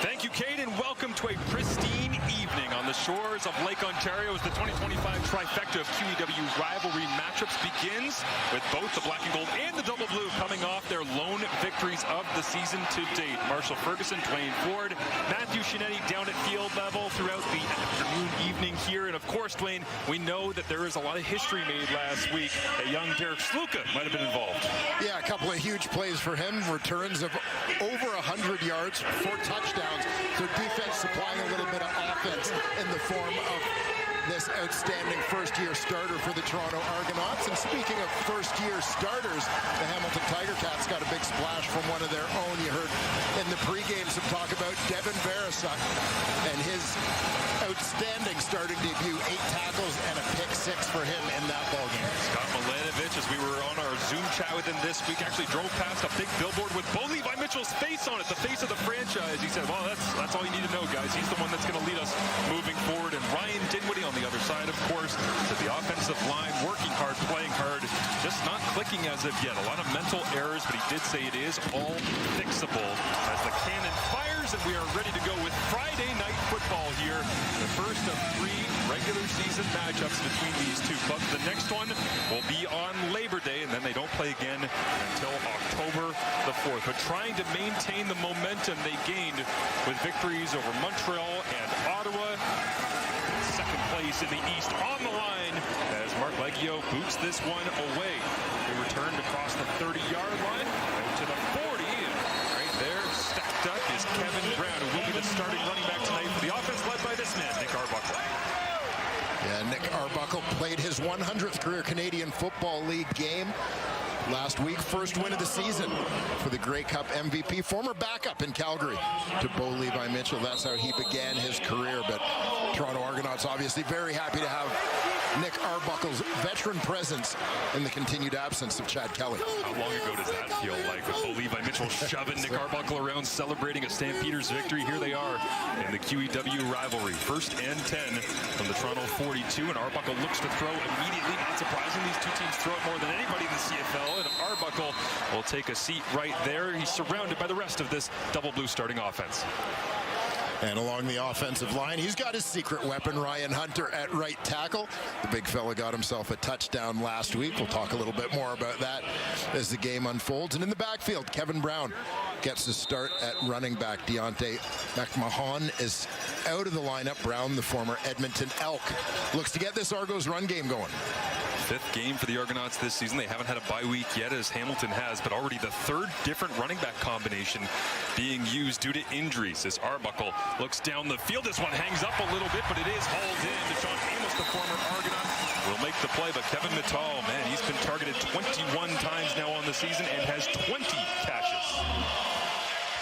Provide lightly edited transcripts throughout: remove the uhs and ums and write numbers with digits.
Thank you, Kate, and welcome to a pristine evening on the shores of Lake Ontario as the 2025 trifecta of QEW rivalry matchups begins with both the black and gold and the double blue coming off their lone victories of the season to date. Marshall Ferguson, Dwayne Ford, Matthew Shinetti down at field level throughout the afternoon, evening here. And of course, Dwayne, we know that there is a lot of history made last week. A young Derek Sluka might have been involved. Yeah, a couple of huge plays for him. Returns of over 100 yards, 4 touchdowns. So defense supplying a little bit of offense in the form of this outstanding first-year starter for the Toronto Argonauts. And speaking of first-year starters, the Hamilton Tiger Cats got a big splash from one of their own. You heard in the pregame some talk about Devin Barasuk and his outstanding starting debut, 8 tackles and a pick 6 for him in that ballgame. Scott Milanovich, as we were on our Zoom chat with him this week, actually drove past a big billboard with Bo Levi Mitchell's face on it, the face of the franchise. He said, well, that's all you need to know, guys. He's the one that's going to lead us moving forward. And Ryan Dinwiddie on the other side, of course, to the offensive line, working hard, playing hard, just not clicking as of yet. A lot of mental errors, but he did say it is all fixable as the cannon fires, and we are ready to go with Friday night football here. The first of 3 regular season matchups between these two clubs. The next one will be on Labor Day, and then they don't play again until October the 4th. But trying to maintain the momentum they gained with victories over Montreal and Ottawa. Second place in the East on the line as Mark Leggio boots this one away. They returned across the 30-yard line out to the 40. And right there, stacked up, is Kevin Brown, who will be the starting running back tonight for the offense led by this man, Nick Arbuckle. Yeah, Nick Arbuckle played his 100th career Canadian Football League game last week. First win of the season for the Grey Cup MVP. Former backup in Calgary to Bo Levi Mitchell. That's how he began his career. But Toronto Argonauts obviously very happy to have Nick Arbuckle's veteran presence in the continued absence of Chad Kelly. How long ago does that feel like, with Bo Levi Mitchell shoving Nick Arbuckle around, celebrating a Stampeders victory? Here they are in the QEW rivalry. 1st and 10 from the Toronto 42, and Arbuckle looks to throw immediately. Not surprising, these two teams throw it more than anybody in the CFL, and Arbuckle will take a seat right there. He's surrounded by the rest of this double blue starting offense. And along the offensive line, he's got his secret weapon, Ryan Hunter, at right tackle. The big fella got himself a touchdown last week. We'll talk a little bit more about that as the game unfolds. And in the backfield, Kevin Brown gets his start at running back. Deontay McMahon is out of the lineup. Brown, the former Edmonton Elk, looks to get this Argos run game going. 5th game for the Argonauts this season. They haven't had a bye week yet, as Hamilton has, but already the 3rd different running back combination being used due to injuries as Arbuckle looks down the field. This one hangs up a little bit, but it is hauled in. Deshaun Amos, the former Argonaut, will make the play, but Kevin Mittal, man, he's been targeted 21 times now on the season and has 20 catches.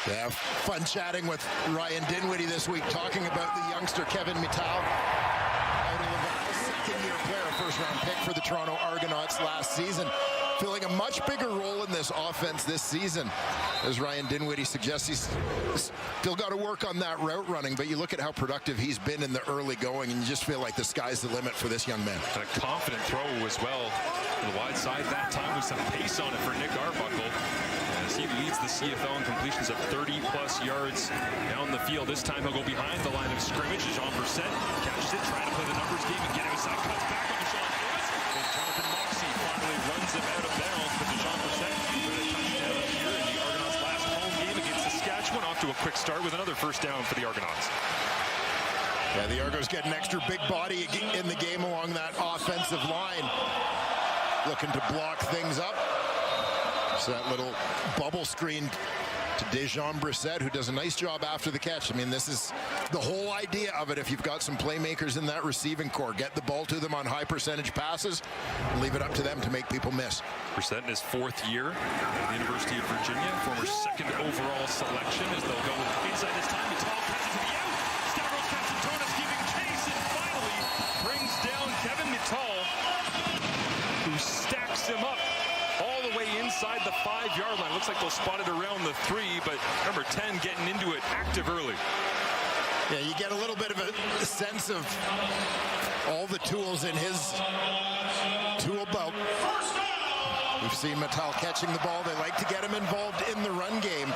Yeah, fun chatting with Ryan Dinwiddie this week, talking about the youngster Kevin Mittal. Second-year player, first-round pick for the Toronto Argonauts last season, filling a much bigger role in this offense this season. As Ryan Dinwiddie suggests, he's still got to work on that route running, but you look at how productive he's been in the early going, and you just feel like the sky's the limit for this young man. And a confident throw as well to the wide side that time with some pace on it for Nick Arbuckle, as he leads the CFL in completions of 30-plus yards down the field. This time he'll go behind the line of scrimmage. Jean Brissett catches it, trying to play the numbers game and get outside. Cuts back on Deshaun Amos. And Jonathan Moxey finally runs him out of bounds. But Jean Brissett with a touchdown here in the Argonauts' last home game against Saskatchewan. Off to a quick start with another first down for the Argonauts. Yeah, the Argos get an extra big body in the game along that offensive line, looking to block things up. So that little bubble screen to Dejan Brissett, who does a nice job after the catch. I mean, this is the whole idea of it. If you've got some playmakers in that receiving core, get the ball to them on high percentage passes and leave it up to them to make people miss. Brissett in his 4th year at the University of Virginia, former 2nd overall selection, as they'll go with inside this time. Mittal passes to the out. Stavros Katsantonis giving chase and finally brings down Kevin Mittal, who stacks him up all the way inside the 5-yard line. Looks like they'll spot it around the 3, but number 10 getting into it active early. Yeah, you get a little bit of a sense of all the tools in his tool belt. We've seen Mittal catching the ball. They like to get him involved in the run game.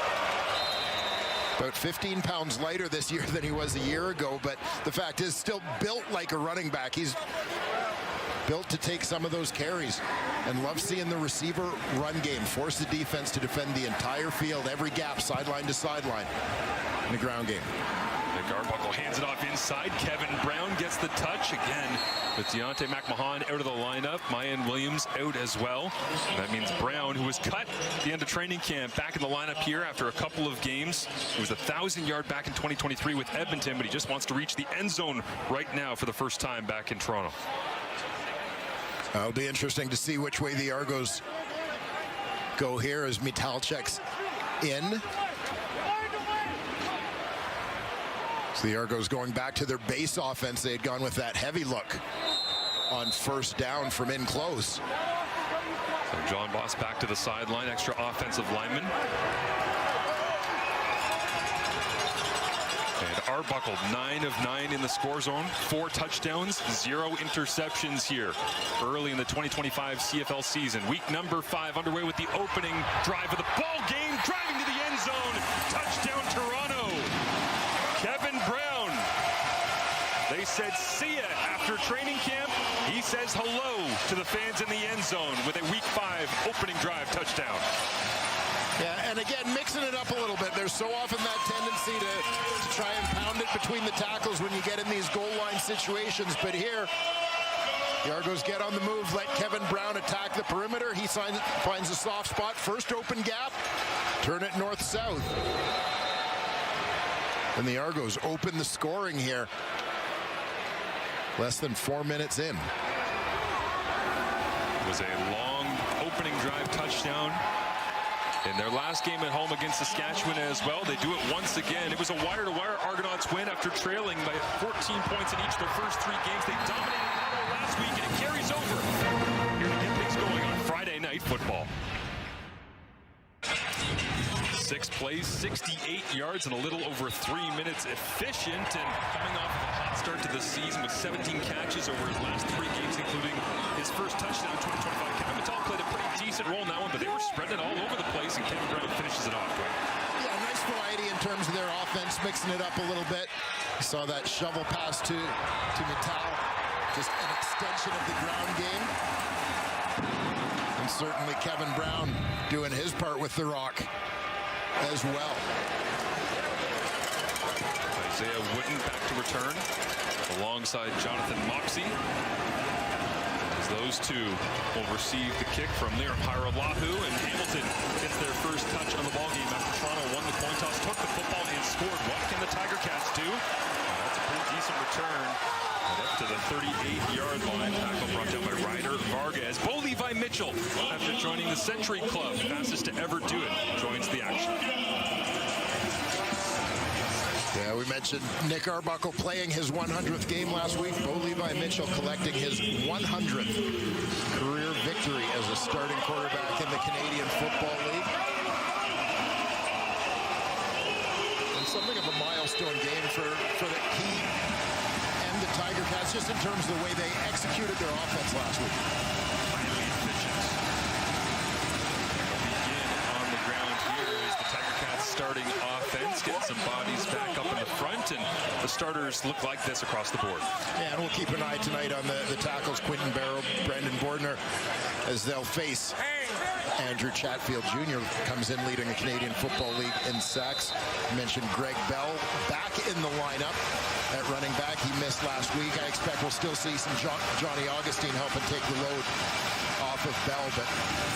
About 15 pounds lighter this year than he was a year ago, but the fact is still built like a running back. He's built to take some of those carries, and love seeing the receiver run game, force the defense to defend the entire field, every gap, sideline to sideline in the ground game. Nick Arbuckle hands it off inside. Kevin Brown gets the touch again with Deontay McMahon out of the lineup. Mayan Williams out as well. And that means Brown, who was cut at the end of training camp, back in the lineup here after a couple of games. It was 1,000-yard back in 2023 with Edmonton, but he just wants to reach the end zone right now for the first time back in Toronto. It'll be interesting to see which way the Argos go here as Michalczyk's in. So the Argos going back to their base offense. They had gone with that heavy look on first down from in close. So John Boss back to the sideline, extra offensive lineman. And Arbuckle, 9 of 9 in the score zone, 4 touchdowns, 0 interceptions here early in the 2025 CFL season. Week number 5 underway with the opening drive of the ball game, driving to the end zone. Touchdown Toronto. Kevin Brown. They said see ya after training camp. He says hello to the fans in the end zone with a week 5 opening drive touchdown. Yeah, and again, mixing it up a little bit. There's so often that tendency to try and pound it between the tackles when you get in these goal line situations. But here, the Argos get on the move, let Kevin Brown attack the perimeter. He finds a soft spot, first open gap, turn it north-south. And the Argos open the scoring here. Less than 4 minutes in. It was a long opening drive touchdown in their last game at home against Saskatchewan as well. They do it once again. It was a wire-to-wire Argonauts win after trailing by 14 points in each of their first 3 games. They dominated last week, and it carries over here to get things going on Friday Night Football. 6 plays, 68 yards, and a little over 3 minutes. Efficient, and coming off of a hot start to the season with 17 catches over his last 3 games, including his first touchdown in 2025. Kevin Mittal played a pretty decent role in that one, but they were spreading it all over the place, and Kevin Brown finishes it off. Yeah, nice variety in terms of their offense, mixing it up a little bit. You saw that shovel pass to Mittal, just an extension of the ground game. And certainly Kevin Brown doing his part with the rock as well. Isaiah Wooden back to return alongside Jonathan Moxey. As those two will receive the kick from Liam Hiralahu, and Hamilton gets their first touch on the ballgame after Toronto won the coin toss, took the football and scored. What can the Tiger Cats do? That's a pretty decent return. And up to the 38-yard line. Tackle brought down by Ryder Vargas. Bo Levi Mitchell, after joining the Century Club, fastest to ever do it, joins the action. Yeah, we mentioned Nick Arbuckle playing his 100th game last week. Bo Levi Mitchell collecting his 100th career victory as a starting quarterback in the Canadian Football League. And something of a milestone game for the Heat and the Tiger Cats, just in terms of the way they executed their offense last week. Highly efficient. Begin on the ground here is the Tiger Cats starting offense, getting some bodies back up in the front, and the starters look like this across the board. Yeah, and we'll keep an eye tonight on the tackles, Quinton Barrow, Brendan Bordner, as they'll face Andrew Chatfield Jr. comes in leading the Canadian Football League in sacks. Mentioned Greg Bell back in the lineup at running back. He missed last week. I expect we'll still see some Johnny Augustine helping take the load off of Bell, but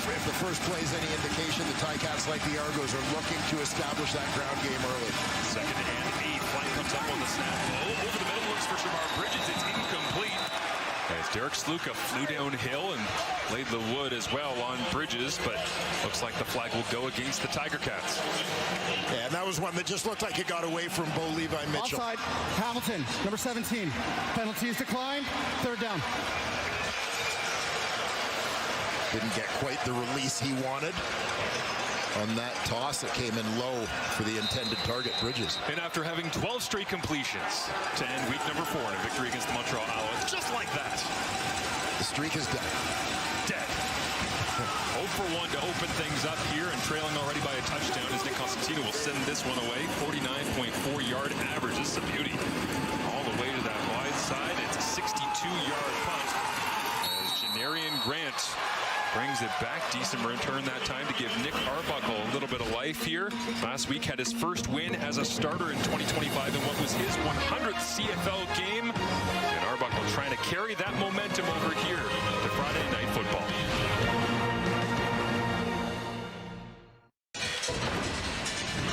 if the first play is any indication, the Ticats, like the Argos, are looking to establish that ground game early. Second and 8. Flight comes up on the snap. Over the middle, looks for Shamar Bridges. It's incomplete. As Derek Sluka flew downhill and laid the wood as well on Bridges, but looks like the flag will go against the Tiger Cats. Yeah, and that was one that just looked like it got away from Bo Levi Mitchell. Offside, Hamilton, number 17. Penalties declined, 3rd down. Didn't get quite the release he wanted on that toss. It came in low for the intended target, Bridges. And after having 12 straight completions to end week number 4 in a victory against the Montreal Alouettes, just like that, the streak is dead. Dead. 0 for 1 to open things up here, and trailing already by a touchdown as Nick Constantino will send this one away. 49.4 yard average. This is a beauty. All the way to that wide side. It's a 62-yard punt. As Janarian Grant brings it back. Decent return that time to give Nick Arbuckle a little bit of life here. Last week had his first win as a starter in 2025 in what was his 100th CFL game. And Arbuckle trying to carry that momentum over here to Friday Night Football.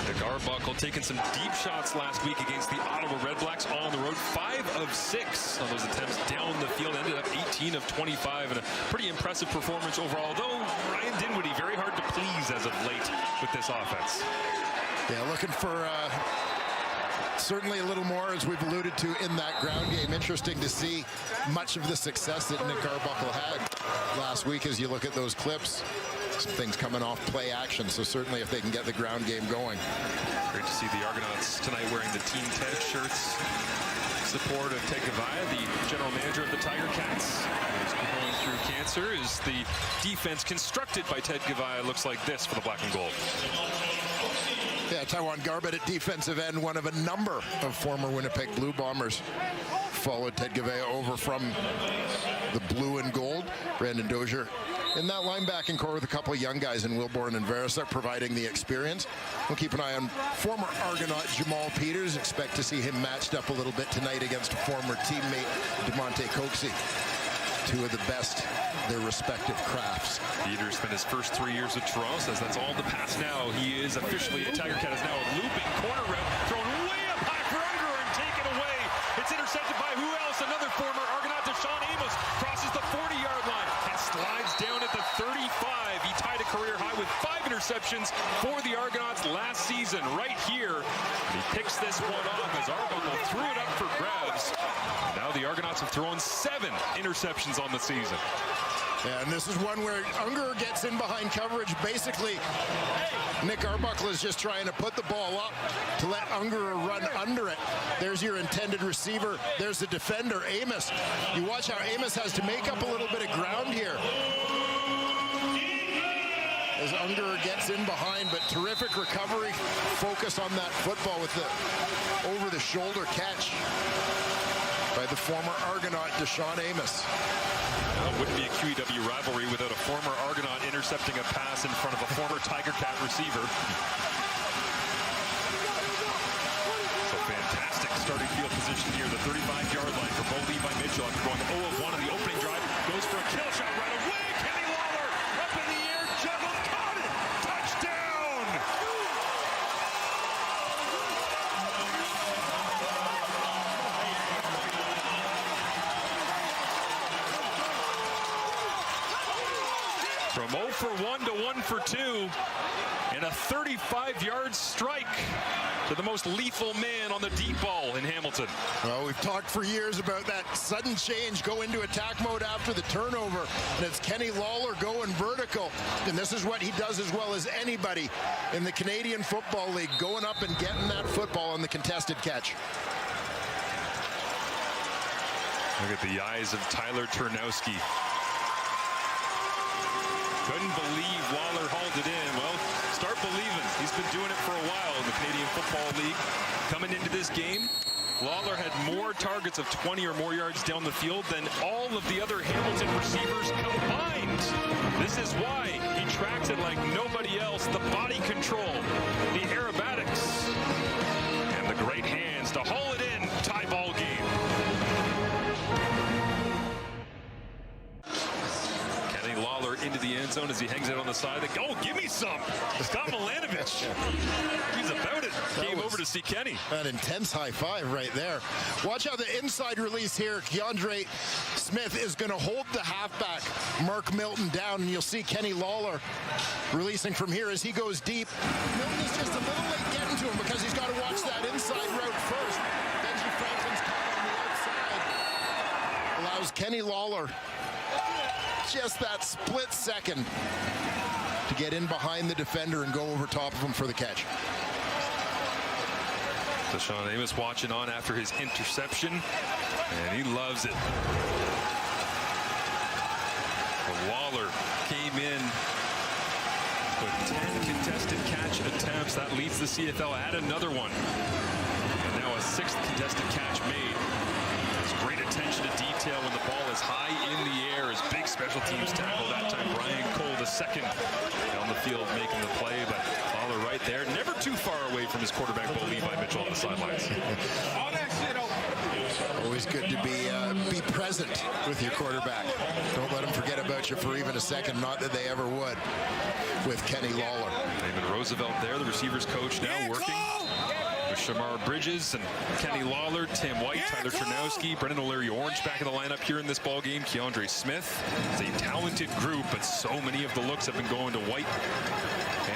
Nick Arbuckle taking some deep shots last week against the Ottawa Redblacks on the road. 5 of 6 on those attempts down the field. Ended up 18 of 25 and a pretty impressive performance overall. Though Ryan Dinwiddie very hard to please as of late with this offense. Yeah, looking for certainly a little more, as we've alluded to, in that ground game. Interesting to see much of the success that Nick Arbuckle had last week as you look at those clips. Some things coming off play action, so certainly if they can get the ground game going. Great to see the Argonauts tonight wearing the Team Ted shirts. Support of Ted Gavaya, the general manager of the Tiger Cats. Who's going through cancer. Is the defense constructed by Ted Gavaya looks like this for the black and gold. Yeah, Taiwan Garbett at defensive end, one of a number of former Winnipeg Blue Bombers. Followed Ted Gavaya over from the blue and gold. Brandon Dozier in that linebacking core with a couple of young guys in Wilborn and Verisar providing the experience. We'll keep an eye on former Argonaut Jamal Peters. Expect to see him matched up a little bit tonight against former teammate DeMonte Coxie. Two of the best their respective crafts. Peters spent his first 3 years with Toronto, says that's all in the past now. He is officially a Tiger Cat, is now a looping corner route, thrown way up high for Unger and taken away. It's intercepted by who else? Another former Argonaut, Deshaun Amos, crosses the 40-yard line and slides down at the 35. He tied a career high with 5 interceptions for the Argonauts last season right here. And he picks this one off as Arbuckle threw it up for grabs. Now the Argonauts have thrown 7 interceptions on the season. Yeah, and this is one where Unger gets in behind coverage. Basically, Nick Arbuckle is just trying to put the ball up to let Unger run under it. There's your intended receiver. There's the defender, Amos. You watch how Amos has to make up a little bit of ground here as Unger gets in behind, but terrific recovery. Focus on that football with the over-the-shoulder catch by the former Argonaut, Deshaun Amos. Wouldn't be a QEW rivalry without a former Argonaut intercepting a pass in front of a former Tiger Cat receiver. So fantastic starting field position here. The 35-yard line for Bo Levi Mitchell after going 0 of 1 on the opening drive. Goes for a kill shot right away. Kenny Lawler up in the air, juggled, caught it. Touchdown! From 0 for 1 to 1 for 2, and a 35-yard strike to the most lethal man on the deep ball in Hamilton. Well, we've talked for years about that sudden change, go into attack mode after the turnover, and it's Kenny Lawler going vertical, and this is what he does as well as anybody in the Canadian Football League, going up and getting that football on the contested catch. Look at the eyes of Tyler Turnowski. Couldn't believe Waller hauled it in. Well, start believing. He's been doing it for a while in the Canadian Football League. Coming into this game, Lawler had more targets of 20 or more yards down the field than all of the other Hamilton receivers combined. This is why he tracks it like nobody else. The body control, the aerobatics, and the great hands to haul it in. Tie ball game. Lawler into the end zone as he hangs it on the side. Oh, give me some. Scott Milanovich. He's about it. Came over to see Kenny. An intense high five right there. Watch how the inside release here. Keandre Smith is going to hold the halfback, Mark Milton, down, and you'll see Kenny Lawler releasing from here as he goes deep. Milton is just a little late getting to him because he's got to watch that inside route first. Benji Franklin's caught on the outside. Allows Kenny Lawler just that split second to get in behind the defender and go over top of him for the catch. Deshaun Amos watching on after his interception, and he loves it. But Waller came in with 10 contested catch attempts. That leads the CFL. Add another one. And now a 6th contested catch made. There's great attention to detail when the ball is high in the air. His big special teams tackle that time. Brian Cole, the second on the field, making the play. But Lawler right there, never too far away from his quarterback, Bo Levi Mitchell, on the sidelines. Always good to be present with your quarterback. Don't let him forget about you for even a second. Not that they ever would with Kenny Lawler. David Roosevelt there, the receivers coach, now working with Shamar Bridges and Kenny Lawler, Tim White, Tyler Ternowski, Brendan O'Leary-Orange back in the lineup here in this ball game. Keandre Smith. It's a talented group, but so many of the looks have been going to White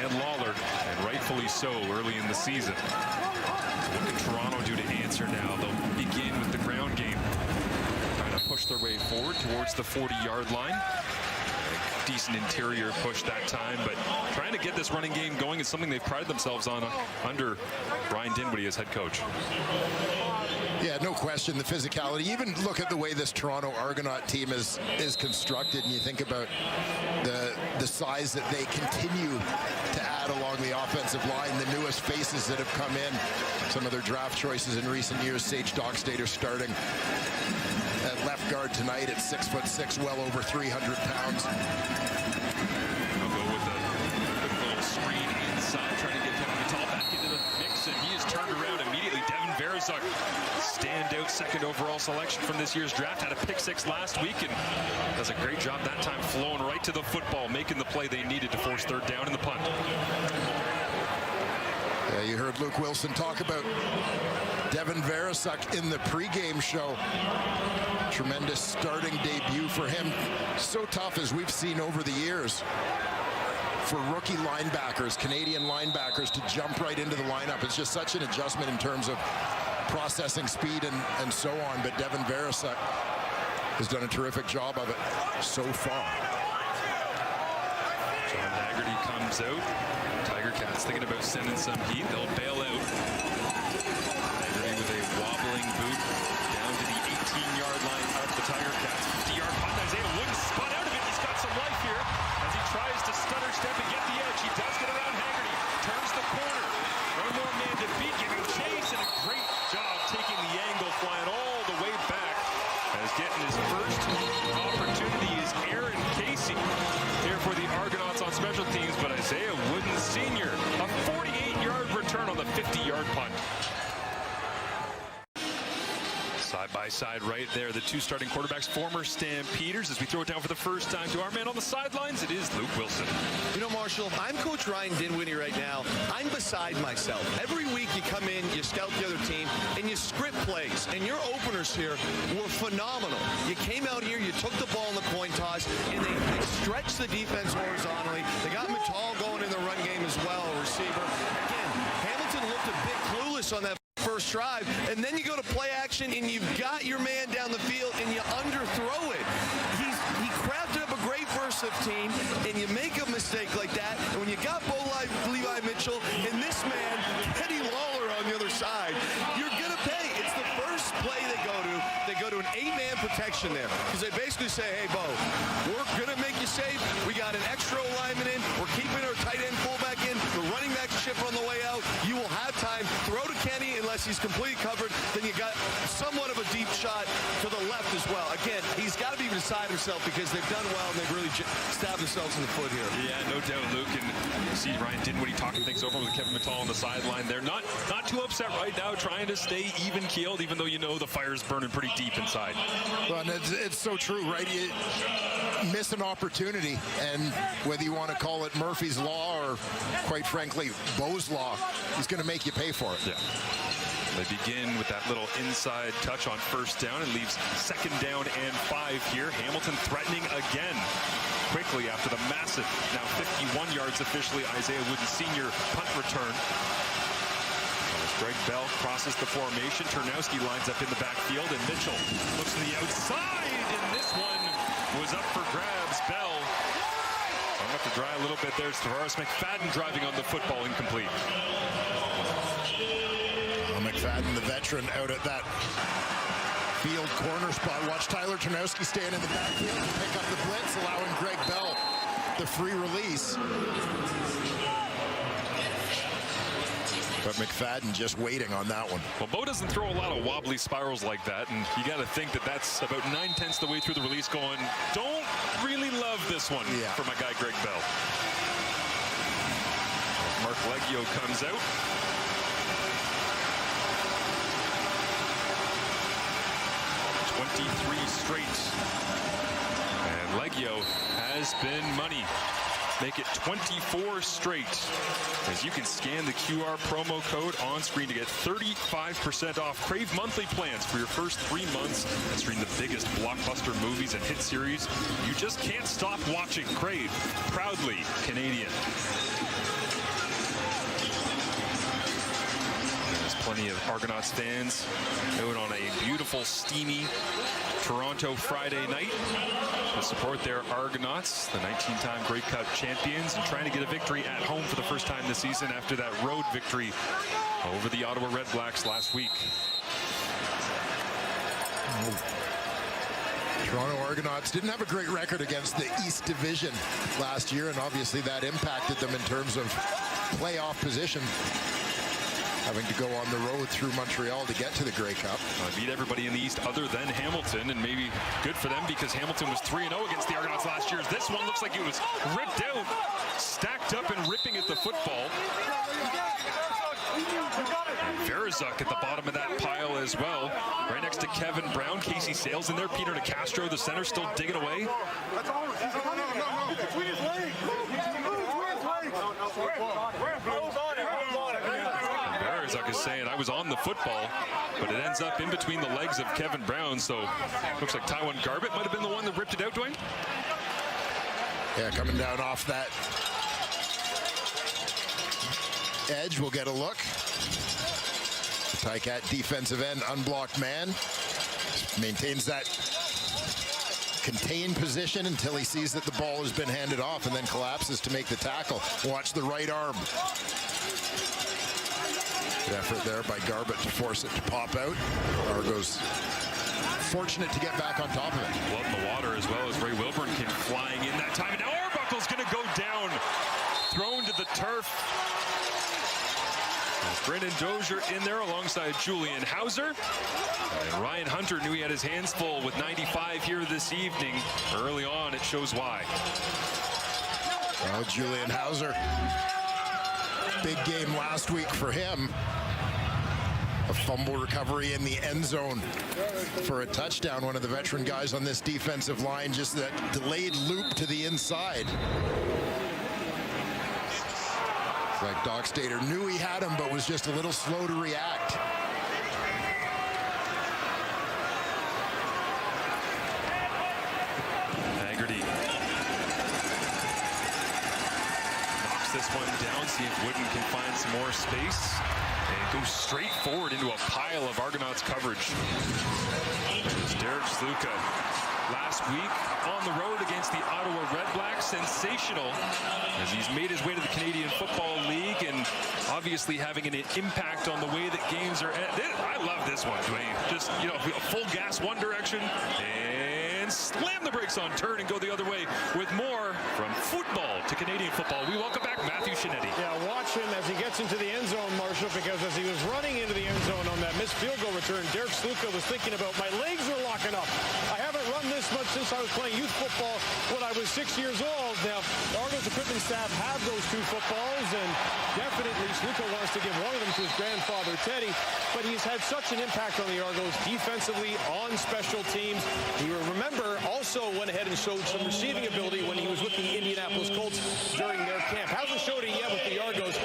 and Lawler, and rightfully so early in the season. What can Toronto do to answer now? They'll begin with the ground game, trying to push their way forward towards the 40-yard line. Decent interior push that time, but trying to get this running game going is something they've prided themselves on under Brian Dinwiddie as head coach. Yeah, no question, the physicality. Even look at the way this Toronto Argonaut team is constructed, and you think about the size that they continue to add along the offensive line, the newest faces that have come in, some of their draft choices in recent years. Sage Dockstader starting at left guard tonight at 6'6", well over 300 pounds. They'll go with a quick little screen inside, trying to get Kevin Mattal back into the mix, and he is turned around immediately. Devin Verazuk, standout second overall selection from this year's draft, had a pick 6 last week and does a great job that time, flowing right to the football, making the play they needed to force third down in the punt. Yeah, you heard Luke Wilson talk about Devin Verazuk in the pregame show. Tremendous starting debut for him. So tough, as we've seen over the years, for rookie linebackers, Canadian linebackers, to jump right into the lineup. It's just such an adjustment in terms of processing speed and so on. But Devin Verazuk has done a terrific job of it so far. John Haggerty comes out. Tiger Cats thinking about sending some heat. They'll bail out. Haggerty with a wobbling boot down to the 18-yard line of the Tiger Cats. 50-yard punt. Isaiah Wooden spun out of it. He's got some life here as he tries to stutter step and get the edge. He does get around Haggerty. Turns the corner. One more man to beat, giving chase, and a great job taking the angle, flying all the way back. As getting his first opportunity is Aaron Casey here for the Argonauts on special teams, but Isaiah Wooden Sr., a 48-yard return on the 50-yard punt. Side by side right there, the two starting quarterbacks, former Stampeders. As we throw it down for the first time to our man on the sidelines, it is Luke Wilson. You know, Marshall, if I'm Coach Ryan Dinwiddie right now, I'm beside myself. Every week you come in, you scout the other team, and you script plays. And your openers here were phenomenal. You came out here, you took the ball in the coin toss, and they stretched the defense horizontally. They got Mattal going in the run game as well, receiver. Again, Hamilton looked a bit clueless on that first drive, and then you go to play action and you've got your man down the field and you underthrow it. He crafted up a great first 15, and you make a mistake like that, and when you got Bo Levi Mitchell and this man, Kenny Lawler, on the other side, you're gonna pay. It's the first play they go to. They go to an 8-man protection there, because they basically say, hey, Bo, we're gonna make you safe. We got an extra lineman in. We're keeping our tight end fullback in. The running back chip on the way out. You will have time. Throw to Kenny unless he's completely covered. Then you got somewhat of a deep shot to the left as well. Again, he's got to be beside himself because they've done well and they've really stabbed themselves in the foot here. Yeah, no doubt, Luke. And you see Ryan Dinwiddie talking things over with Kevin Mattal on the sideline. They're not too upset right now, trying to stay even-keeled, even though you know the fire's burning pretty deep inside. Well, and it's so true, right? You miss an opportunity, and whether you want to call it Murphy's Law or, quite frankly, Bo's Law, he's going to make you pay for it. Yeah. They begin with that little inside touch on first down and leaves second down and 5 here. Hamilton threatening again quickly after the massive, now 51 yards officially, Isaiah Wooden Sr. punt return. As Greg Bell crosses the formation, Ternowski lines up in the backfield, and Mitchell looks to the outside, and this one was up for grabs. Bell, I'll have to dry a little bit there. It's Tavares McFadden driving on the football, incomplete. McFadden, the veteran, out at that field corner spot. Watch Tyler Ternowski stand in the backfield and pick up the blitz, allowing Greg Bell the free release. But McFadden just waiting on that one. Well, Bo doesn't throw a lot of wobbly spirals like that, and you got to think that that's about 9/10 the way through the release going, don't really love this one for my guy Greg Bell. Mark Leggio comes out. '23 straight. And Leggio has been money. Make it 24 straight. As you can scan the QR promo code on screen to get 35% off. Crave monthly plans for your first 3 months and stream the biggest blockbuster movies and hit series you just can't stop watching. Crave, proudly Canadian. There's plenty of Argonauts fans out on a beautiful, steamy Toronto Friday night to support their Argonauts, the 19-time Grey Cup champions, and trying to get a victory at home for the first time this season after that road victory over the Ottawa Red Blacks last week. Toronto Argonauts didn't have a great record against the East Division last year, and obviously that impacted them in terms of playoff position, having to go on the road through Montreal to get to the Grey Cup. Beat everybody in the East other than Hamilton, and maybe good for them because Hamilton was 3-0 against the Argonauts last year. This one looks like it was ripped out, stacked up and ripping at the football. Verizuk at the bottom of that pile as well, right next to Kevin Brown. Casey Sales in there. Peter DeCastro, the center, still digging away. Verizuk is saying, I was on the football, but it ends up in between the legs of Kevin Brown, so looks like Tywin Garbett might have been the one that ripped it out, Dwayne. Yeah, coming down off that edge, we'll get a look. Ticat defensive end, unblocked man. Maintains that contained position until he sees that the ball has been handed off and then collapses to make the tackle. Watch the right arm. Good effort there by Garbett to force it to pop out. Argos fortunate to get back on top of it. Blood in the water as well as Ray Wilburn came flying in that time. And now Arbuckle's going to go down. Thrown to the turf. Brendan Dozier in there alongside Julian Hauser. And Ryan Hunter knew he had his hands full with 95 here this evening. Early on, it shows why. Well, Julian Hauser, big game last week for him. A fumble recovery in the end zone for a touchdown. One of the veteran guys on this defensive line, just that delayed loop to the inside. Like Doc Stater knew he had him, but was just a little slow to react. Haggerty knocks this one down, see if Wooden can find some more space, and goes straight forward into a pile of Argonauts coverage. There's Derek Sluka. Last week on the road against the Ottawa Red Blacks, sensational as he's made his way to the Canadian Football League and obviously having an impact on the way that games are. I love this one, Dwayne. Just, you know, full gas one direction and slam the brakes on turn and go the other way with more from football to Canadian football. We welcome back Matthew Shinetti. Yeah, watch him as he gets into the end zone, Marshall, because as he was running into the end zone on that missed field goal return, Derek Sluka was thinking about, my legs are locking up. I haven't run this much since I was playing youth football when I was 6 years old. Now, the Argos equipment staff have those two footballs, and definitely Sluka wants to give one of them to his grandfather, Teddy, but he's had such an impact on the Argos defensively, on special teams. You remember, also went ahead and showed some receiving ability when he was with the Indianapolis Colts during their camp. Hasn't showed it yet with the Argos,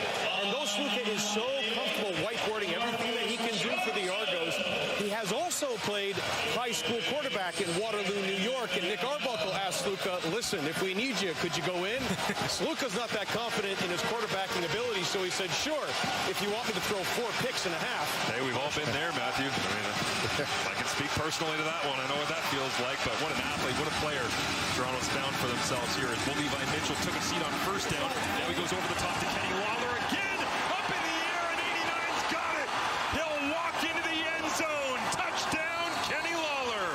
and though Sluka is so comfortable whiteboarding everything that he can do for the Argos, he has also played high school quarterback in Waterloo, New York, and Nick Arbuckle asked Sluka, listen, if we need you, could you go in? Sluka's not that confident in his quarterbacking ability, so he said, sure, if you want me to throw 4 picks and a half. Hey, we've all been there, Matthew. I mean, I can speak personally to that one. I know what that feels like, but what an athlete, what a player Toronto's found for themselves here. As Levi Mitchell took a seat on first down. Now he goes over the top to Kenny Lawler again. Up in the air, and 89's got it. He'll walk into the end zone. Touchdown, Kenny Lawler.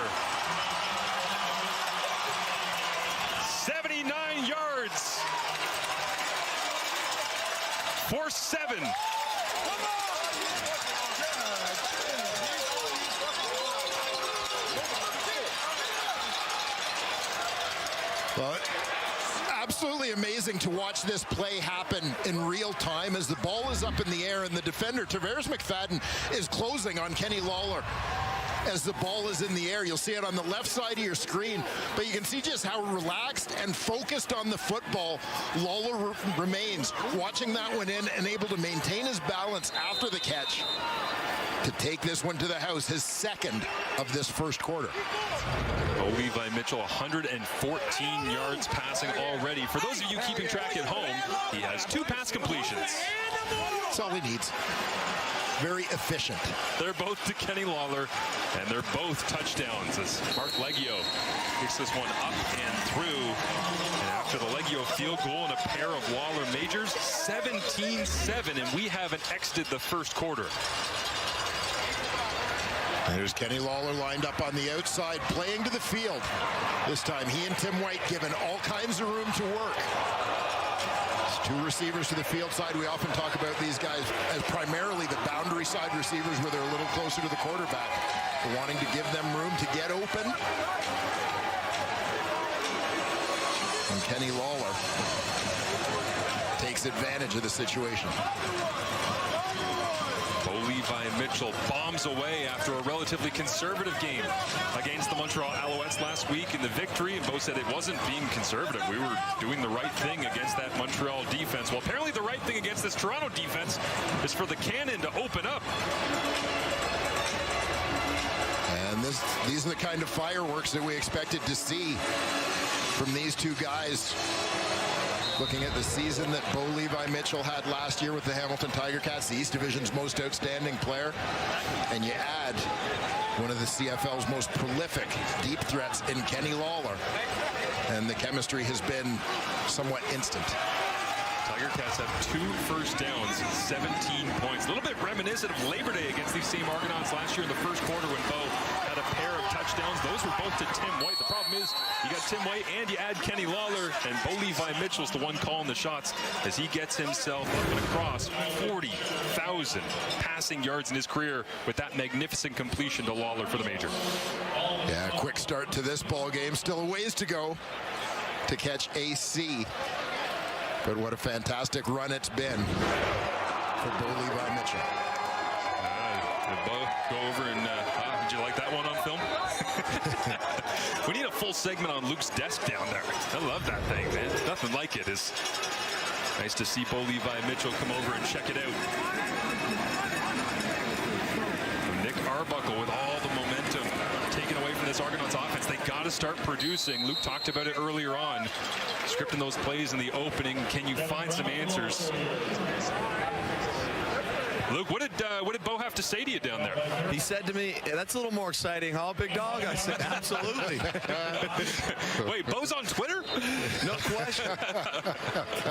79 yards. amazing to watch this play happen in real time as the ball is up in the air and the defender, Tavares McFadden, is closing on Kenny Lawler. As the ball is in the air, you'll see it on the left side of your screen, but you can see just how relaxed and focused on the football Lawler remains, watching that one in and able to maintain his balance after the catch to take this one to the house, his second of this first quarter. Levi Mitchell, 114 yards passing already. For those of you keeping track at home, he has 2 pass completions. That's all he needs. Very efficient. They're both to Kenny Lawler, and they're both touchdowns as Mark Leggio kicks this one up and through. And after the Leggio field goal and a pair of Lawler majors, 17-7, and we haven't exited the first quarter. There's Kenny Lawler lined up on the outside, playing to the field. This time, he and Tim White given all kinds of room to work. It's 2 receivers to the field side. We often talk about these guys as primarily the boundary side receivers where they're a little closer to the quarterback, wanting to give them room to get open. And Kenny Lawler takes advantage of the situation. Levi Mitchell bombs away after a relatively conservative game against the Montreal Alouettes last week in the victory, and Bo said it wasn't being conservative. We were doing the right thing against that Montreal defense. Well, apparently the right thing against this Toronto defense is for the cannon to open up. And these are the kind of fireworks that we expected to see from these 2 guys. Looking at the season that Bo Levi Mitchell had last year with the Hamilton Tiger Cats, the East Division's most outstanding player, and you add one of the CFL's most prolific deep threats in Kenny Lawler, and the chemistry has been somewhat instant. Tiger Cats have 2 first downs, 17 points. A little bit reminiscent of Labor Day against these same Argonauts last year in the first quarter when Bo had a pair of touchdowns. Those were both to Tim White. The problem is you got Tim White and you add Kenny Lawler, and Bo Levi Mitchell's the one calling the shots as he gets himself up and across 40,000 passing yards in his career with that magnificent completion to Lawler for the major. Yeah, quick start to this ball game. Still a ways to go to catch AC. But what a fantastic run it's been for Bo Levi Mitchell. Did Bo go over and, did you like that one on film? We need a full segment on Luke's desk down there. I love that thing, man. Nothing like it. It's nice to see Bo Levi Mitchell come over and check it out. Nick Arbuckle with all the momentum taken away from this Argonauts offense. They got to start producing. Luke talked about it earlier on. Scripting those plays in the opening. Can you find some answers? Luke, what did Bo have to say to you down there? He said to me, that's a little more exciting, huh, big dog? I said, absolutely. Wait, Bo's on Twitter? No question.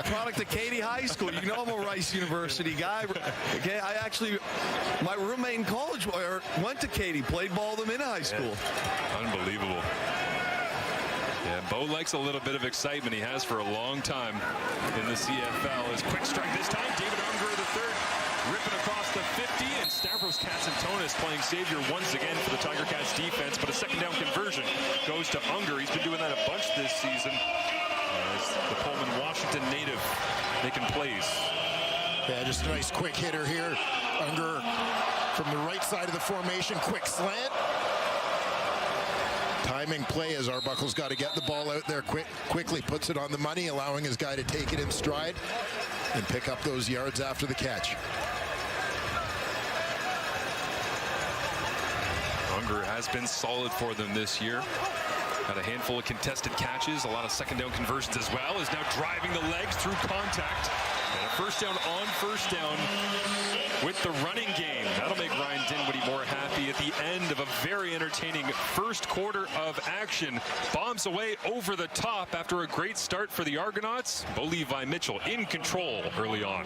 Product of Katy High School. You know I'm a Rice University guy. Okay, my roommate in college went to Katy, played ball with them in high school. Yeah. Unbelievable. Yeah, Bo likes a little bit of excitement. He has for a long time in the CFL. His quick strike this time, David Unger III ripping across the 50, and Stavros Katsantonis playing savior once again for the Tiger Cats defense, but a second down conversion goes to Unger. He's been doing that a bunch this season. As the Pullman, Washington native making plays. Yeah, just a nice quick hitter here. Unger from the right side of the formation, quick slant. Timing play as Arbuckle's got to get the ball out there quickly, puts it on the money, allowing his guy to take it in stride and pick up those yards after the catch. Unger has been solid for them this year. Had a handful of contested catches, a lot of second down conversions as well. Is now driving the legs through contact. And a first down on first down with the running game. That'll make Ryan Dinwiddie more happy at the end of a very entertaining first quarter of action. Bombs away over the top after a great start for the Argonauts. Bo Levi Mitchell in control early on.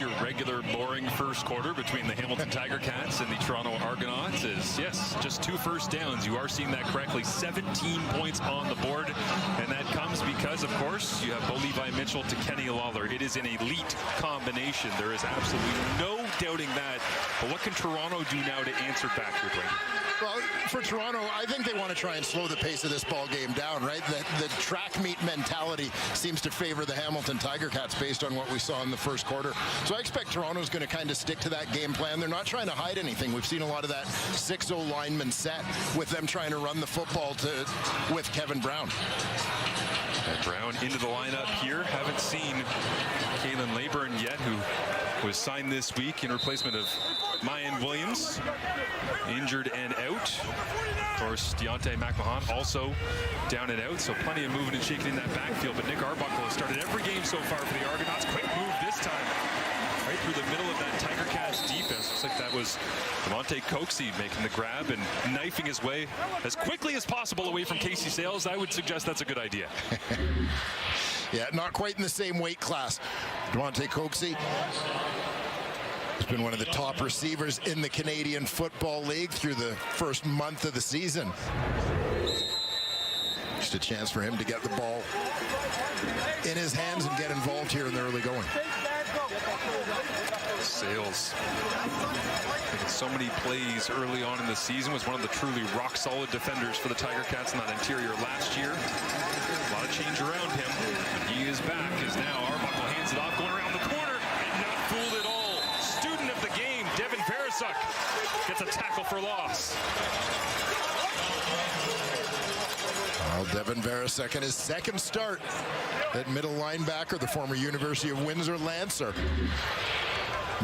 your regular boring first quarter between the Hamilton Tiger Cats and the Toronto Argonauts is, yes, just 2 first downs. You are seeing that correctly. 17 points on the board, and that comes because, of course, you have Bo Levi Mitchell to Kenny Lawler. It is an elite combination. There is absolutely no doubting that. But what can Toronto do now to answer back here, Dwayne? Well, for Toronto, I think they want to try and slow the pace of this ball game down, right? The track meet mentality seems to favor the Hamilton Tiger Cats based on what we saw in the first quarter. So I expect Toronto's going to kind of stick to that game plan. They're not trying to hide anything. We've seen a lot of that 6-0 lineman set with them trying to run the football with Kevin Brown. And Brown into the lineup here. Haven't seen Kalen Leyburn yet, who was signed this week in replacement of Mayan Williams, injured and out. Of course, Deontay McMahon also down and out, so plenty of moving and shaking in that backfield. But Nick Arbuckle has started every game so far for the Argonauts. Quick move this time, right through the middle of that Tiger Cats defense. Looks like that was Devontae Coxey making the grab and knifing his way as quickly as possible away from Casey Sales. I would suggest that's a good idea. Yeah, not quite in the same weight class. Devontae Coxey has been one of the top receivers in the Canadian Football League through the first month of the season. Just a chance for him to get the ball in his hands and get involved here in the early going. Sales making so many plays early on in the season, was one of the truly rock-solid defenders for the Tiger Cats in that interior last year. A lot of change around him. He is back as now Arbuckle hands it off, going around the corner, and not fooled at all. Student of the game, Devin Verisuk, gets a tackle for loss. Well, Devin Verisuk in his second start at middle linebacker, the former University of Windsor Lancer,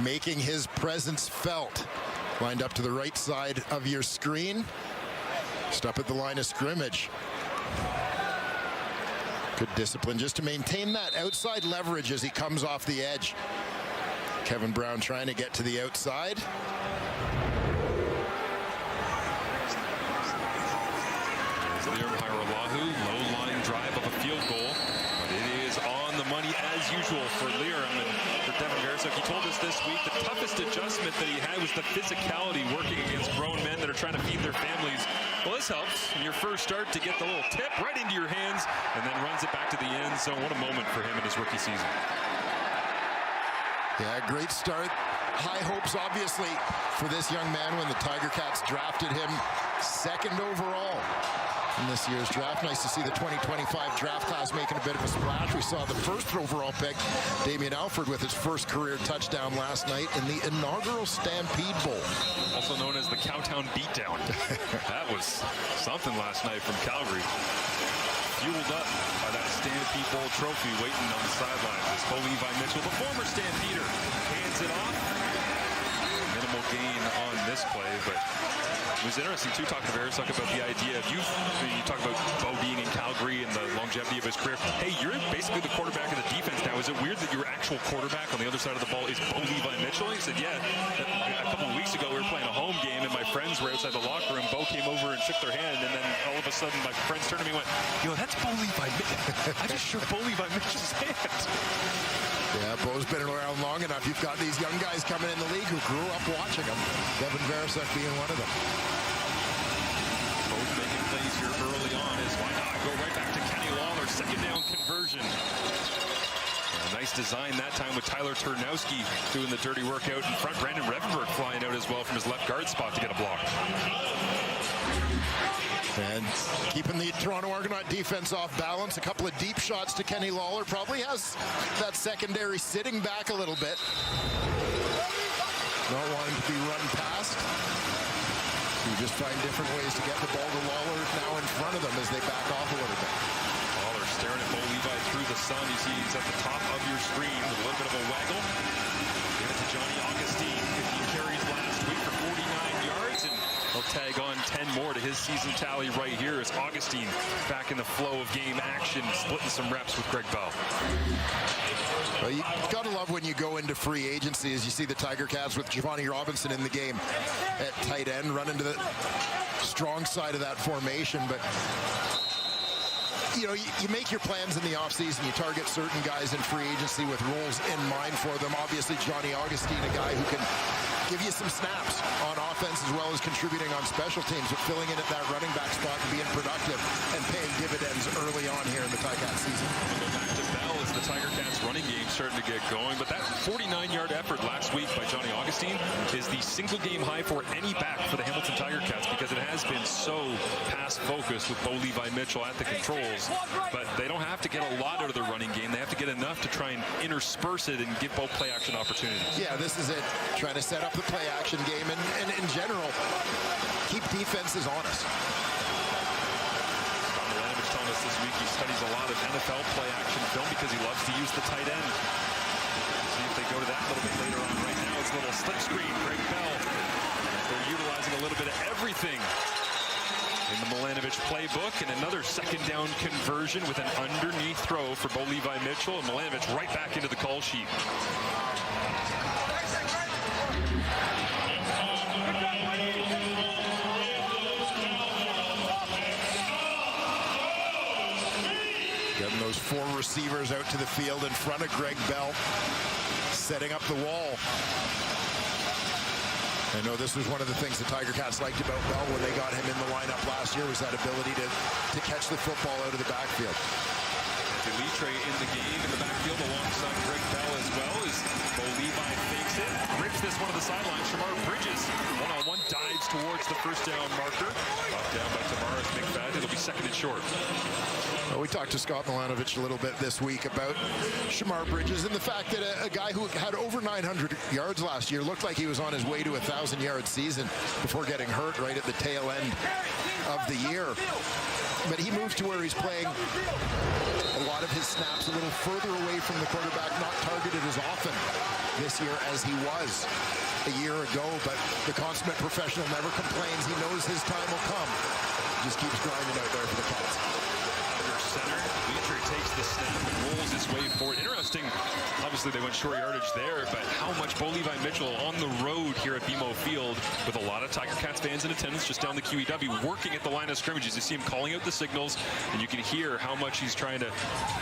making his presence felt. Lined up to the right side of your screen. Just up at the line of scrimmage. Good discipline just to maintain that outside leverage as he comes off the edge. Kevin Brown trying to get to the outside. Low line drive of a field goal, but it is on the money as usual for Liram and for Devin Verisuk. He told us this week the toughest adjustment that he had was the physicality working against grown men that are trying to feed their families. Well, this helps in your first start to get the little tip right into your hands and then runs it back to the end zone. What a moment for him in his rookie season. Yeah, great start. High hopes, obviously, for this young man when the Tiger Cats drafted him second overall in this year's draft. Nice to see the 2025 draft class making a bit of a splash. We saw the first overall pick, Damien Alford, with his first career touchdown last night in the inaugural Stampede Bowl. Also known as the Cowtown Beatdown. That was something last night from Calgary. Fueled up by that Stampede Bowl trophy waiting on the sidelines. As Bo Levi Mitchell, the former Stampeder, hands it off. Minimal gain on this play, but it was interesting too talking to Verisuk about the idea of you talk about Bo being in Calgary and the longevity of his career. Hey, you're basically the quarterback of the defense now. Is it weird that your actual quarterback on the other side of the ball is Bo Levi Mitchell? He said, yeah. A couple of weeks ago we were playing a home game and my friends were outside the locker room. Bo came over and shook their hand, and then all of a sudden my friends turned to me and went, that's Bo Levi Mitchell. I just shook Bo Levi Mitchell's hand. Yeah, Bo's been around long enough. You've got these young guys coming in the league who grew up watching him. Devin Verisuk being one of them. Both making plays here early on is why not go right back to Kenny Lawler. Second down conversion. A nice design that time with Tyler Turnowski doing the dirty work out in front. Brandon Revenberg flying out as well from his left guard spot to get a block. And keeping the Toronto Argonaut defense off balance. A couple of deep shots to Kenny Lawler. Probably has that secondary sitting back a little bit. Not wanting to be run past. You just find different ways to get the ball to Lawler now in front of them as they back off a little bit. Lawler staring at Bo Levi through the sun. You see he's at the top of your screen with a little bit of a waggle. Give it to Johnny Augustine. 15 carries last week for 49 yards, and he'll tag on 10 more to his season tally right here as Augustine back in the flow of game action, splitting some reps with Greg Bell. Well, you gotta love when you go into free agency as you see the Tiger Cats with Giovanni Robinson in the game at tight end, running to the strong side of that formation. But you know, you make your plans in the offseason. You target certain guys in free agency with roles in mind for them. Obviously, Johnny Augustine, a guy who can give you some snaps on offense as well as contributing on special teams, but filling in at that running back spot and being productive and paying dividends early on here in the Ticats season. We'll go back to Bell as the Tiger Cats running game starting to get going, but that 49-yard effort last week by Johnny Augustine is the single game high for any back for the Hamilton Tiger Cats, because it has been so pass-focused with Bo Levi Mitchell at the controls. But they don't have to get a lot out of the running game. They have to get enough to try and intersperse it and give both play-action opportunities. Yeah, this is it. Trying to set up the play-action game and in general, keep defenses honest. Scott Milanovich telling us this week he studies a lot of NFL play-action film because he loves to use the tight end. See if they go to that a little bit later on. Right now it's a little slip screen. Greg Bell. They're utilizing a little bit of everything in the Milanovich playbook, and another second down conversion with an underneath throw for Bo Levi Mitchell, and Milanovich right back into the call sheet. Getting those four receivers out to the field in front of Greg Bell, setting up the wall. I know this was one of the things the Tiger Cats liked about Bell when they got him in the lineup last year, was that ability to catch the football out of the backfield. Litre in the game in the backfield alongside Greg Bell as well as Bo Levi fakes it, rips this one to the sideline. Shamar Bridges one-on-one dives towards the first down marker. Brought down by Tavares McFadden. It'll be second and short. Well, we talked to Scott Milanovich a little bit this week about Shamar Bridges and the fact that a guy who had over 900 yards last year looked like he was on his way to a 1,000-yard season before getting hurt right at the tail end of the year. But he moved to where he's playing a lot of his snaps a little further away from the quarterback, not targeted as often this year as he was a year ago. But the consummate professional never complains. He knows his time will come. Just keeps grinding out there for the Cats. Under center, Litre takes the snap and rolls his way forward. Interesting, obviously they went short yardage there, but how much Bo Levi Mitchell on the road here at BMO Field with a lot of Tiger Cats fans in attendance just down the QEW, working at the line of scrimmages. You see him calling out the signals, and you can hear how much he's trying to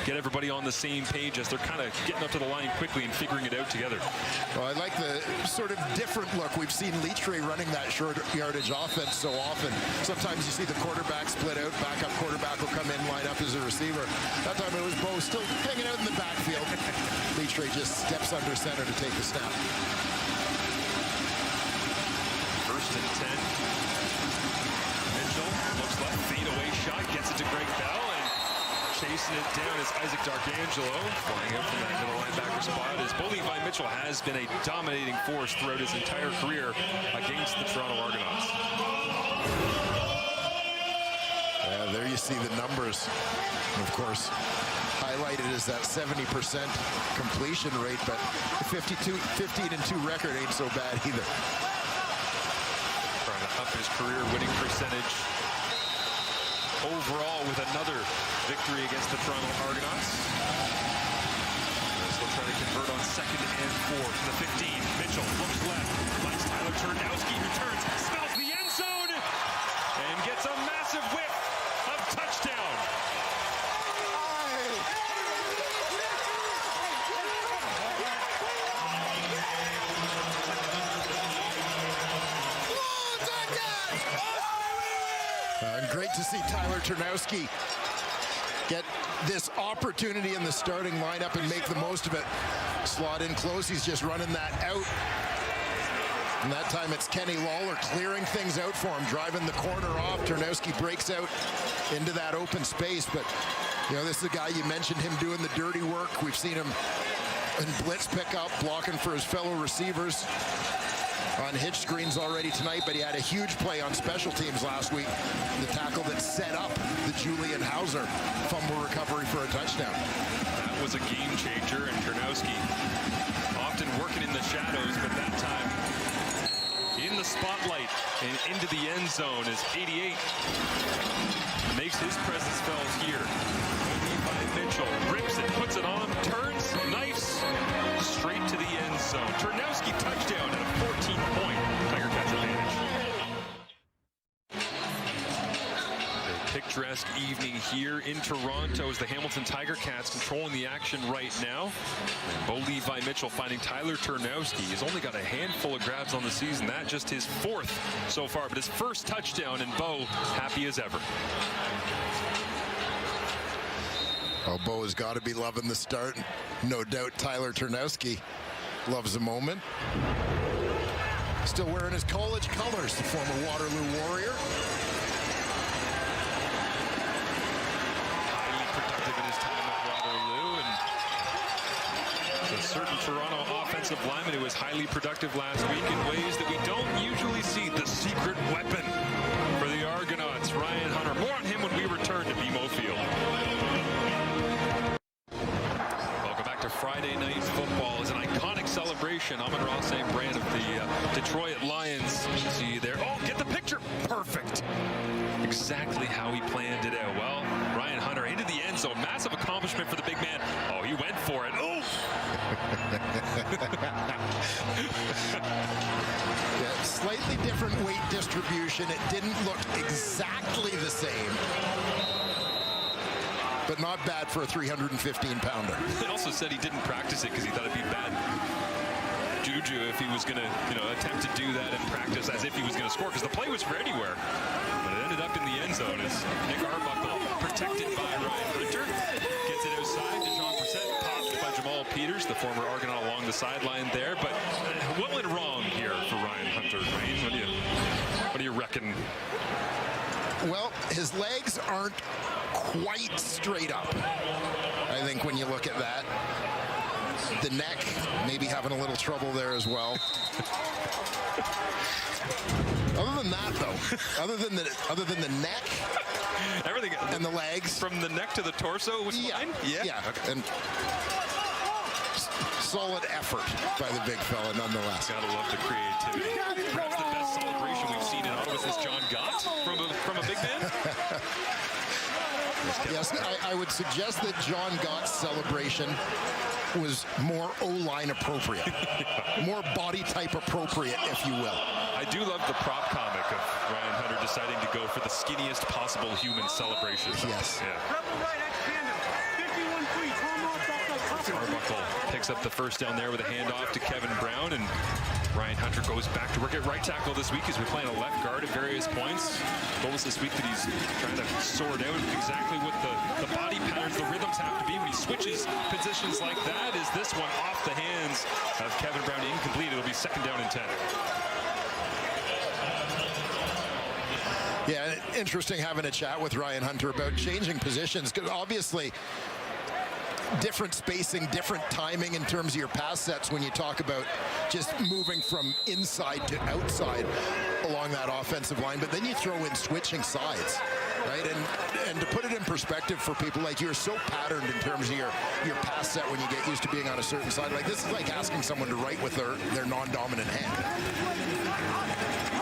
get everybody on the same page as they're kind of getting up to the line quickly and figuring it out together. Well, I like the sort of different look. We've seen Litre running that short yardage offense so often. Sometimes you see the quarterback split out, backup quarterback will come in, line up as a receiver. That time it was Bo still hanging out in the backfield. Litre just steps under center to take the snap. First and 10. Mitchell looks left, fadeaway shot, gets it to Greg Bell, and chasing it down is Isaac D'Arcangelo, flying out from that middle linebacker spot. As Bo Levi Mitchell has been a dominating force throughout his entire career against the Toronto Argonauts. There you see the numbers. Of course, highlighted is that 70% completion rate, but 15-2 record ain't so bad either. Trying to up his career winning percentage overall with another victory against the Toronto Argonauts. They'll try to convert on second and 4 to the 15. Mitchell looks left, finds Tyler Turnowski, who turns, smells the end zone, and gets a massive whiff of touchdown. And great to see Tyler Turnowski get this opportunity in the starting lineup and make the most of it. Slot in close, he's just running that out. And that time it's Kenny Lawler clearing things out for him, driving the corner off. Turnowski breaks out into that open space. But, you know, this is a guy, you mentioned him doing the dirty work. We've seen him in blitz pickup, blocking for his fellow receivers on hitch screens already tonight, but he had a huge play on special teams last week. The tackle that set up the Julian Hauser fumble recovery for a touchdown. That was a game changer, and Turnowski often working in the shadows, but that time in the spotlight and into the end zone as 88 makes his presence felt here. Levi Mitchell rips it, puts it on him, turns, knifes, straight to the end zone. Turnowski touchdown and a 14-point Tiger Cats advantage. A picturesque evening here in Toronto as the Hamilton Tiger Cats controlling the action right now. And Bo Levi Mitchell finding Tyler Turnowski. He's only got a handful of grabs on the season. That just his 4th so far, but his first touchdown, and Bo happy as ever. Well, Bo has got to be loving the start. No doubt Tyler Turnowski loves the moment. Still wearing his college colors, the former Waterloo Warrior. Highly productive in his time at Waterloo, and a certain Toronto offensive lineman who was highly productive last week in ways that we don't usually see. The secret weapon for the Argonauts, Ryan Hunter. More on him when we return to BMO Field. Friday Night Football is an iconic celebration. Amon-Ra St. Brand of the Detroit Lions. See there. Oh, get the picture. Perfect. Exactly how he planned it out. Well, Ryan Hunter into the end zone. Massive accomplishment for the big man. Oh, he went for it. Oh! Yeah, slightly different weight distribution. It didn't look exactly the same, but not bad for a 315-pounder. He also said he didn't practice it because he thought it'd be bad juju if he was going to, attempt to do that in practice as if he was going to score, because the play was for anywhere. But it ended up in the end zone as Nick Arbuckle, protected by Ryan Hunter, gets it outside. Dejon Brissett popped by Jamal Peters, the former Argonaut, along the sideline there. But what went wrong here for Ryan Hunter? Wayne, what do you reckon? Well, his legs aren't quite straight up. I think when you look at that, the neck maybe having a little trouble there as well. Other than that, though, other than the neck, everything and the legs, from the neck to the torso was fine. Yeah. Okay. And solid effort by the big fella, nonetheless. Gotta love the creativity. Perhaps the best celebration we've seen in Ottawa since John Gott from a big man. Yes, I would suggest that John Gott's celebration was more O-line appropriate, more body type appropriate, if you will. I do love the prop comic of Ryan Hunter deciding to go for the skinniest possible human celebration. Yes. Yeah. Arbuckle picks up the first down there with a handoff to Kevin Brown, and Ryan Hunter goes back to work at right tackle this week as we're playing a left guard at various points. Told us this week that he's trying to sort out exactly what the body patterns, the rhythms have to be when he switches positions like that. Is this one off the hands of Kevin Brown, incomplete? It'll be 2nd down and 10. Yeah, interesting having a chat with Ryan Hunter about changing positions, because obviously different spacing, different timing in terms of your pass sets when you talk about just moving from inside to outside along that offensive line, but then you throw in switching sides, right? And to put it in perspective for people, like, you're so patterned in terms of your pass set when you get used to being on a certain side. Like, this is like asking someone to write with their non-dominant hand.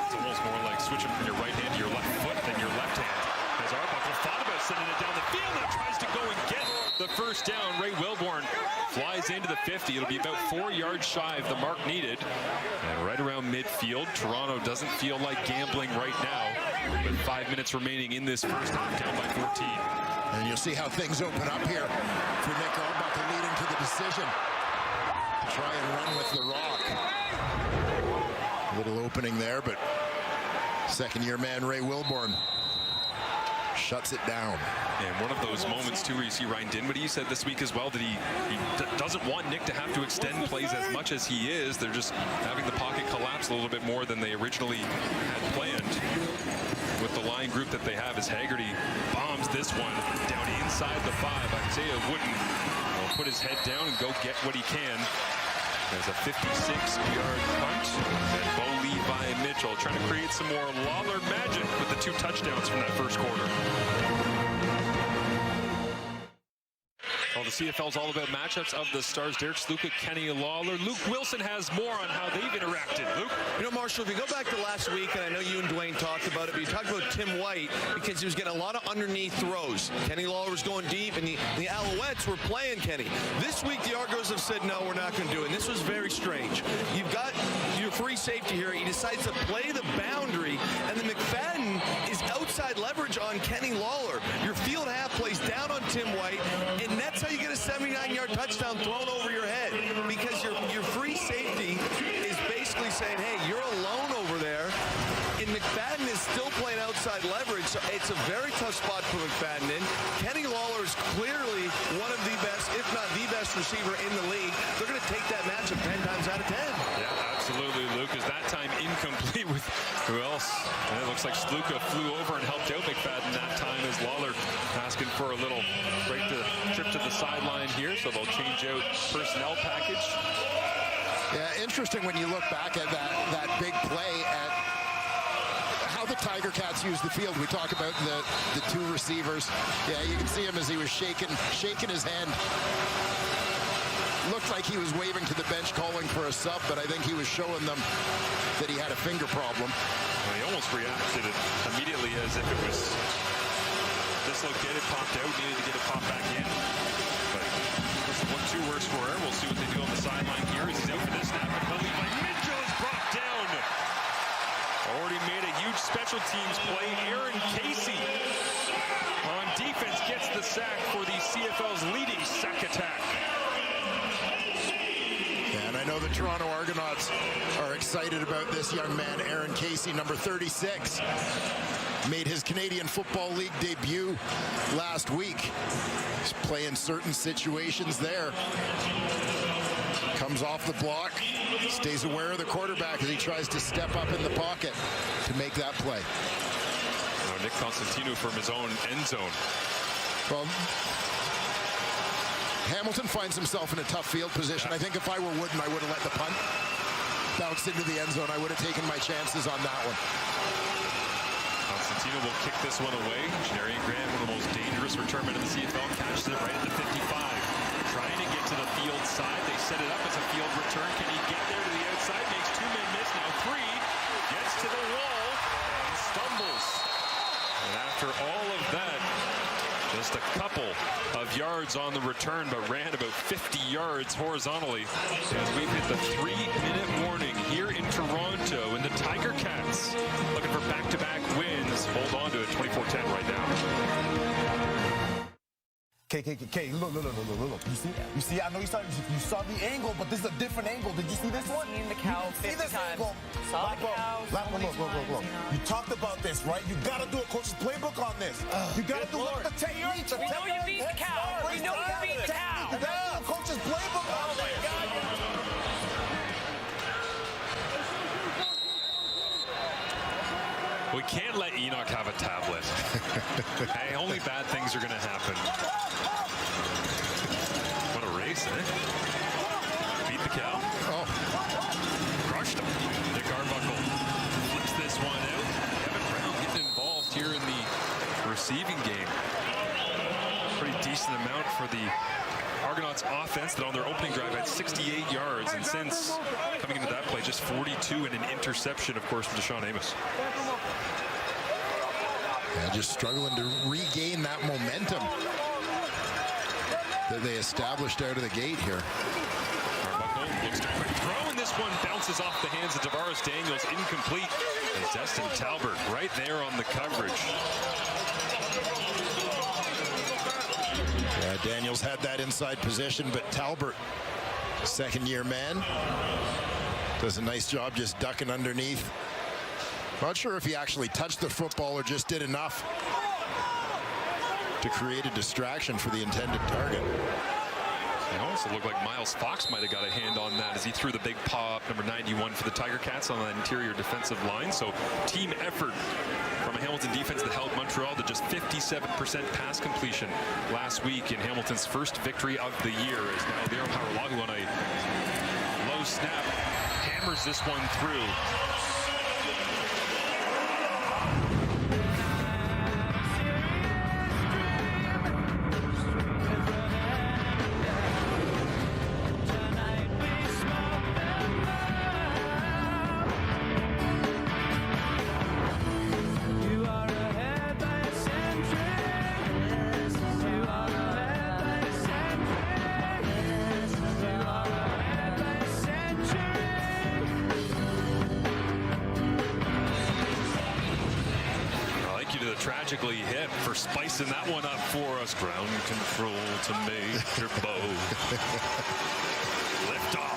It's almost more like switching from your right hand to your left foot than your left hand. As Arbuckle thought about sending it down the field and tries to go and get the first down. Ray Wilborn flies into the 50. It'll be about 4 yards shy of the mark needed. And right around midfield, Toronto doesn't feel like gambling right now. With 5 minutes remaining in this first half, down by 14. And you'll see how things open up here for Nick Arbuckle, leading to the decision. Try and run with the rock. A little opening there, but second-year man Ray Wilborn shuts it down. And one of those moments, too, where you see Ryan Dinwiddie said this week as well that he doesn't want Nick to have to extend plays as much as he is. They're just having the pocket collapse a little bit more than they originally had planned. With the line group that they have, as Haggerty bombs this one down inside the 5. Isaiah Wooden will put his head down and go get what he can. There's a 56-yard punt, and Bo Levi Mitchell trying to create some more Lawler magic with the 2 touchdowns from that first quarter. Well, the CFL's all about matchups of the Stars. Derek Sluka, Kenny Lawler. Luke Wilson has more on how they've interacted. Luke? You know, Marshall, if you go back to last week, and I know you and Dwayne talked about it, but you talked about Tim White because he was getting a lot of underneath throws. Kenny Lawler was going deep, and the Alouettes were playing Kenny. This week, the Argos have said, no, we're not going to do it. And this was very strange. You've got your free safety here. He decides to play the boundary, and then McFadden is outside leverage on Kenny Lawler. Your field half play Tim White, and that's how you get a 79-yard touchdown thrown over your head, because your free safety is basically saying, hey, you're alone over there, and McFadden is still playing outside leverage, so it's a very tough spot for McFadden in. Kenny Lawler is clearly one of the best, if not the best receiver in the league. They're going to take that matchup 10 times out of 10. Yeah, absolutely, Lucas. That time incomplete with who else? And it looks like Sluka flew over and helped out McFadden that time, as Lawler asking for a little trip to the sideline here, so they'll change out personnel package. Yeah, interesting when you look back at that big play at how the Tiger Cats use the field. We talk about the two receivers. Yeah, you can see him as he was shaking his hand. Looked like he was waving to the bench calling for a sub, but I think he was showing them that he had a finger problem. Well, he almost reacted immediately as if it was dislocated, popped out, needed to get it popped back in. But this is 1-2 worse for her. We'll see what they do on the sideline here. He's out for this snap, and Levi Mitchell is brought down. Already made a huge special teams play. Aaron Casey on defense gets the sack for the CFL's leading sack attack. And I know the Toronto Argonauts are excited about this young man, Aaron Casey, number 36. Made his Canadian Football League debut last week. He's playing certain situations there. Comes off the block, stays aware of the quarterback as he tries to step up in the pocket to make that play. Now Nick Constantino from his own end zone. Well, Hamilton finds himself in a tough field position. I think if I were Wooden, I would have let the punt bounce into the end zone. I would have taken my chances on that one. Constantino will kick this one away. Janarian Grant, one of the most dangerous returnmen in the CFL, catches it right at the 55. Trying to get to the field side. They set it up as a field return. Can he get there to the outside? Makes 2 men miss. Now 3. Gets to the wall and stumbles. And after all of that, just a couple of yards on the return, but ran about 50 yards horizontally as we've hit the 3-minute warning here in Toronto. And the Tiger Cats looking for back-to-back wins. Hold on to it, 24-10 right now. Look. You see, I know you saw the angle, but this is a different angle. Did you see this one? Seen the cow 50 times. Saw the cow. Look. You talked about this, right? You got to do a coach's playbook on this. You got to do the technique. We know you beat the cow. We know you beat the cow. You got to do a coach's playbook on this. We can't let Enoch have a tablet. Hey, only bad things are going to happen. What a race, eh? Beat the cow. Oh. Crushed him. Nick Arbuckle flips this one out. Kevin Brown getting involved here in the receiving game. Pretty decent amount for the Argonauts offense that on their opening drive had 68 yards, and since coming into that play, just 42 and an interception, of course, from Deshaun Amos. Yeah, just struggling to regain that momentum that they established out of the gate here. Arbuckle looks to quick throw, and this one bounces off the hands of Tavares Daniels, incomplete. And Destin Talbert right there on the coverage. Yeah, Daniels had that inside position, but Talbert, second-year man, does a nice job just ducking underneath. Not sure if he actually touched the football or just did enough to create a distraction for the intended target. It also looked like Miles Fox might have got a hand on that as he threw the big paw up, number 91 for the Tiger Cats on the interior defensive line. So team effort from a Hamilton defense that held Montreal to just 57% pass completion last week in Hamilton's first victory of the year. As now Leo Haralagu on a low snap hammers this one through. magically hit for spicing that one up for us. Ground control to Major Bo. Lift off.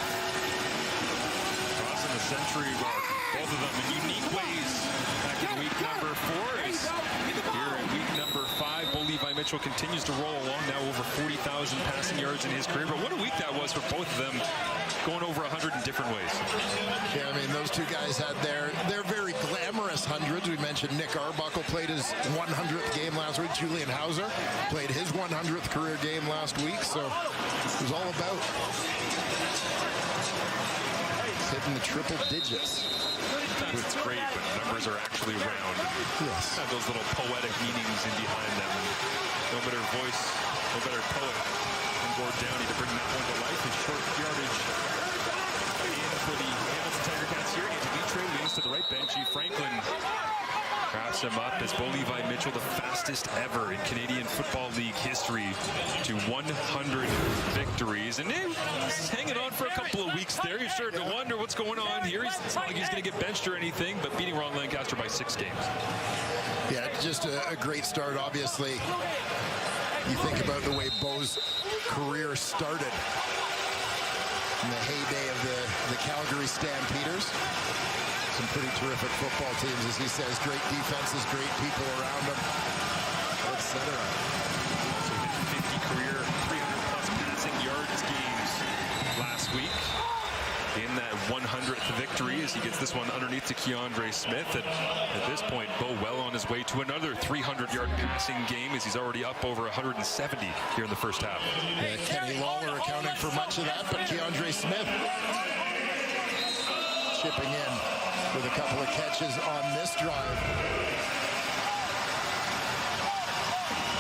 Crossing the century mark. Both of them in unique ways. Back in week number 4. Here in week number 5, Bo Levi Mitchell continues to roll along. Now over 40,000 passing yards in his career. But what a week that was for both of them, going over 100 in different ways. Yeah, I mean, those two guys had their very glamorous hundreds. We mentioned Nick Arbuckle played his 100th game last week. Julian Hauser played his 100th career game last week. So it was all about hitting the triple digits. It's great, but numbers are actually round. Yes. Have those little poetic meanings in behind them. No better voice, no better poet than Gord Downey to bring that one to life. His short yardage in for the Hamilton Tiger Cats here. Andy Vitre leans to the right. Benji Franklin crafts him up as Bo Levi Mitchell, the fastest ever in Canadian Football League history, to 100 victories. And he's hanging on for a couple of weeks there. You're starting to wonder what's going on here. It's not like he's going to get benched or anything, but beating Ron Lancaster by 6 games. Yeah, just a great start. Obviously, you think about the way Bo's career started in the heyday of the Calgary Stampeders. Some pretty terrific football teams, as he says. Great defenses, great people around them, etc. Also hit 50 career 300-plus passing yards games last week. In that 100th victory, as he gets this one underneath to Keandre Smith. And at this point, Bo well on his way to another 300-yard passing game, as he's already up over 170 here in the first half. Yeah, Kenny Lawler accounting for much of that, but Keandre Smith chipping in with a couple of catches on this drive.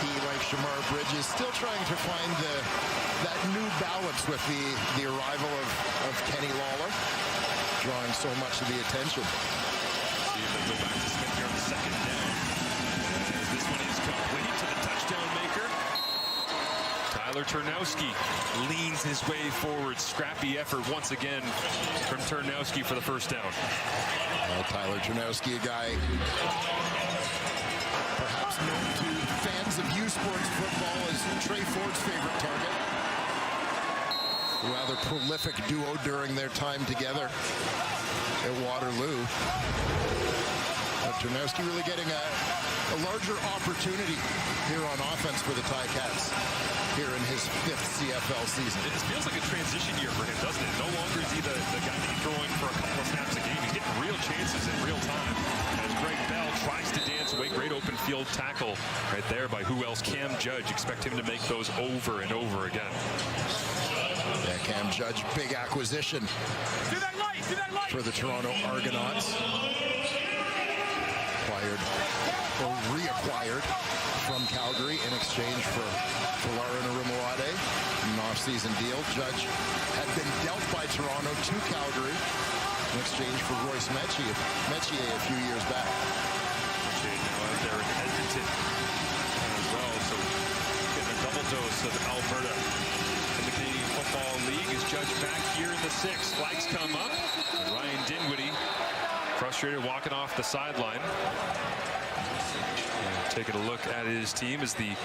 He, like Shamar Bridges, still trying to find that new balance with the arrival of Kenny Lawler, drawing so much of the attention. See if they go back to Smith here on the second down. As this one is complete to the touchdown maker. Tyler Ternowski leans his way forward. Scrappy effort once again from Ternowski for the first down. Tyler Ternowski, a guy perhaps known to fans of U Sports football as Trey Ford's favorite target. A rather prolific duo during their time together at Waterloo. Ternowski really getting a larger opportunity here on offense for the Ticats here in his 5th CFL season. It feels like a transition year for him, doesn't it? No longer is he the guy that you throw in for a couple of snaps a game. He's getting real chances in real time. As Greg Bell tries to dance away, great open field tackle right there by who else? Cam Judge. Expect him to make those over and over again. Yeah, Cam Judge, big acquisition for the Toronto Argonauts. Acquired or reacquired from Calgary in exchange for Lauren Arimawade, an off-season deal. Judge had been dealt by Toronto to Calgary in exchange for Royce Metier a few years back. Metier now out there in Edmonton as well, so getting a double dose of Alberta in the Canadian Football League. Is Judge back here in the 6th. Flags come up. And Ryan Dinwiddie, frustrated, walking off the sideline. Taking a look at his team as the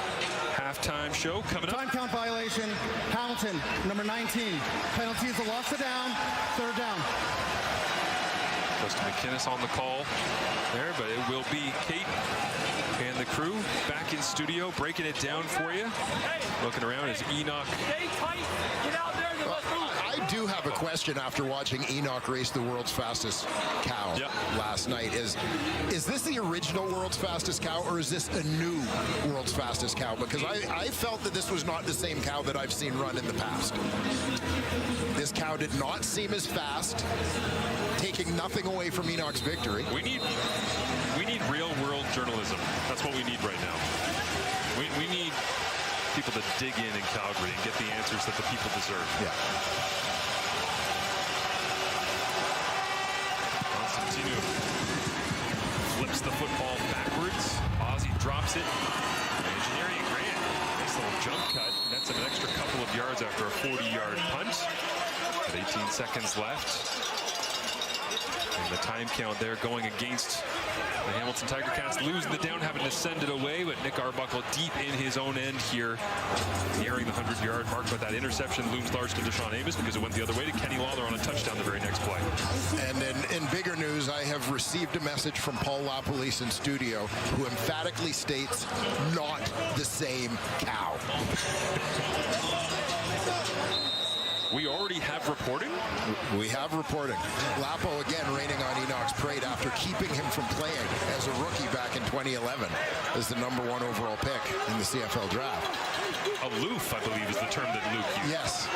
halftime show coming up. Time count violation. Hamilton, number 19. Penalty is a loss of down. 3rd down. Justin McInnes on the call there, but it will be Kate and the crew back in studio, breaking it down for you. Looking around as Enoch. Stay tight. Get out there. You must move. I do have a question after watching Enoch race the world's fastest cow last night. Is this the original world's fastest cow, or is this a new world's fastest cow? Because I felt that this was not the same cow that I've seen run in the past. This cow did not seem as fast, taking nothing away from Enoch's victory. We need real world journalism. That's what we need right now. We need people to dig in Calgary and get the answers that the people deserve. Yeah. Constantino flips the football backwards. Ozzie drops it. Engineering Grant. Nice little jump cut. Nets him an extra couple of yards after a 40-yard punt. With 18 seconds left. And the time count there going against the Hamilton Tiger Cats, losing the down, having to send it away, but Nick Arbuckle deep in his own end here, nearing the 100-yard mark. But that interception looms large to Deshaun Amos because it went the other way to Kenny Lawler on a touchdown the very next play. And in bigger news, I have received a message from Paul LaPolice in studio who emphatically states, not the same cow. We already have reporting? We have reporting. Lapo again raining on Enoch's parade after keeping him from playing as a rookie back in 2011 as the #1 overall pick in the CFL draft. Aloof, I believe, is the term that Luke used. Yes.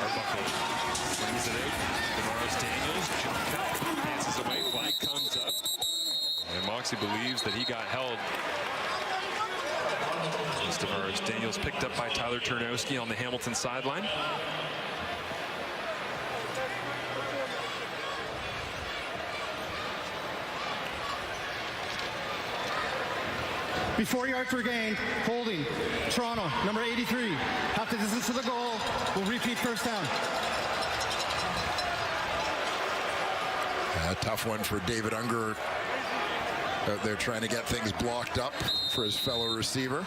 Arbuckle brings it out. Damaris Daniels jump cut, passes away, flag comes up. And Moxie believes that he got held. Damaris Daniels picked up by Tyler Turnowski on the Hamilton sideline. Before yards were gained, holding. Toronto, number 83. Half the distance to the goal. Will repeat first down. A tough one for David Unger out there trying to get things blocked up for his fellow receiver.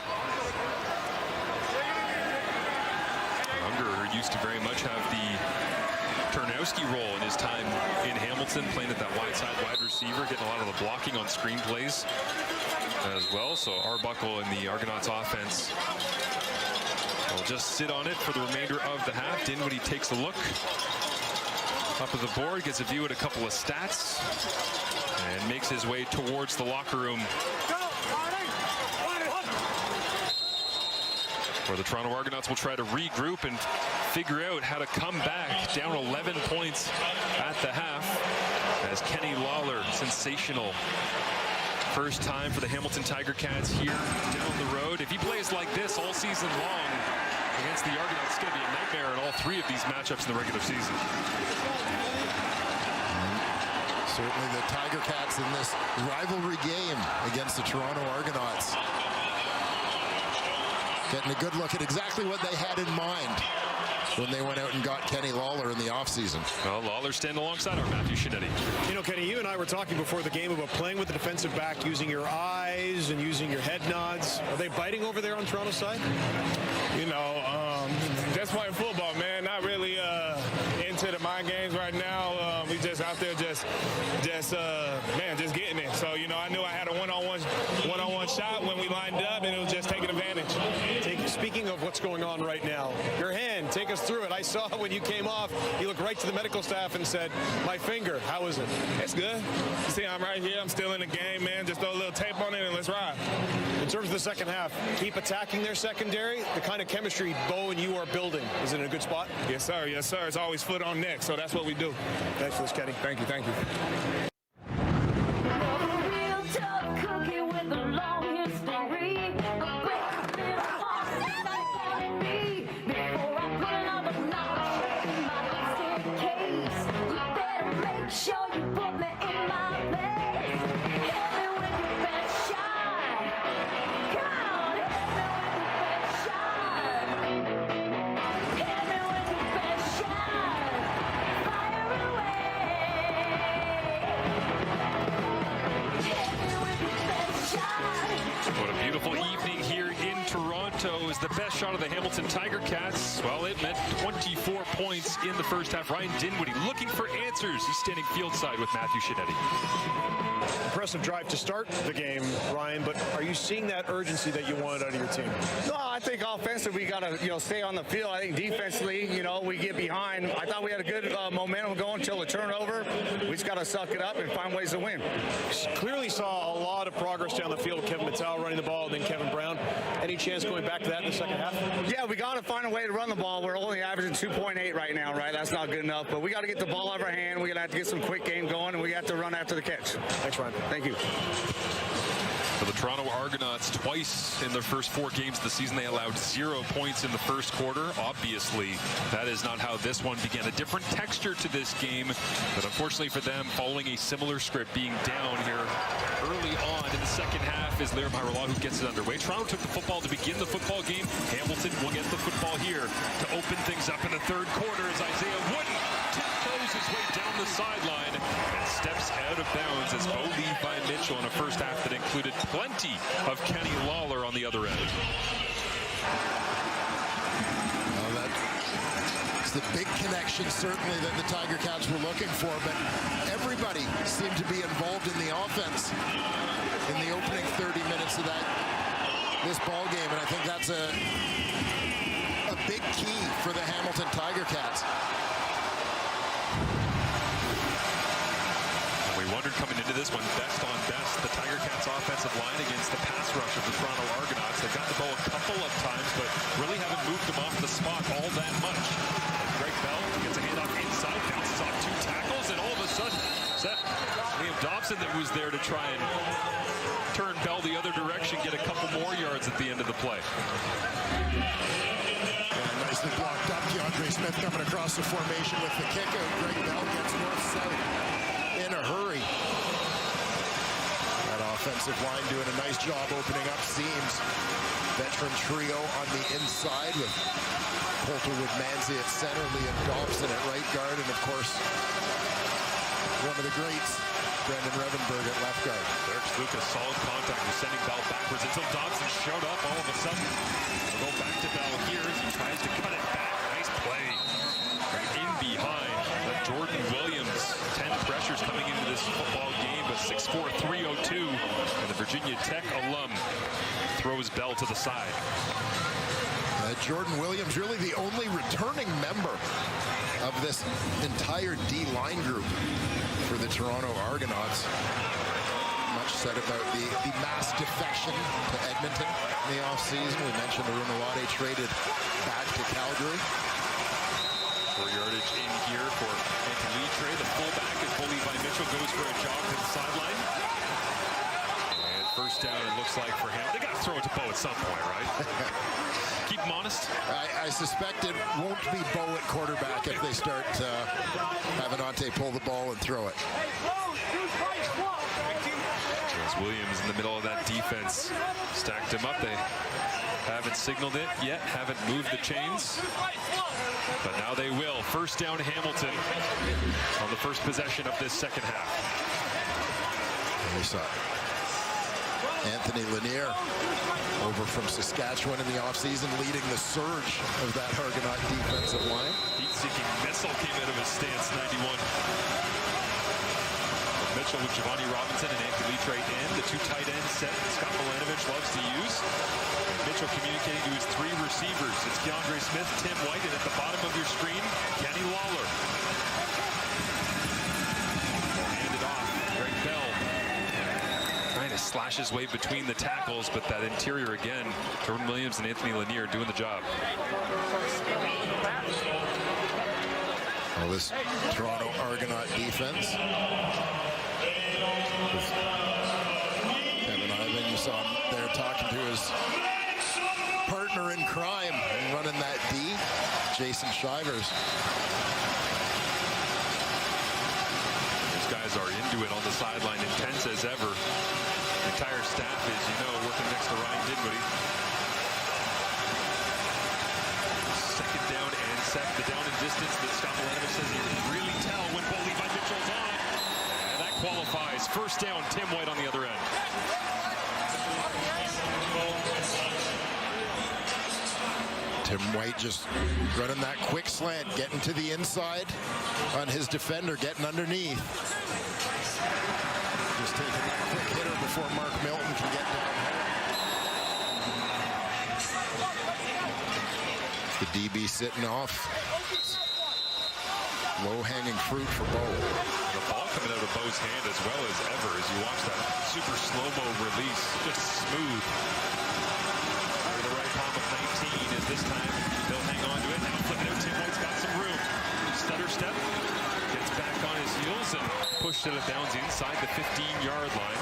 Unger used to very much have the Turnowski role in his time in Hamilton, playing at that wide side wide receiver, getting a lot of the blocking on screen plays as well. So Arbuckle in the Argonauts offense will just sit on it for the remainder of the half. Dinwiddie takes a look up at the board, gets a view at a couple of stats, and makes his way towards the locker room, where the Toronto Argonauts will try to regroup and figure out how to come back down 11 points at the half, as Kenny Lawler, sensational first time for the Hamilton Tiger Cats here down the road. If he plays like this all season long against the Argonauts, it's going to be a nightmare in all three of these matchups in the regular season. Certainly the Tiger Cats in this rivalry game against the Toronto Argonauts getting a good look at exactly what they had in mind when they went out and got Kenny Lawler in the offseason. Well, Lawler standing alongside our Matthew Shinetti. You know, Kenny, you and I were talking before the game about playing with the defensive back, using your eyes and using your head nods. Are they biting over there on Toronto's side? You know, just playing football, man. Not really into the mind games right now. We just out there just getting it. So, you know, I knew I had a one-on-one shot when we lined up, and it was just taking advantage. Speaking of what's going on right now, your hand, take us through it. I saw when you came off, you looked right to the medical staff and said, my finger, how is it? It's good. You see, I'm right here. I'm still in the game, man. Just throw a little tape on it and let's ride. In terms of the second half, keep attacking their secondary. The kind of chemistry Bo and you are building, is it in a good spot? Yes, sir. Yes, sir. It's always foot on neck, so that's what we do. Thanks for this, Kenny. Thank you. Thank you. The best shot of the Hamilton Tiger Cats. Well, it meant 24 points in the first half. Ryan Dinwiddie looking for answers. He's standing field side with Matthew Shinetti. Impressive drive to start the game, Ryan, but are you seeing that urgency that you wanted out of your team? No, I think offensively we got to stay on the field. I think defensively, we get behind. I thought we had a good momentum going until the turnover. We just got to suck it up and find ways to win. Clearly saw a lot of progress down the field. Kevin Mattel running the ball, and then Kevin Brown. Any chance going back to that in the second half? Yeah, we got to find a way to run the ball. We're only averaging 2.8 right now, right? That's not good enough, but we got to get the ball out of our hand. We're going to have to get some quick game going, and we have to run after the catch. Thanks, Ryan. Thank you. For the Toronto Argonauts, twice in their first 4 games of the season, they allowed 0 points in the first quarter. Obviously, that is not how this one began. A different texture to this game, but unfortunately for them, following a similar script, being down here early on in the second half is Liram Hajrullahu who gets it underway. Toronto took the football to begin the football game. Hamilton will get the football here to open things up in the third quarter as Isaiah Wooden tiptoes his way down the sideline and steps out of bounds as Bo Levi Mitchell in a first half that included plenty of Kenny Lawler on the other end. Well, that's the big connection certainly that the Tiger Cats were looking for, but everybody seemed to be involved in the offense in the opening 30 minutes of this ball game, and I think that's a big key for the Hamilton Tiger Cats. We wondered coming into this one, best on best, the Tiger Cats offensive line against the pass rush of the Toronto Argonauts. They've got the ball a couple of times, but really haven't moved them off the spot all that much. And Greg Bell gets a handoff inside, bounces off 2 tackles, and all of a sudden, Liam Dobson that was there to try and turn Bell the other direction, get a couple more yards at the end of the play. Yeah, nicely blocked up. DeAndre Smith coming across the formation with the kick out. Greg Bell gets north-south in a hurry. That offensive line doing a nice job opening up seams. Veteran trio on the inside with Polterwood-Manzi at center, Liam Dobson at right guard, and of course, one of the greats, Brendan Revenberg at left guard. Derek Sluka, solid contact, was sending Bell backwards until Dobson showed up all of a sudden. We'll go back to Bell here as he tries to cut it back. Nice play. From in behind, Jordan Williams, 10 pressures coming into this football game, but 6'4", 302, and the Virginia Tech alum throws Bell to the side. Jordan Williams, really the only returning member of this entire D-line group for the Toronto Argonauts. Much said about the mass defection to Edmonton in the offseason. We mentioned Arun Awade traded back to Calgary. 4 yardage in here for Anthony Litre, the fullback, as Bo Levi Mitchell goes for a jog to the sideline. And first down, it looks like for him. They got to throw it to Bo at some point, right? Keep him honest. I suspect it won't be Bo at quarterback if they start having Ante pull the ball and throw it. As Williams in the middle of that defense stacked him up. They haven't signaled it yet, haven't moved the chains, but now they will. First down Hamilton on the first possession of this second half. And we saw Anthony Lanier over from Saskatchewan in the offseason, leading the surge of that Argonaut defensive line. Heat-seeking missile came out of his stance, 91. Mitchell with Giovanni Robinson and Anthony Litre in. The 2 tight end set Scott Milanovich loves to use. Mitchell communicating to his 3 receivers. It's DeAndre Smith, Tim White, and at the bottom of your screen, Kenny Lawler. Handed off, Greg Bell. Trying to slash his way between the tackles, but that interior again, Jordan Williams and Anthony Lanier doing the job. Well, this Toronto Argonaut defense. Kevin Ivan, you saw him there talking to his partner in crime and running that D, Jason Shivers. These guys are into it on the sideline, intense as ever. The entire staff is, working next to Ryan Dinwiddie. Second down and set. The down and distance that Scott Milanovich says he can really tell when Bo Levi Mitchell's on. And that qualifies. First down, Tim White on the other end. Tim White just running that quick slant, getting to the inside on his defender, getting underneath. Just taking that quick hitter before Mark Milton can get down there. The DB sitting off. Low-hanging fruit for Bo. The ball coming out of Bo's hand as well as ever as you watch that super slow-mo release. Just smooth. Over the right palm of 19 as this time they'll hang on to it. Now flip it out. Tim White's got some room. Stutter step. Gets back on his heels and pushed it out of bounds inside the 15-yard line.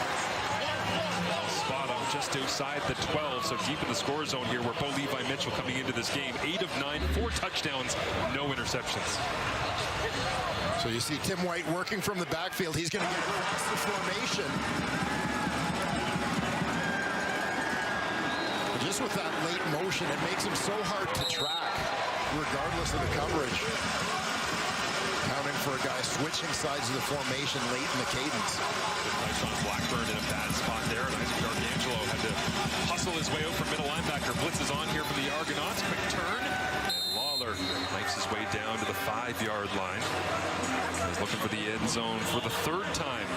spot on just outside the 12, so deep in the score zone here where Bo Levi Mitchell coming into this game. 8 of 9, 4 touchdowns, no interceptions. So you see Tim White working from the backfield. He's going to get across the formation. Just with that late motion, it makes him so hard to track, regardless of the coverage. Counting for a guy switching sides of the formation late in the cadence. Sean Blackburn in a bad spot there, and Isaac D'Angelo had to hustle his way out from middle linebacker. Blitz is on here from the Argonauts. Quick turn, and Lawler knifes his way down to the 5-yard line. He's looking for the end zone for the 3rd time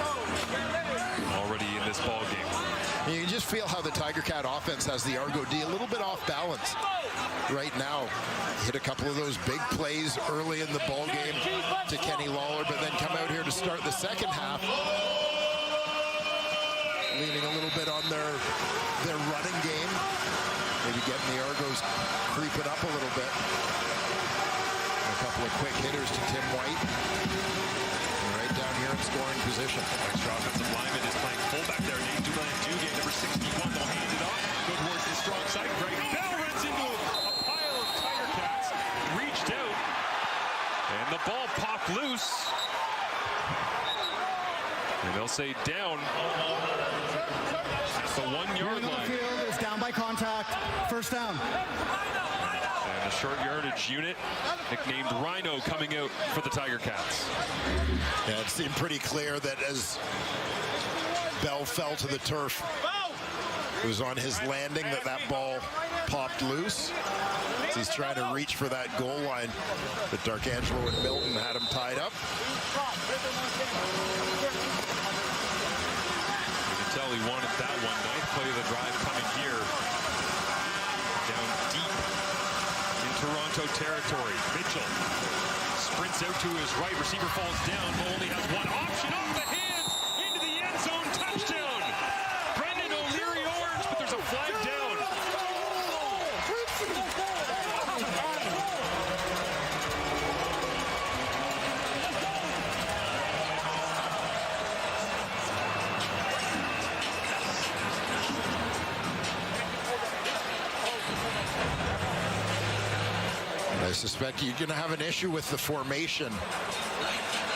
already in this ball game. You can just feel how the Tiger Cat offense has the Argo D a little bit off balance right now. Hit a couple of those big plays early in the ball game to Kenny Lawler, but then come out here to start the second half, leaning a little bit on their running game, maybe getting the Argos creeping up a little bit. A couple of quick hitters to Tim White. Right down here in scoring position. Extra offensive lineman is playing fullback there. Nate Dugan, number 61, they'll hand it off. Go towards the strong side. Greg Bell runs into a pile of Tiger Cats. Reached out. And the ball popped loose. And they'll say down at the 1-yard line. The field is down by contact. First down. And a short yardage unit nicknamed Rhino coming out for the Tiger Cats. Yeah, it seemed pretty clear that as Bell fell to the turf, it was on his landing that ball popped loose. As he's trying to reach for that goal line, but D'Angelo and Milton had him tied up. You can tell he wanted that one. 9th play of the drive coming here. Down deep in Toronto territory. Mitchell sprints out to his right. Receiver falls down. But only has one option. Off the hands. Into the end zone. Touchdown. Brendan O'Leary Orange, but there's a flag down. I suspect you're going to have an issue with the formation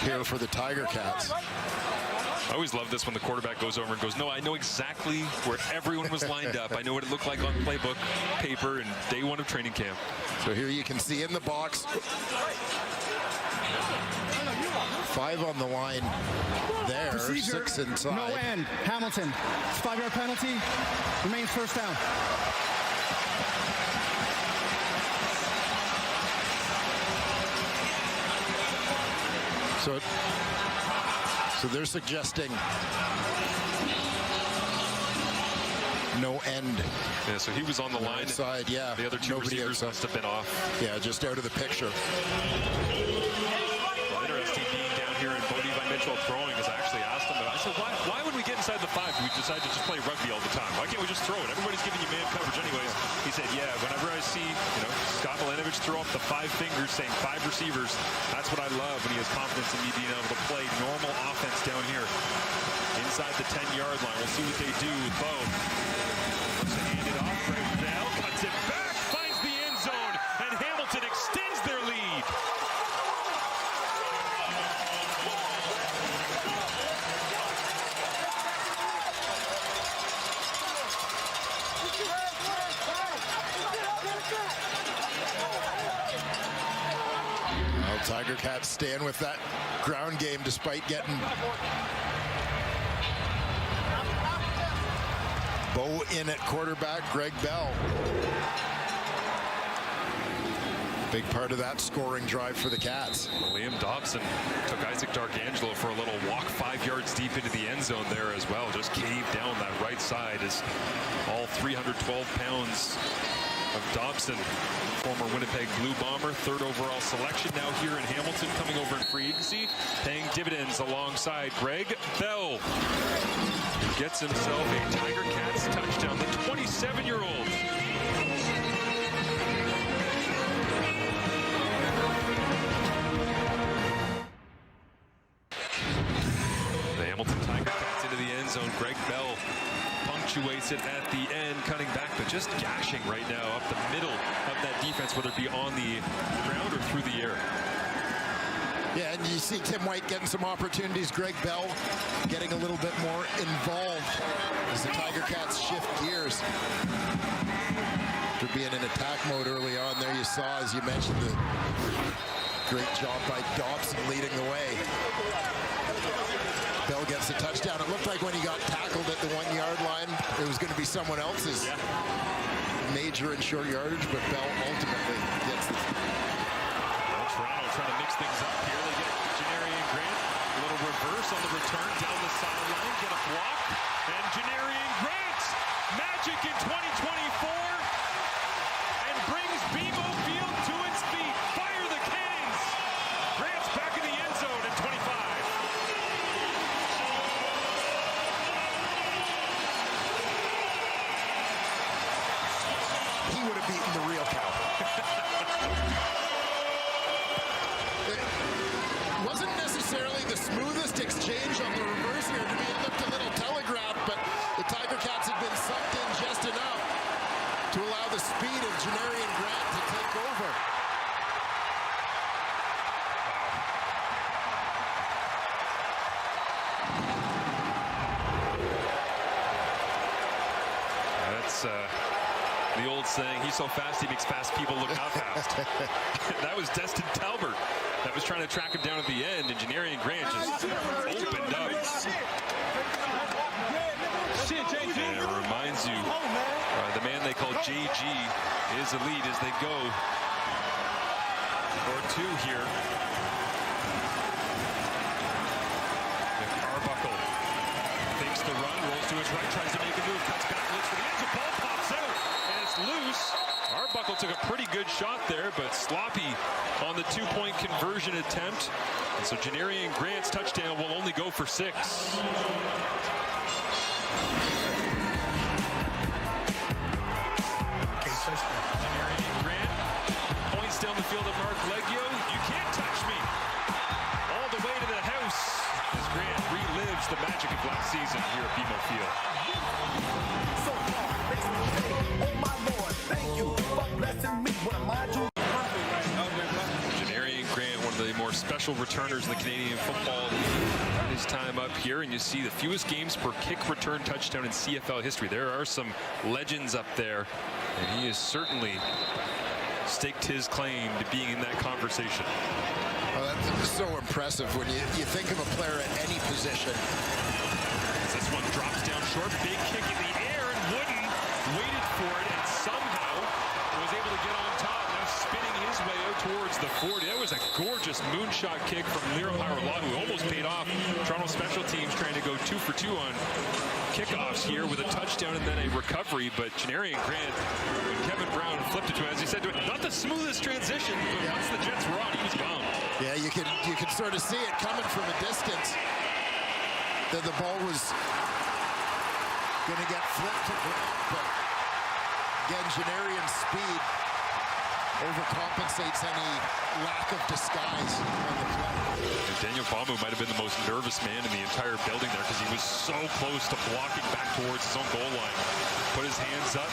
here for the Tiger Cats. I always love this when the quarterback goes over and goes, no, I know exactly where everyone was lined up. I know what it looked like on playbook paper and day 1 of training camp. So here you can see in the box, 5 on the line there, Procedure, 6 inside. No end. Hamilton, 5-yard penalty, remains first down. So they're suggesting no end. Yeah, so he was on the line. Side, yeah. The other 2 receivers must have been off. Yeah, just out of the picture. Well, interesting being down here and Bo Levi Mitchell throwing, as I actually asked him, but I said, why would we get inside the 5? We decide to just play rugby all the time. Why can't we just throw it? Everybody's giving you man coverage anyways. He said, yeah, whenever I see, Scott Milanovich throw up the 5 fingers saying 5 receivers, that's what I love when he has confidence in me being able to play normal offense down here inside the 10-yard line. We'll see what they do with Bo. Looks to hand it off. Greg Bell cuts it back, finds the end zone, and Hamilton extends their lead. Well, Tiger Cats staying with that ground game despite getting Bo in at quarterback, Greg Bell. Big part of that scoring drive for the Cats. Liam Dobson took Isaac D'Angelo for a little walk 5 yards deep into the end zone there as well. Just caved down that right side as all 312 pounds of Dobson, former Winnipeg Blue Bomber, 3rd overall selection, now here in Hamilton, coming over in free agency, paying dividends alongside Greg Bell, who gets himself a Tiger Cats touchdown, the 27-year-old. The Hamilton Tiger Cats into the end zone. Greg Bell punctuates it at the end, cutting back, but just gashing right now up the middle of that defense, whether it be on the ground or through the air. Yeah, and you see Tim White getting some opportunities. Greg Bell getting a little bit more involved as the Tiger Cats shift gears. After being in attack mode early on there, you saw, as you mentioned, the great job by Dobson leading the way. Bell gets the touchdown. It looked like when he got tackled at the 1 yard line, it was going to be someone else's major and short yardage, but Bell ultimately gets the... Well, Toronto trying to mix things up here. They get Janarian Grant, a little reverse on the return down the sideline, get a block, and Janarian Grant, magic in 2024, and brings BMO Field to its feet. Fire the cannons! Grant's back in the end zone at 25. He would have beaten the real cow. It wasn't necessarily the smoothest exchange on the reverse here. To me, it looked a little telegraphed, but the Tiger Cats had been sucked in just enough to allow the speed of Janarian Grant to take over. That's the old saying, he's so fast he makes fast people look not fast. That was Destin Talbert that was trying to track him down at the end, and Janarian Grant just opened up. And it reminds you, the man they call JG is elite as they go for two here. Arbuckle takes the run, rolls to his right, tries to make a move, cuts back, looks for the edge, the ball pops out, and it's loose. Arbuckle took a pretty good shot there, but sloppy on the two-point conversion attempt. And so Janarian Grant's touchdown will only go for 6. Janarian Grant points down the field at Mark Leggio. You can't touch me. All the way to the house as Grant relives the magic of last season here at BMO Field. Janarian Grant, one of the more special returners in the Canadian Football League. His time up here, and you see the fewest games per kick return touchdown in CFL history. There are some legends up there, and he has certainly staked his claim to being in that conversation. Oh, that's so impressive when you think of a player at any position. As this one drops down short, big kick in the air, and Wooden waited for it and somehow was able to get on top, now spinning his way out towards the 40. That was a gorgeous moonshot kick from Liram Howard-Law, who almost paid off. Toronto special teams trying to go 2 for 2 on kickoffs here with a touchdown and then a recovery, but Janarian Grant, when Kevin Brown flipped it to him, as he said to it, not the smoothest transition, but once the Jets were on, he was gone. Yeah, you could sort of see it coming from a distance, that the ball was going to get flipped to Grant, but again, Janarian's speed overcompensates any lack of disguise on the play. And Daniel Bamu might have been the most nervous man in the entire building there because he was so close to blocking back towards his own goal line. Put his hands up,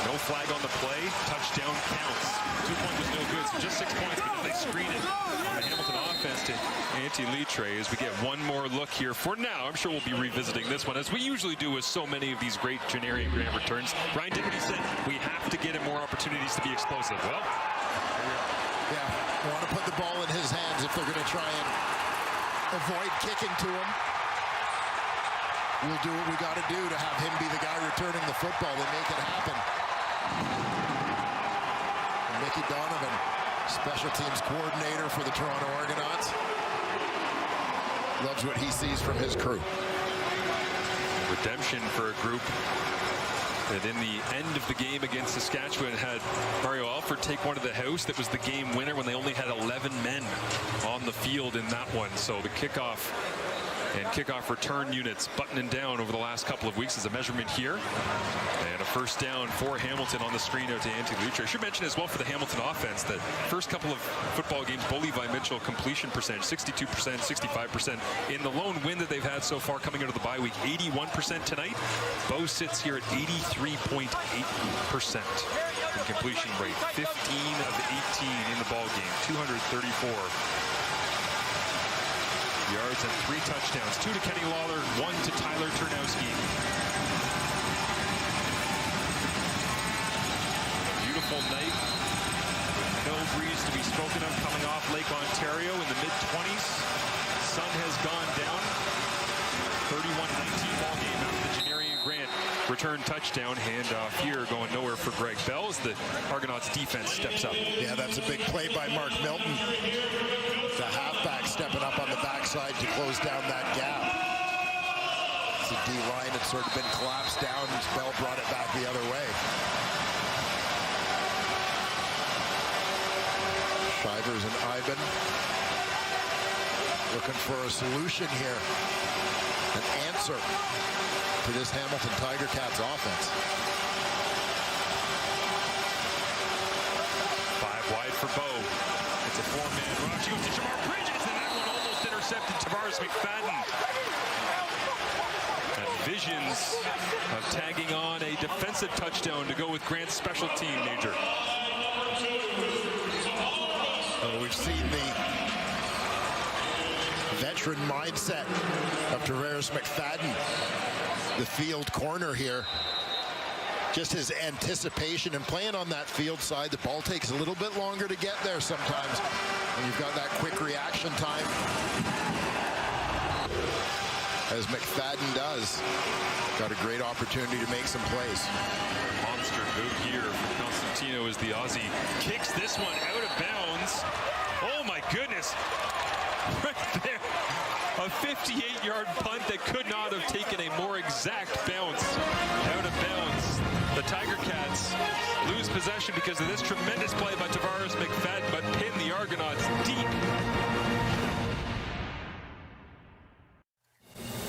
no flag on the play, touchdown counts. 2 point was no good, so just 6 points because they screen it from the Hamilton offense to Antti Litre as we get one more look here. For now, I'm sure we'll be revisiting this one, as we usually do with so many of these great Janarian Grant returns. Ryan did what he said. We have to get him more opportunities to be explosive. Well, yeah, want to put the ball in his hands if they're going to try and avoid kicking to him. We'll do what we got to do to have him be the guy returning the football to make it happen. Mickey Donovan, special teams coordinator for the Toronto Argonauts, loves what he sees from his crew. Redemption for a group that in the end of the game against Saskatchewan had Mario Alford take one to the house. That was the game winner when they only had 11 men on the field in that one. So the kickoff And kickoff return units buttoning down over the last couple of weeks as a measurement here. And a first down for Hamilton on the screen out to Antti Lutra. I should mention as well for the Hamilton offense that first couple of football games, Bo Levi Mitchell completion percentage 62%, 65%. In the lone win that they've had so far coming out of the bye week, 81% tonight. Bo sits here at 83.8% in completion rate. 15 of 18 in the ball game, 234 yards and 3 touchdowns. 2 to Kenny Lawler, 1 to Tyler Turnowski. Beautiful night. No breeze to be spoken of coming off Lake Ontario in the mid-20s. Sun has gone down. 31-19 ball game after the Janarian Grant return touchdown. Handoff here going nowhere for Greg Bell as the Argonauts defense steps up. Yeah, that's a big play by Mark Milton. The halfback stepping up on the backside to close down that gap. The D line had sort of been collapsed down as Bell brought it back the other way. Shivers and Ivan looking for a solution here, an answer to this Hamilton Tiger Cats offense. 5 wide for Bo. It's a 4-man rush. He goes to Jamar Bridges, and that one almost intercepted Tavares McFadden. And visions of tagging on a defensive touchdown to go with Grant's special team major. We've seen the veteran mindset of Tavares McFadden, the field corner here. Just his anticipation and playing on that field side. The ball takes a little bit longer to get there sometimes, and you've got that quick reaction time, as McFadden does. Got a great opportunity to make some plays. Monster move here from Constantino as the Aussie kicks this one out of bounds. Oh my goodness. Right there. A 58-yard punt that could not have taken a more exact bounce out of bounds. The Tiger Cats lose possession because of this tremendous play by Tavares McFadden, but pin the Argonauts deep.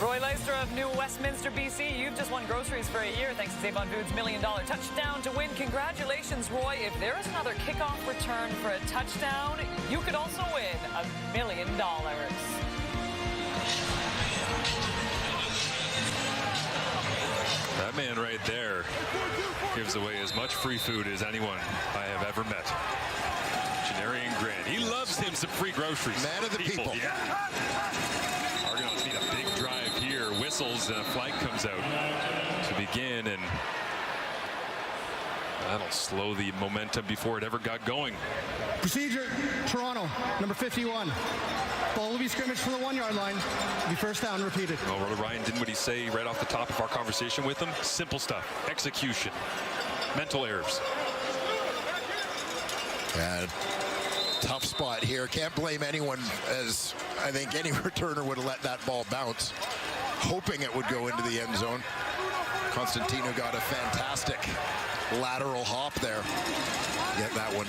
Roy Leister of New Westminster, BC. You've just won groceries for a year thanks to Save on Foods' $1 million touchdown to win. Congratulations, Roy. If there is another kickoff return for a touchdown, you could also win $1 million. That man right there gives away as much free food as anyone I have ever met. Janarian Grant. He loves him some free groceries. Man of the people. Yeah. Argonauts need a big drive here. Whistles and a flag comes out to begin, and that'll slow the momentum before it ever got going. Procedure, Toronto, number 51. Ball will be scrimmage from the 1-yard line. Be first down, repeated. Well, Brother Ryan, didn't what he say right off the top of our conversation with him? Simple stuff. Execution. Mental errors. Yeah, tough spot here. Can't blame anyone, as I think any returner would have let that ball bounce, hoping it would go into the end zone. Constantino got a fantastic lateral hop there. Get that one.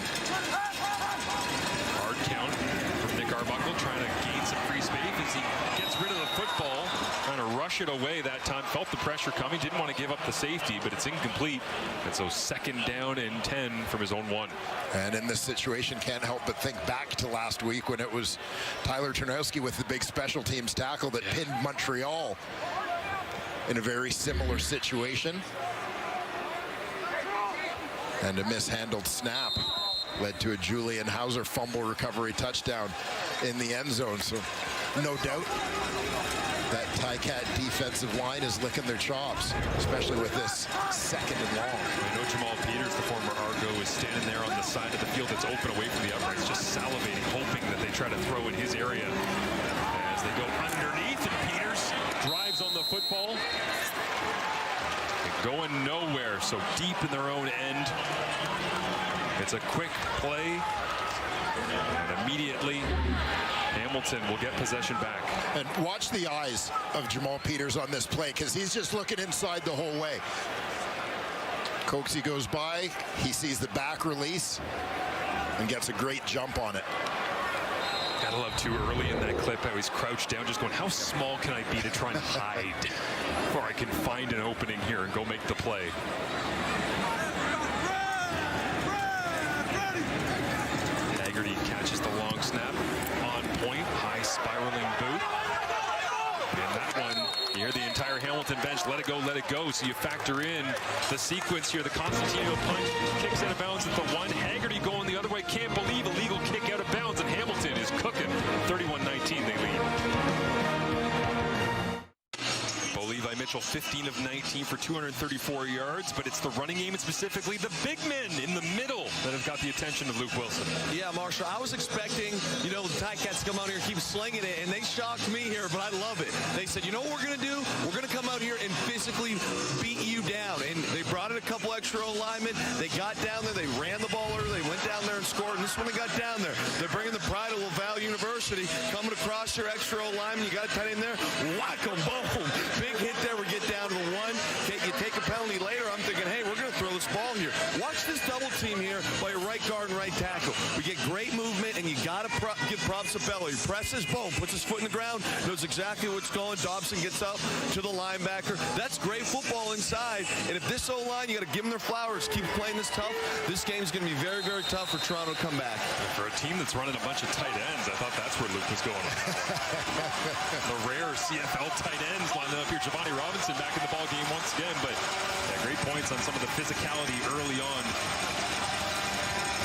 Hard count from Nick Arbuckle, trying to gain some free space as he gets rid of the football, trying to rush it away that time. Felt the pressure coming, didn't want to give up the safety, but it's incomplete. And so 2nd down and 10 from his own 1. And in this situation, can't help but think back to last week when it was Tyler Turnowski with the big special teams tackle that pinned Montreal in a very similar situation. And a mishandled snap led to a Julian Hauser fumble recovery touchdown in the end zone. So no doubt that Ticat defensive line is licking their chops, especially with this 2nd and long. I know Jamal Peters, the former Argo, is standing there on the side of the field that's open away from the uprights, just salivating, hoping that they try to throw in his area. As they go underneath, and Peters drives on the football. Going nowhere, so deep in their own end. It's a quick play, and immediately Hamilton will get possession back. And watch the eyes of Jamal Peters on this play, because he's just looking inside the whole way. Coaxey goes by, he sees the back release, and gets a great jump on it. Gotta love too early in that clip how he's crouched down, just going, how small can I be to try and hide before I can find an opening here and go make the play. Haggerty catches the long snap on point, high spiraling boot. And that one, you hear the entire Hamilton bench, let it go. So you factor in the sequence here. The Constantino punch kicks out of bounds at the one. Haggerty going the other way. Can't believe illegal kick out of bounds, and Hamilton is cooking. 31-19 they lead. Levi Mitchell, 15 of 19 for 234 yards, but it's the running game and specifically the big men in the middle that have got the attention of Luke Wilson. Yeah, Marshall, I was expecting, the Ticats to come out here and keep slinging it, and they shocked me here, but I love it. They said, you know what we're going to do? We're going to come out here and physically beat you down, and they brought in a couple extra linemen. They got down there. They ran the ball early. They went down there and scored, and this one they got down there. They're bringing the pride of Laval University, coming across your extra lineman. You got a tight end there. Whack 'em, boom. Big hit there. We get down to the one. You take a penalty later. I'm thinking, hey, we're going to throw this ball here. Watch this double team here by your right guard and right tackle. We get great movement, and you got to give props to Bello. He presses, boom, puts his foot in the ground, knows exactly what's going. Dobson gets up to the linebacker. That's great football inside. And if this O-line, you got to give them their flowers. Keep playing this tough. This game's going to be very, very tough for Toronto to come back. For a team that's running a bunch of tight ends, I thought that's where Luke was going. The rare CFL tight ends lining up here. Giovanni Robinson back in the ball game once again, but great points on some of the physicality early on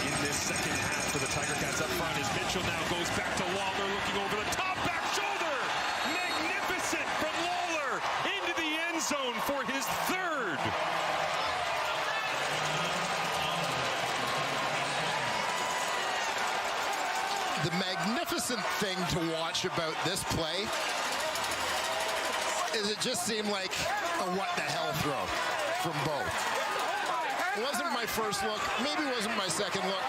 in this second half for the Tiger Cats up front as Mitchell now goes back to Lawler, looking over the top, back shoulder, magnificent from Lawler into the end zone for his third. The magnificent thing to watch about this play is it just seemed like a what-the-hell throw from Bo. It wasn't my first look, maybe it wasn't my second look,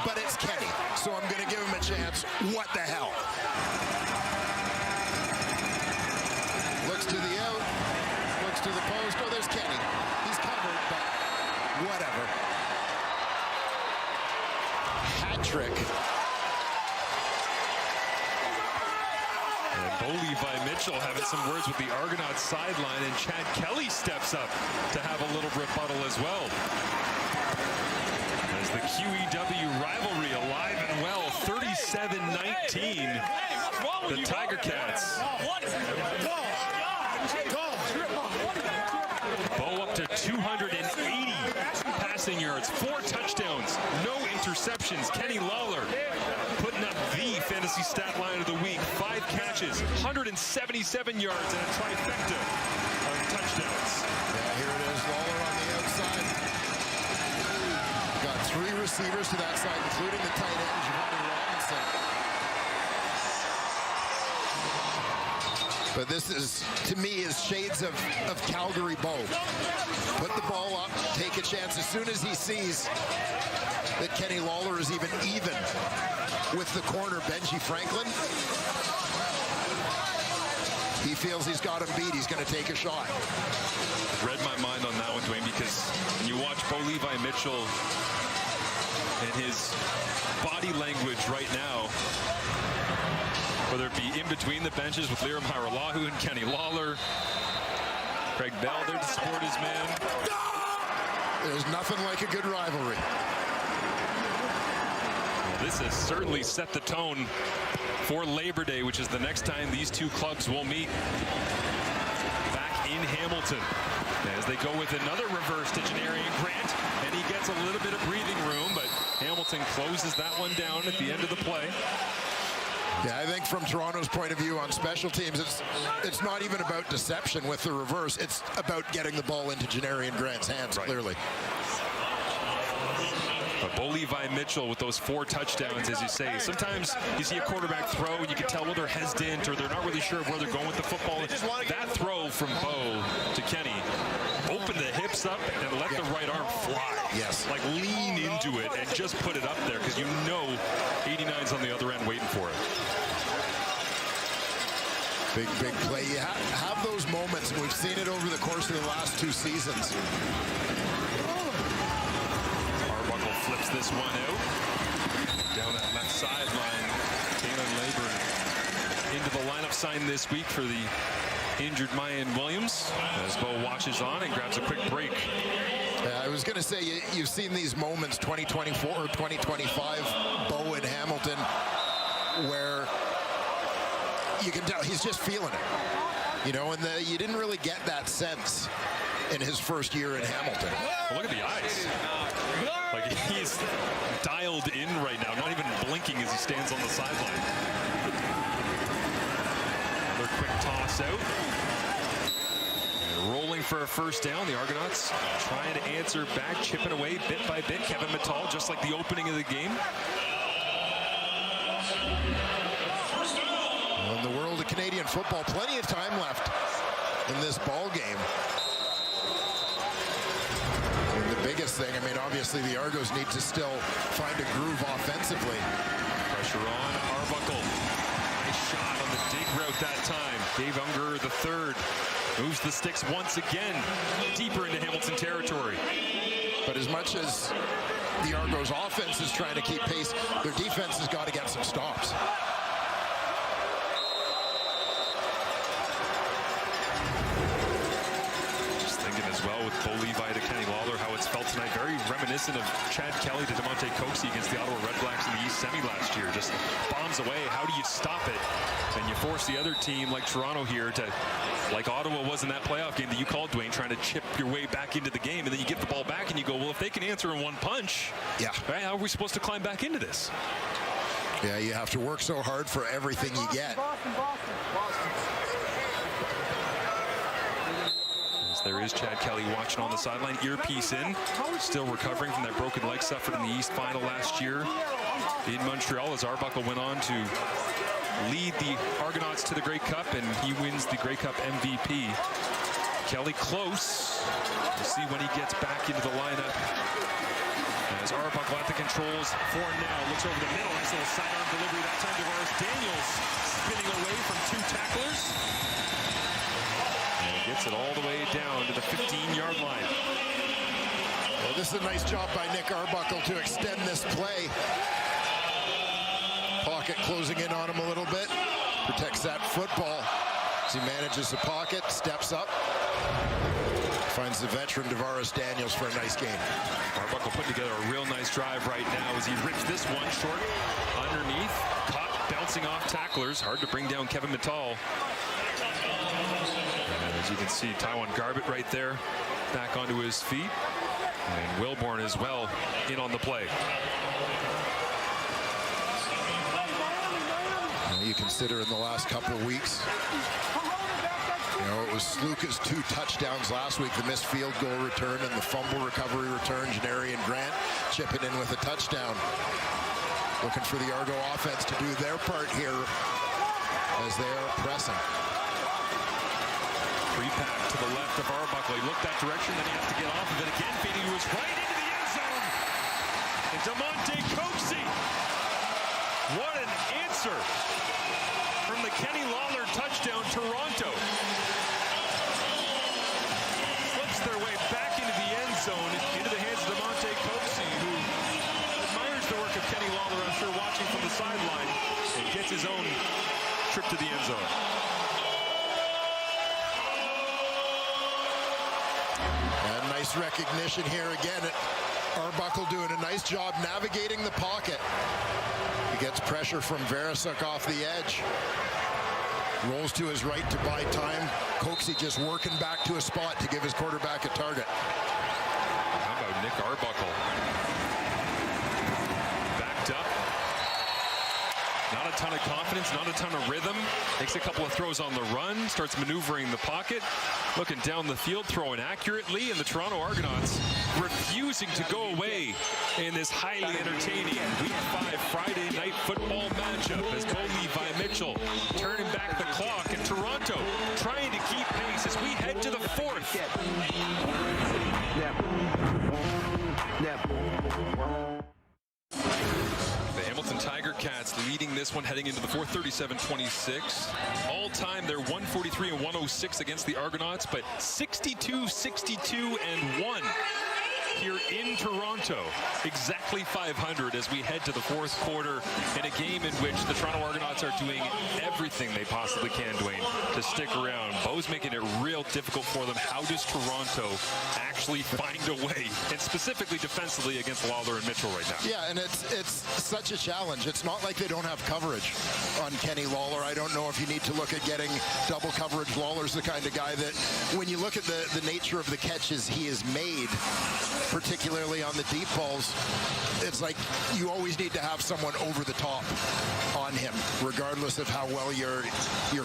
but it's Kenny, so I'm going to give him a chance. What the hell? Looks to the out, looks to the post. Oh, there's Kenny. He's covered, but whatever. Hat trick. Bo Levi Mitchell having some words with the Argonauts sideline, and Chad Kelly steps up to have a little rebuttal as well. As the QEW rivalry alive and well, 37-19, the Tiger Cats. Bo up to 280 passing yards, 4 touchdowns, no interceptions. Kenny Lawler putting up the fantasy stat line of the week. 5 catches, 177 yards, and a trifecta on touchdowns. Yeah, here it is, Lawler on the outside. Got 3 receivers to that side, including the tight end, Giovanni Robinson. But this is, to me, is shades of Calgary Bo. Put the ball up, take a chance. As soon as he sees that Kenny Lawler is even with the corner, Benji Franklin, he feels he's got him beat. He's going to take a shot. Read my mind on that one, Dwayne, because when you watch Bo Levi Mitchell and his body language right now, whether it be in between the benches with Liram Haralahu and Kenny Lawler, Craig Bell there to support his man. There's nothing like a good rivalry. Well, this has certainly set the tone for Labor Day, which is the next time these two clubs will meet back in Hamilton. As they go with another reverse to Janarian Grant, and he gets a little bit of breathing room, but Hamilton closes that one down at the end of the play. Yeah, I think from Toronto's point of view on special teams, it's not even about deception with the reverse. It's about getting the ball into Janarian Grant's hands, clearly. But Bo Levi Mitchell with those 4 touchdowns, as you say, sometimes you see a quarterback throw and you can tell, well, they're hesitant or they're not really sure of where they're going with the football. That throw from Bo to Kenny opened the hips up and let the right arm fly. Yes. Like lean into it and just put it up there, because you know 89's on the other end waiting for it. Big play. You have those moments, and we've seen it over the course of the last 2 seasons. Arbuckle flips this one out. Down that left sideline, Taylor Lake into the lineup sign this week for the injured Mayan Williams as Bo watches on and grabs a quick break. I was going to say, you've seen these moments, 2024, 2025, Bo and Hamilton, where you can tell he's just feeling it. You know, and you didn't really get that sense in his first year in Hamilton. Well, look at the eyes. Like, he's dialed in right now, not even blinking as he stands on the sideline. Another quick toss out. And rolling for a first down. The Argonauts trying to answer back, chipping away bit by bit. Kevin Mittal, just like the opening of the game. Well, in the world of Canadian football, plenty of time left in this ball game. And the biggest thing, I mean, obviously the Argos need to still find a groove offensively. Pressure on Arbuckle. Nice shot on the dig route that time. Dave Unger the third moves the sticks once again deeper into Hamilton territory. But as much as the Argos offense is trying to keep pace, their defense has got to get some stops. Well, with Bo Levi to Kenny Lawler, how it's felt tonight. Very reminiscent of Chad Kelly to Demonte Coxie against the Ottawa Redblacks in the East Semi last year. Just bombs away. How do you stop it? And you force the other team like Toronto here to, like Ottawa was in that playoff game that you called, Dwayne, trying to chip your way back into the game. And then you get the ball back and you go, well, if they can answer in one punch, yeah, right, how are we supposed to climb back into this? Yeah, you have to work so hard for everything you get. There is Chad Kelly watching on the sideline, earpiece in, still recovering from that broken leg suffered in the East Final last year in Montreal, as Arbuckle went on to lead the Argonauts to the Grey Cup, and he wins the Grey Cup MVP. Kelly close. We'll see when he gets back into the lineup. As Arbuckle at the controls for now, looks over the middle, nice little sidearm delivery that time. Tavares Daniels spinning away from two tacklers. Gets it all the way down to the 15-yard line. Well, this is a nice job by Nick Arbuckle to extend this play. Pocket closing in on him a little bit. Protects that football as he manages the pocket, steps up. Finds the veteran Tavares Daniels for a nice game. Arbuckle putting together a real nice drive right now as he rips this one short underneath. Caught bouncing off tacklers. Hard to bring down Kevin Mittal. As you can see, Tywon Garbett right there, back onto his feet. And Wilborn as well in on the play. You consider in the last couple of weeks, you know, it was Sluka's 2 touchdowns last week, the missed field goal return and the fumble recovery return. Janari and Grant chipping in with a touchdown. Looking for the Argo offense to do their part here as they are pressing. Three-pack to the left of Arbuckle. He looked that direction, then he has to get off of it again. Feeding was right into the end zone. And Demonte Coxie. What an answer from the Kenny Lawler touchdown, Toronto. Flips their way back into the end zone, into the hands of Demonte Coxie, who admires the work of Kenny Lawler, I'm sure, watching from the sideline, and gets his own trip to the end zone. And nice recognition here again. Arbuckle doing a nice job navigating the pocket. He gets pressure from Verasuk off the edge. Rolls to his right to buy time. Coxie just working back to a spot to give his quarterback a target. How about Nick Arbuckle? Backed up. Not a ton of confidence, not a ton of rhythm. Makes a couple of throws on the run, starts maneuvering the pocket, looking down the field, throwing accurately, and the Toronto Argonauts refusing to go away in this highly entertaining Week 5 Friday night football matchup as Bo Levi Mitchell turning back the clock, and Toronto trying to keep pace as we head to the 4th. The Hamilton Tiger Cats leading this one heading into the 4th, 37-26. All time, they're 143 and 106 against the Argonauts, but 62, 62 and 1 here in Toronto. Exactly 500 as we head to the fourth quarter in a game in which the Toronto Argonauts are doing everything they possibly can, Dwayne, to stick around. Bo's making it real difficult for them. How does Toronto actually find a way, and specifically defensively against Lawler and Mitchell right now? Yeah, and it's such a challenge. It's not like they don't have coverage on Kenny Lawler. I don't know if you need to look at getting double coverage. Lawler's the kind of guy that when you look at the nature of the catches he has made, particularly on the deep balls, it's like you always need to have someone over the top on him, regardless of how well your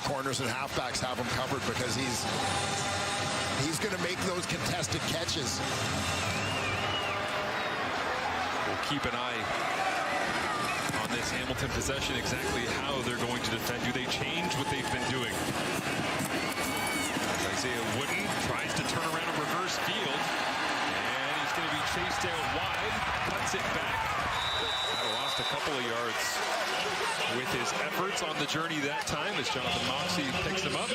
corners and halfbacks have him covered, because he's going to make those contested catches. We'll keep an eye on this Hamilton possession, exactly how they're going to defend. Do they change what they've been doing? Isaiah Wooden tries to turn around a reverse field, and he's going to be chased out wide, cuts it back. Lost a couple of yards with his efforts on the journey that time as Jonathan Moxey picks him up.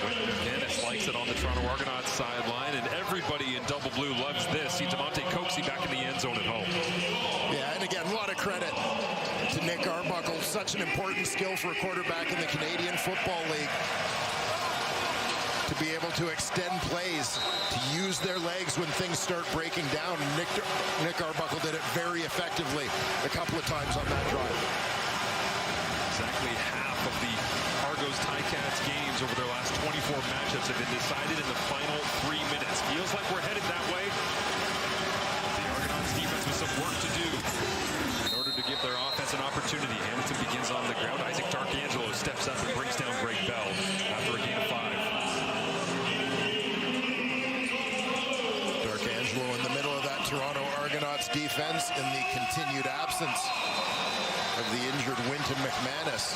Wooden again likes it on the Toronto Argonauts sideline, and everybody in double blue loves this. See DeMonte Coxey back in the end zone at home. Yeah, and again, a lot of credit to Nick Arbuckle. Such an important skill for a quarterback in the Canadian Football League, to be able to extend plays, to use their legs when things start breaking down. Nick Arbuckle did it very effectively a couple of times on that drive. Exactly half of the Argos Ticats games over their last 24 matchups have been decided in the final 3 minutes. Feels like we're headed that way. The Argonauts defense with some work to do in order to give their offense an opportunity. Hamilton begins on the ground. Isaac D'Arcangelo steps up and brings down Greg Bell after a gain of 5. In the middle of that Toronto Argonauts defense, in the continued absence of the injured Winton McManus,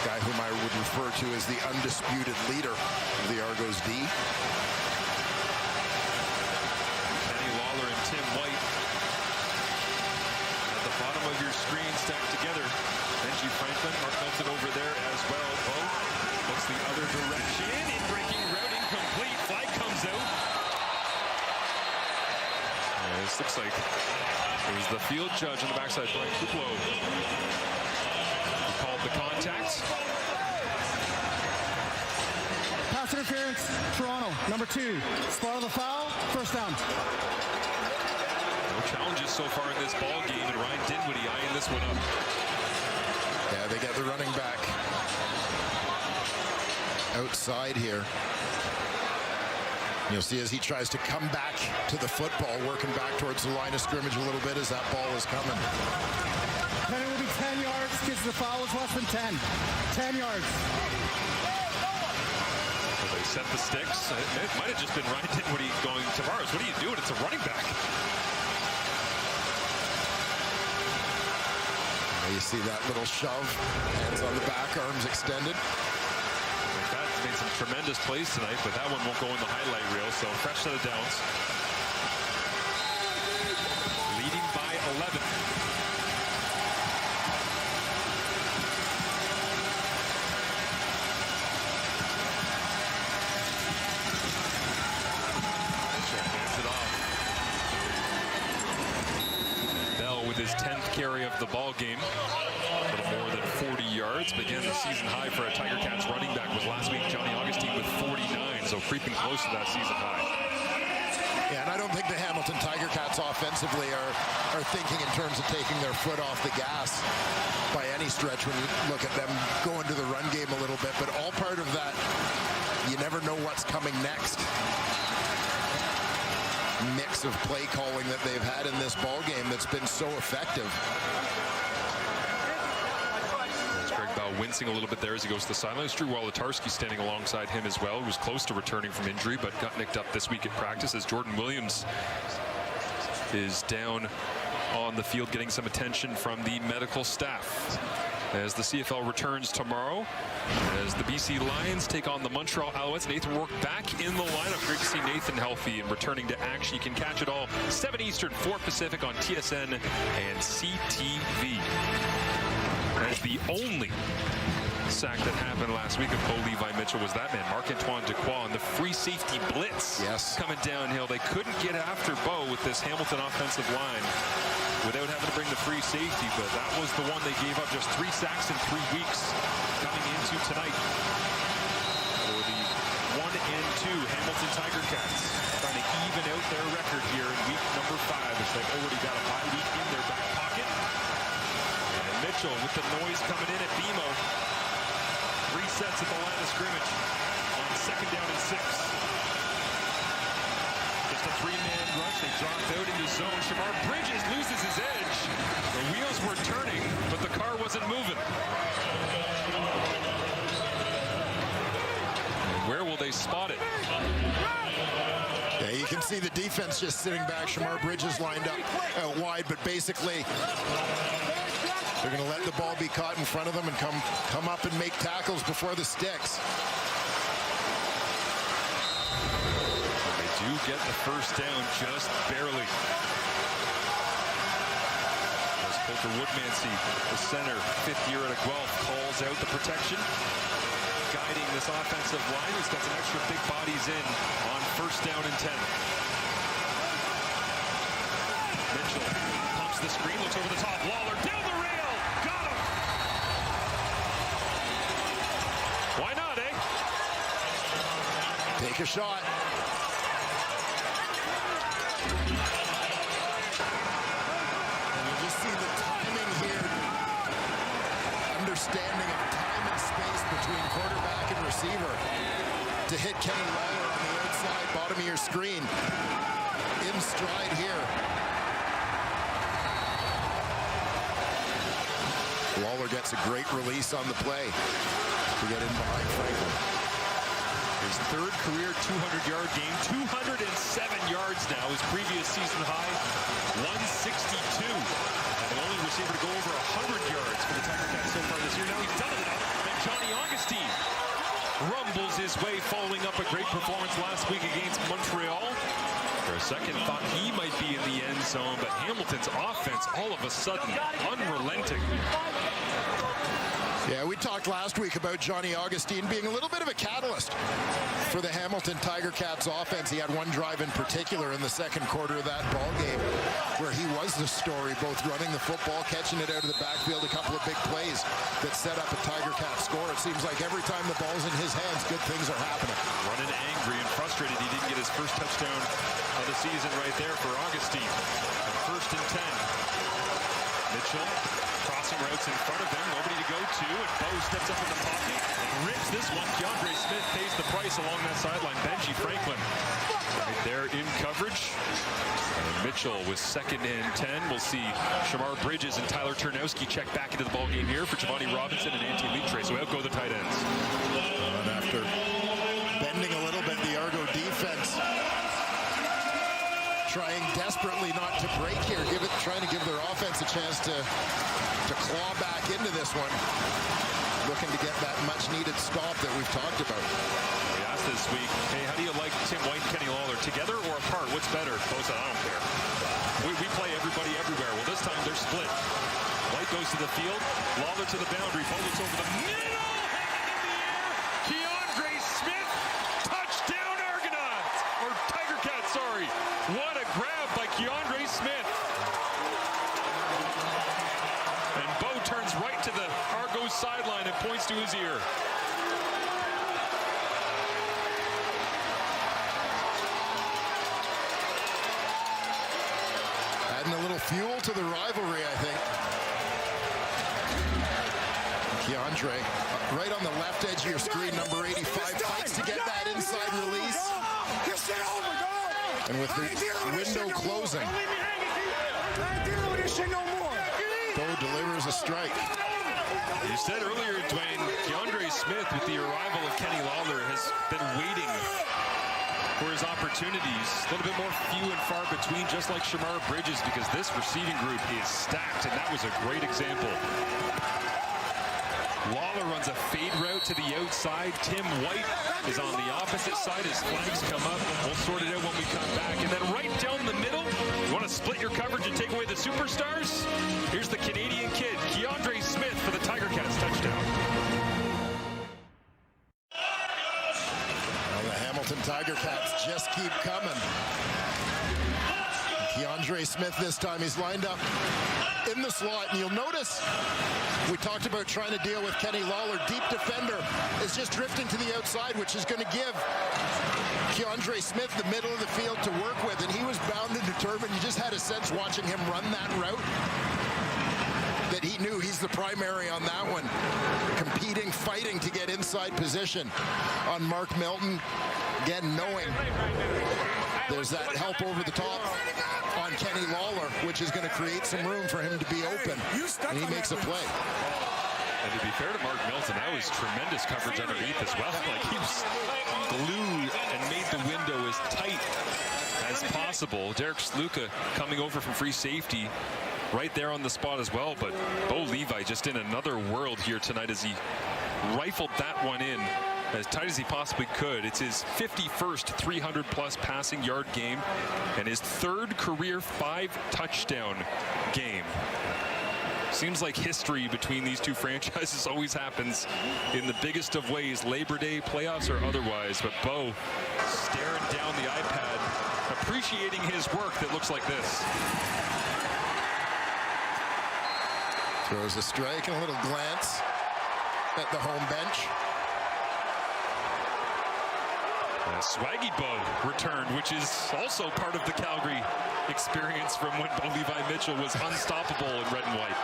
guy whom I would refer to as the undisputed leader of the Argos D. Kenny Lawler and Tim White at the bottom of your screen stacked together. Benji Franklin, Mark Melton over there as well. Bo looks the other direction. In breaking route, incomplete. Flag comes out. This looks like it was the field judge on the backside, Brian Kuplo, who called the contact. Pass interference, Toronto, number 2. Spot of the foul, first down. No challenges so far in this ball game, and Ryan Dinwiddie eyeing this one up. Yeah, they get the running back outside here. You'll see as he tries to come back to the football, working back towards the line of scrimmage a little bit as that ball is coming. Penalty will be 10 yards, because the foul was less than 10. 10 yards. So they set the sticks. It might have just been Ryan Dinwiddie going, Tavares, what are you doing? It's a running back. You see that little shove, hands on the back, arms extended. Made some tremendous plays tonight, but that one won't go in the highlight reel, so fresh set of downs. Leading by 11. Hands it off. Bell with his 10th carry of the ball game. A little more than 40 yards. But again, the season high for a Tiger Cats running back was last week Johnny Augustine with 49, so creeping close to that season high. Yeah, and I don't think the Hamilton Tiger Cats offensively are thinking in terms of taking their foot off the gas by any stretch when you look at them going to the run game a little bit, but all part of that, you never know what's coming next. Mix of play calling that they've had in this ball game that's been so effective. Wincing a little bit there as he goes to the sidelines. Drew Wolotarski standing alongside him as well, who was close to returning from injury but got nicked up this week at practice, as Jordan Williams is down on the field getting some attention from the medical staff. As the CFL returns tomorrow, as the BC Lions take on the Montreal Alouettes. Nathan Rourke back in the lineup. Great to see Nathan healthy and returning to action. You can catch it all 7 Eastern, 4 Pacific on TSN and CTV. As the only sack that happened last week of Bo Levi Mitchell was that man, Marc-Antoine Dequoy, on the free safety blitz. Yes. Coming downhill. They couldn't get after Bo with this Hamilton offensive line without having to bring the free safety, but that was the one they gave up. Just 3 sacks in 3 weeks coming into tonight for the 1-2 Hamilton Tiger Cats, trying to even out their record here in week number 5 as they've already got a bye week in their back pocket. And Mitchell with the noise coming in at BMO. Resets at the line of scrimmage on 2nd down and 6. Just a 3-man rush. They dropped out into zone. Shamar Bridges loses his edge. The wheels were turning, but the car wasn't moving. Where will they spot it? Yeah, you can see the defense just sitting back. Shamar Bridges lined up out wide, but basically they're going to let the ball be caught in front of them and come up and make tackles before the sticks. They do get the first down just barely. As Coulter Woodmansey, the center, 5th year at Guelph, calls out the protection, guiding this offensive line. He's got some extra big bodies in on 1st down and 10. Mitchell pumps the screen, looks over the top. Lawler down the rail. Got him. Why not, eh? Take a shot. And you just see the timing here. Understanding of time and space between quarterback and receiver to hit Kenny Lawler on the outside bottom of your screen. In stride here. Lawler gets a great release on the play to get in behind Franklin. His 3rd career 200-yard game, 207 yards now. His previous season high, 162. And the only receiver to go over 100 yards for the Tiger Cats so far this year. Now he's done it, and Johnny Augustine rumbles his way, following up a great performance last week against Montreal. For a second, thought he might be in the end zone, but Hamilton's offense all of a sudden unrelenting. Yeah, we talked last week about Johnny Augustine being a little bit of a catalyst for the Hamilton Tiger Cats offense. He had one drive in particular in the 2nd quarter of that ball game where he was the story, both running the football, catching it out of the backfield, a couple of big plays that set up a Tiger Cat score. It seems like every time the ball's in his hands, good things are happening. Running angry and frustrated. He didn't get his first touchdown of the season right there for Augustine. At 1st and 10. Mitchell crossing routes in front of him, nobody to go to, and Bo steps up in the pocket and rips this one. Keandre Smith pays the price along that sideline. Benji Franklin right there in coverage. And Mitchell with 2nd and 10. We'll see Shamar Bridges and Tyler Turnowski check back into the ball game here for Giovanni Robinson and Ante Litre. So out go the tight ends. And after bending a little bit, the Argo defense trying desperately not to break here, trying to give their offense a chance to claw back into this one, looking to get that much-needed stop that we've talked about. We asked this week, hey, how do you like Tim White and Kenny Lawler, together or apart? What's better? Both said, I don't care. We play everybody everywhere. Well, this time they're split. White goes to the field, Lawler to the boundary, Bo looks over the middle, hanging in the air, Keandre Smith, touchdown Argonauts, or Tiger Cats, sorry. What a grab by Keandre Smith. And Bo turns right to the Argos sideline and points to his ear. Adding a little fuel to the rivalry, I think. Keandre, right on the left edge of your screen, number 85, fights to get that inside release. And with the window closing, Bo delivers a strike. You said earlier, Dwayne, Keandre Smith, with the arrival of Kenny Lawler, has been waiting for his opportunities. A little bit more few and far between, just like Shamar Bridges, because this receiving group is stacked, and that was a great example. Lawler runs a fade route to the outside. Tim White is on the opposite side. His flags come up. We'll sort it out when we come back. And then right down the middle, you want to split your coverage and take away the superstars? Here's the Canadian kid, Keandre Smith, for the Tiger Cats touchdown. keep coming. Keandre Smith this time, he's lined up in the slot, and you'll notice we talked about trying to deal with Kenny Lawler. Deep defender is just drifting to the outside, which is going to give Keandre Smith the middle of the field to work with, and he was bound and determined. You just had a sense watching him run that route that he knew he's the primary on that one, competing, fighting to get inside position on Mark Milton. Again, knowing there's that help over the top on Kenny Lawler, which is going to create some room for him to be open, and he makes a play. And to be fair to Mark Milton, that was tremendous coverage underneath as well. Like, he was glued and made the window as tight as possible. Derek Sluka coming over from free safety right there on the spot as well, but Bo Levi just in another world here tonight as he rifled that one in as tight as he possibly could. It's his 51st 300-plus passing yard game and his third career 5-touchdown game. Seems like history between these two franchises always happens in the biggest of ways, Labor Day, playoffs, or otherwise. But Bo staring down the iPad, appreciating his work that looks like this. Throws a strike and a little glance at the home bench. Swaggy Bo returned, which is also part of the Calgary experience from when Bo Levi Mitchell was unstoppable in red and white.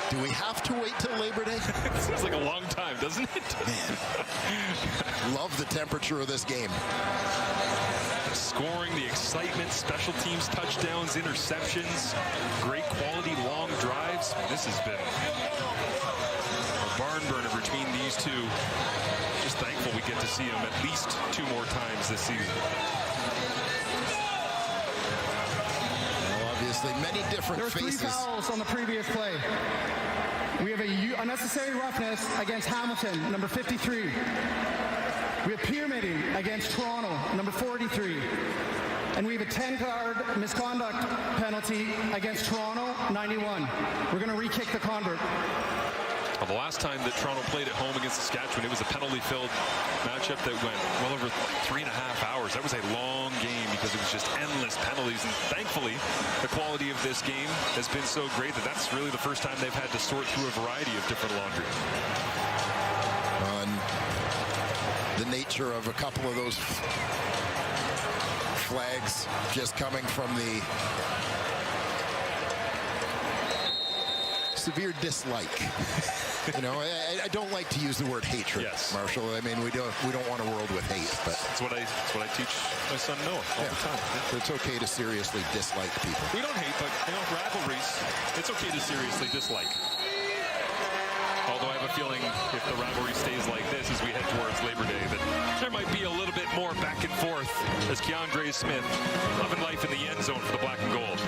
Do we have to wait till Labor Day? Seems like a long time, doesn't it? Man, love the temperature of this game. Scoring, the excitement, special teams, touchdowns, interceptions, great quality long drives. This has been a barn burner between these two. Just thankful we get to see them at least 2 more times this season. Well, obviously, many different faces. There were 3 fouls on the previous play. We have a unnecessary roughness against Hamilton, number 53. We have pyramiding against Toronto, number 43. And we have a 10-card misconduct penalty against Toronto, 91. We're going to re-kick the convert. Well, the last time that Toronto played at home against Saskatchewan, it was a penalty-filled matchup that went well over 3.5 hours. That was a long game because it was just endless penalties. And thankfully, the quality of this game has been so great that that's really the first time they've had to sort through a variety of different laundry. On the nature of a couple of those flags just coming from the severe dislike. You know, I don't like to use the word hatred, yes. Marshall. I mean, we don't want a world with hate, but That's what I teach my son Noah all the time. It's okay to seriously dislike people. We don't hate, but rivalries, it's okay to seriously dislike. Although I have a feeling if the rivalry stays like this as we head towards Labor Day, that there might be a little bit more back and forth as Keandre Smith loving life in the end zone for the black and gold.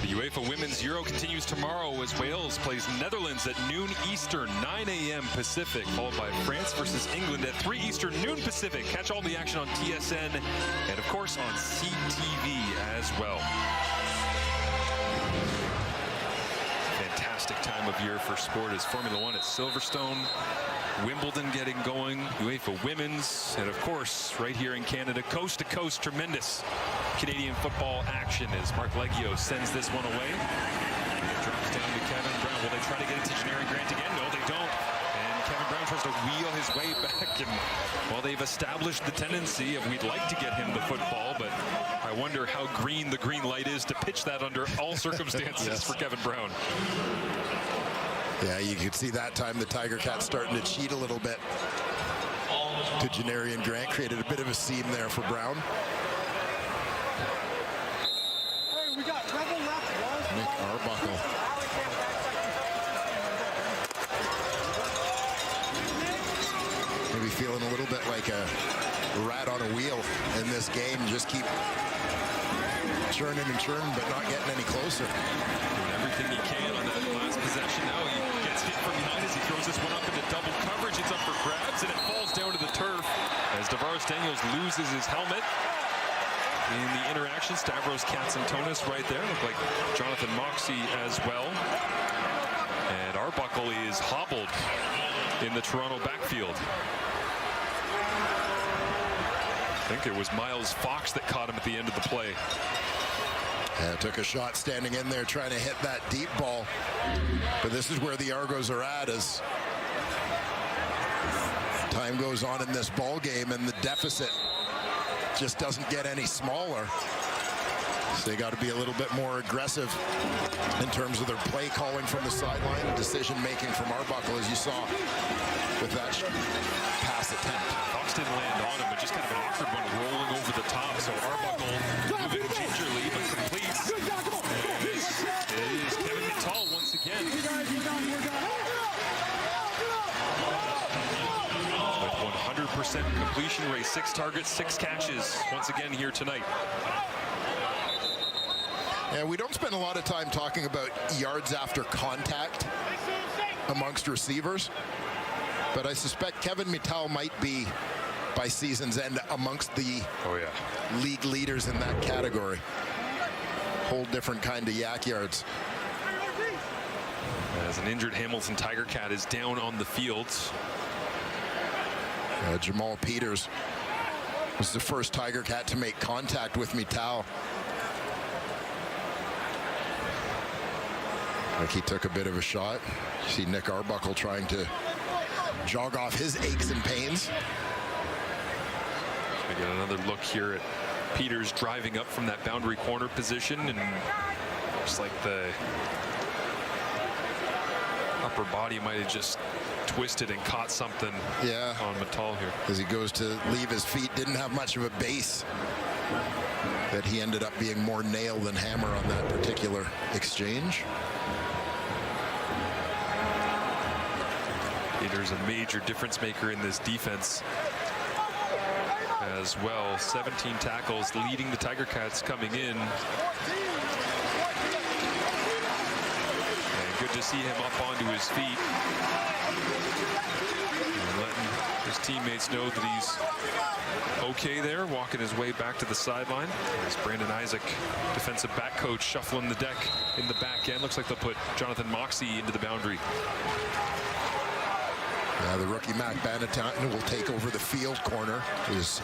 The UEFA Women's Euro continues tomorrow as Wales plays Netherlands at noon Eastern, 9 a.m. Pacific, followed by France versus England at 3 Eastern, noon Pacific. Catch all the action on TSN and, of course, on CTV as well. Fantastic time of year for sport as Formula One at Silverstone, Wimbledon getting going, UEFA Women's, and of course, right here in Canada, coast to coast, tremendous Canadian football action as Mark Leggio sends this one away. It drops down to Kevin Brown. Will they try to get it to Janarian Grant again? No, they don't. And Kevin Brown tries to wheel his way back. And well, they've established the tendency of we'd like to get him the football, but I wonder how green the green light is to pitch that under all circumstances yes. for Kevin Brown. Yeah, you could see that time the Tiger Cats starting to cheat a little bit to Janarian Grant, created a bit of a seam there for Brown. Hey, we got rebel left, boys. Nick Arbuckle. Maybe feeling a little bit like a rat on a wheel in this game. Just keep churning and churning, but not getting any closer. Doing everything he can on that last possession. Now he gets hit from behind as he throws this one up into double coverage. It's up for grabs, and it falls down to the turf as Tavares Daniels loses his helmet. In the interaction, Stavros Katsantonis right there. Looked like Jonathan Moxey as well. Arbuckle is hobbled in the Toronto backfield. I think it was Miles Fox that caught him at the end of the play. Yeah, took a shot standing in there trying to hit that deep ball. But this is where the Argos are at as time goes on in this ball game, and the deficit just doesn't get any smaller. So they got to be a little bit more aggressive in terms of their play calling from the sideline and decision making from Arbuckle, as you saw with that pass attempt. Fox didn't land on him, but just kind of an awkward one rolling over the top. So Arbuckle moving gingerly but completes. And it is Kevin Mittal once again. With 100% completion rate, 6 targets, 6 catches once again here tonight. Yeah, we don't spend a lot of time talking about yards after contact amongst receivers, but I suspect Kevin Mittal might be, by season's end, amongst the league leaders in that category. Whole different kind of yak yards. As an injured Hamilton Tiger Cat is down on the field. Jamal Peters was the first Tiger Cat to make contact with Mittal. Like he took a bit of a shot. You see Nick Arbuckle trying to jog off his aches and pains. We get another look here at Peters driving up from that boundary corner position, and looks like the upper body might have just twisted and caught something on Mittal here. As he goes to leave his feet, didn't have much of a base. That he ended up being more nail than hammer on that particular exchange. Peters a major difference maker in this defense as well. 17 tackles, leading the Tiger Cats coming in. And good to see him up onto his feet and letting his teammates know that he's okay there, walking his way back to the sideline. As Brandon Isaac, defensive back coach, shuffling the deck in the back end. Looks like they'll put Jonathan Moxey into the boundary. The rookie Mac Bannatyne will take over the field corner. It is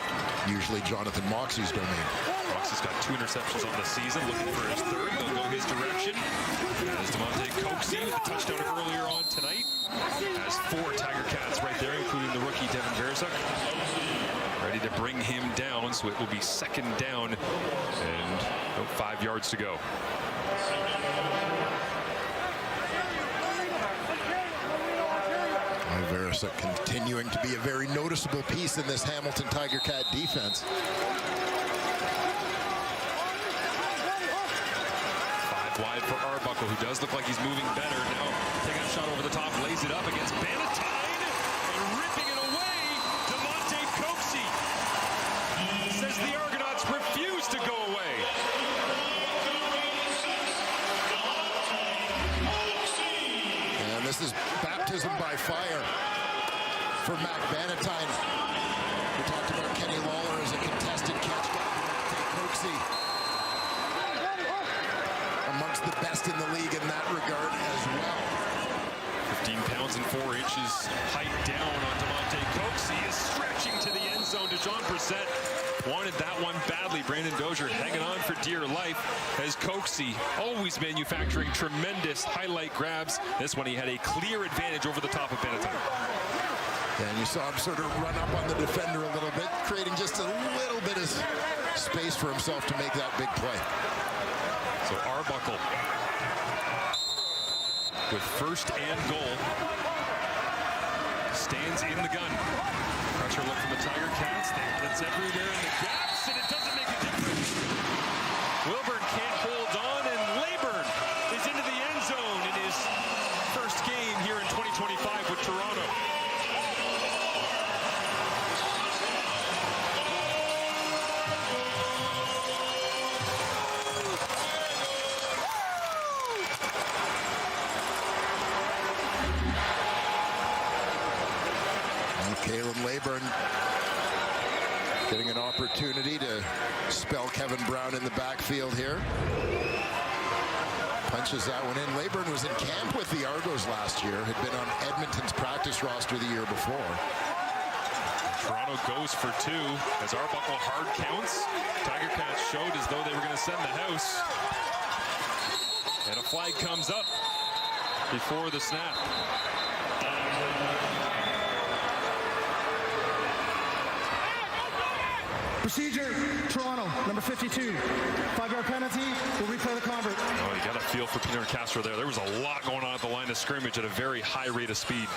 usually Jonathan Moxey's domain. Moxey's got 2 interceptions on the season, looking for his 3rd. They'll go his direction. As Demonte Coxey with a touchdown earlier on tonight. Has 4 Tiger Cats right there, including the rookie Devin Verzuk. Ready to bring him down, so it will be 2nd down and about 5 yards to go. Verzuk continuing to be a very noticeable piece in this Hamilton Tiger Cat defense. 5 wide for Arbuckle, who does look like he's moving better. Now taking a shot over the top, lays it up against Bannatyne and ripping it away. Demonte Coxey says the Argonauts refuse to go away. And this is baptism by fire for Mac Bannatyne. We talked about Kenny Lawler as a contested catch by Coxey. Amongst the best in the league in that regard as well. 15 pounds and 4 inches height down on Demonte Coxey is stretching to the end zone. Dejon Brissett wanted that one badly. Brandon Dozier hanging on for dear life as Coxey always manufacturing tremendous highlight grabs. This one he had a clear advantage over the top of Bannatyne. And you saw him sort of run up on the defender a little bit, creating just a little bit of space for himself to make that big play. So Arbuckle with 1st and goal stands in the gun. Pressure look from the Tiger Cats. That's everywhere in the gaps, and it doesn't make a difference. Wilburn can't hold on, and Leyburn is into the end zone in his 1st game here in 2025 with Toronto. Leyburn getting an opportunity to spell Kevin Brown in the backfield here. punches that one in. Leyburn was in camp with the Argos last year, had been on Edmonton's practice roster the year before. Toronto goes for two as Arbuckle hard counts. Tiger Cats showed as though they were going to send the house. And a flag comes up before the snap. Procedure, Toronto, number 52. 5-yard penalty, we'll replay the convert. Oh, you got a feel for Peter Castro there. There was a lot going on at the line of scrimmage at a very high rate of speed.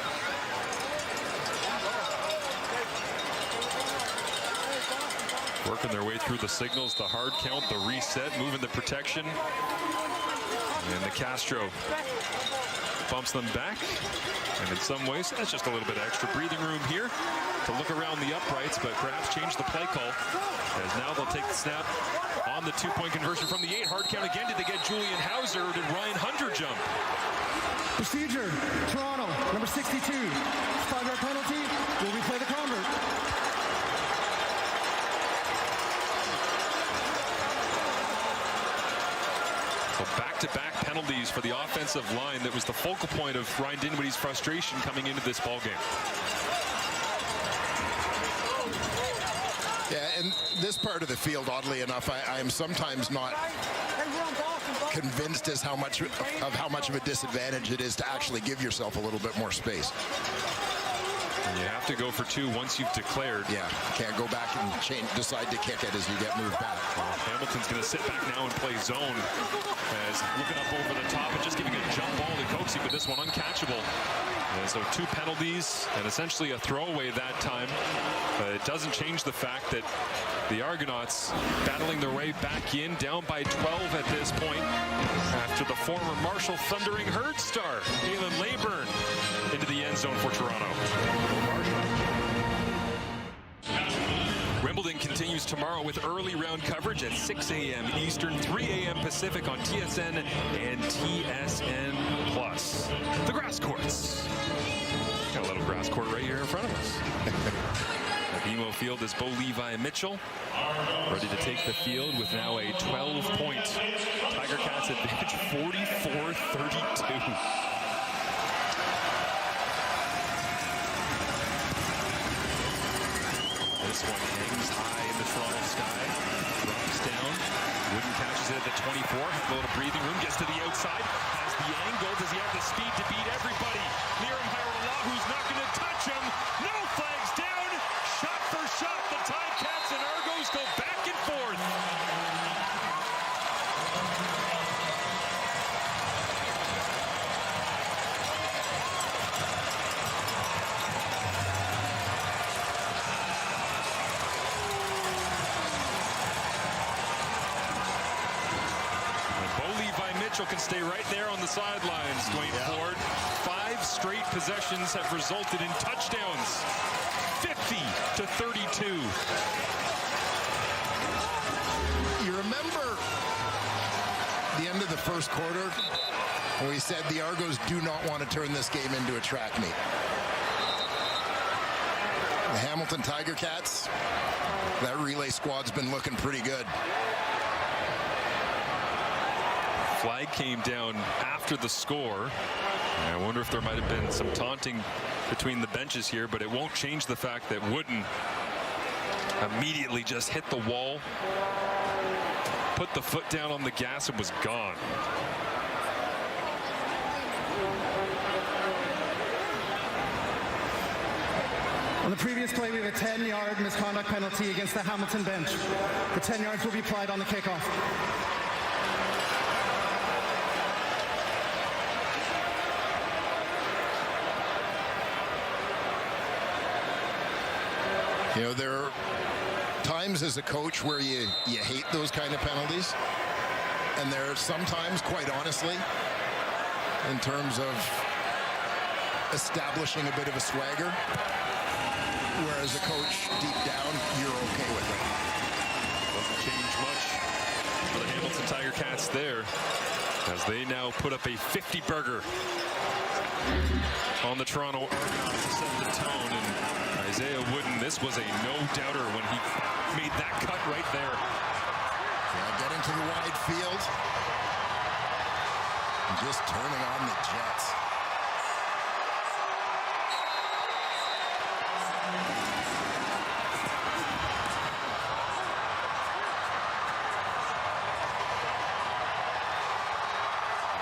Working their way through the signals, the hard count, the reset, moving the protection. And the Castro bumps them back. And in some ways, that's just a little bit of extra breathing room here to look around the uprights, but perhaps change the play call. As now they'll take the snap on the 2-point conversion from the 8. Hard count again. Did they get Julian Hauser or did Ryan Hunter jump? Procedure, Toronto, number 62. 5-yard penalty, we'll replay the convert. So back-to-back penalties for the offensive line. That was the focal point of Ryan Dinwiddie's frustration coming into this ball game. Yeah, and this part of the field, oddly enough, I am sometimes not convinced as how much of a disadvantage it is to actually give yourself a little bit more space. And you have to go for two once you've declared. Yeah, can't go back and decide to kick it as you get moved back. Well, Hamilton's going to sit back now and play zone as looking up over the top and just giving a jump ball to Coxie, but this one uncatchable. And so 2 penalties and essentially a throwaway that time. But it doesn't change the fact that the Argonauts battling their way back in, down by 12 at this point after the former Marshall Thundering Herd star, Galen Leyburn, into the end zone for Toronto. Wimbledon continues tomorrow with early round coverage at 6 a.m. Eastern, 3 a.m. Pacific on TSN and TSN+. The grass courts. Got a little grass court right here in front of us. At BMO Field is Bo Levi Mitchell, ready to take the field with now a 12-point Tiger Cats advantage, 44-32. This one hangs high in the Toronto sky, drops down. Wooden catches it at the 24, has a little breathing room, gets to the outside, has the angle. Does he have the speed to beat everybody? Miram Hairolahu, who's not going to touch him. No flags down. Shot for shot. The Ticats and Argos go back and forth. Can stay right there on the sidelines. Dwayne Ford, 5 straight possessions have resulted in touchdowns. 50-32. You remember the end of the first quarter when we said the Argos do not want to turn this game into a track meet. The Hamilton Tiger Cats, that relay squad's been looking pretty good. Flag came down after the score. I wonder if there might have been some taunting between the benches here, but it won't change the fact that Wooden immediately just hit the wall, put the foot down on the gas, and was gone. On the previous play, we have a 10-yard misconduct penalty against the Hamilton bench. The 10 yards will be applied on the kickoff. You know, there are times as a coach where you hate those kind of penalties. And there are sometimes, quite honestly, in terms of establishing a bit of a swagger, whereas a coach, deep down, you're okay with it. Doesn't change much for the Hamilton Tiger Cats there, as they now put up a 50-burger on the Toronto Argonauts to set the tone. And Isaiah Wooden, this was a no-doubter when he made that cut right there. Yeah, getting to the wide field. Just turning on the Jets.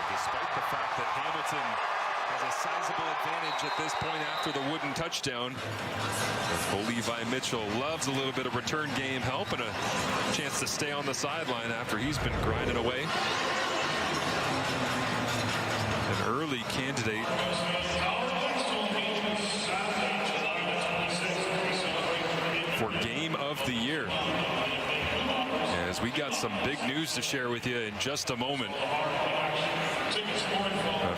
Despite the fact that Hamilton has a sizable advantage at this point after the wooden touchdown, Levi Mitchell loves a little bit of return game help and a chance to stay on the sideline after he's been grinding away. An early candidate for Game of the Year. As we got some big news to share with you in just a moment.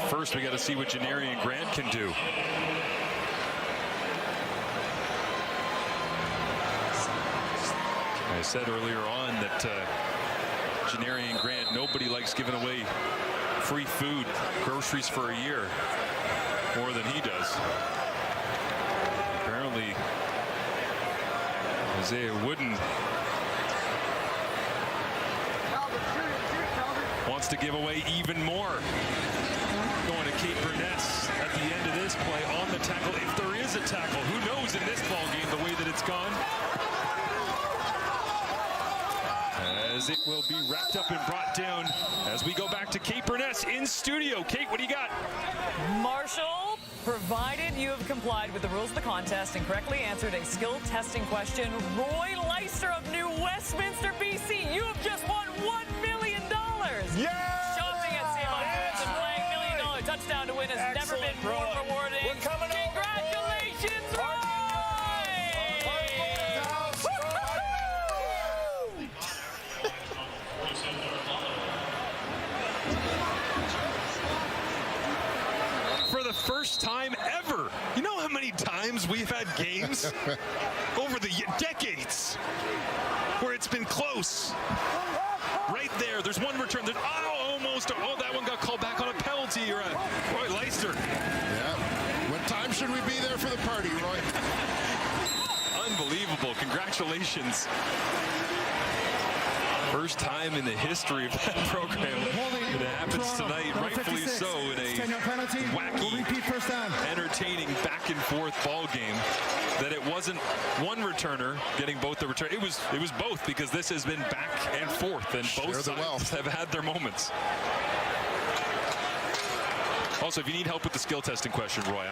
First, we got to see what Janarian Grant can do. I said earlier on that Janarian Grant, nobody likes giving away free food, groceries for a year more than he does. Apparently, Isaiah Wooden wants to give away even more. Going to Kate Burness at the end of this play on the tackle. If there is a tackle, who knows in this ball game the way that it's gone. As it will be wrapped up and brought down as we go back to Kate Burness in studio. Kate, what do you got? Marshall, provided you have complied with the rules of the contest and correctly answered a skill testing question, Roy Leister of New Westminster, BC, you have just won $1 million. Yeah! Shopping at Save-On Foods and playing $1 million touchdown to win has never been more rewarding. We're coming over. Congratulations, Roy! For the first time ever. You know how many times we've had games over the decades where it's been close? Right there, there's one return. There's, almost. Oh, that one got called back on a penalty. Or Roy Leister. Yeah. What time should we be there for the party, Roy? Unbelievable. Congratulations. First time in the history of that program. It happens tonight, rightfully so, in a wacky, entertaining back-and-forth ball game. That it wasn't one returner getting both the return. It was both, because this has been back and forth, and both sides have had their moments. Also, if you need help with the skill testing question, Roy,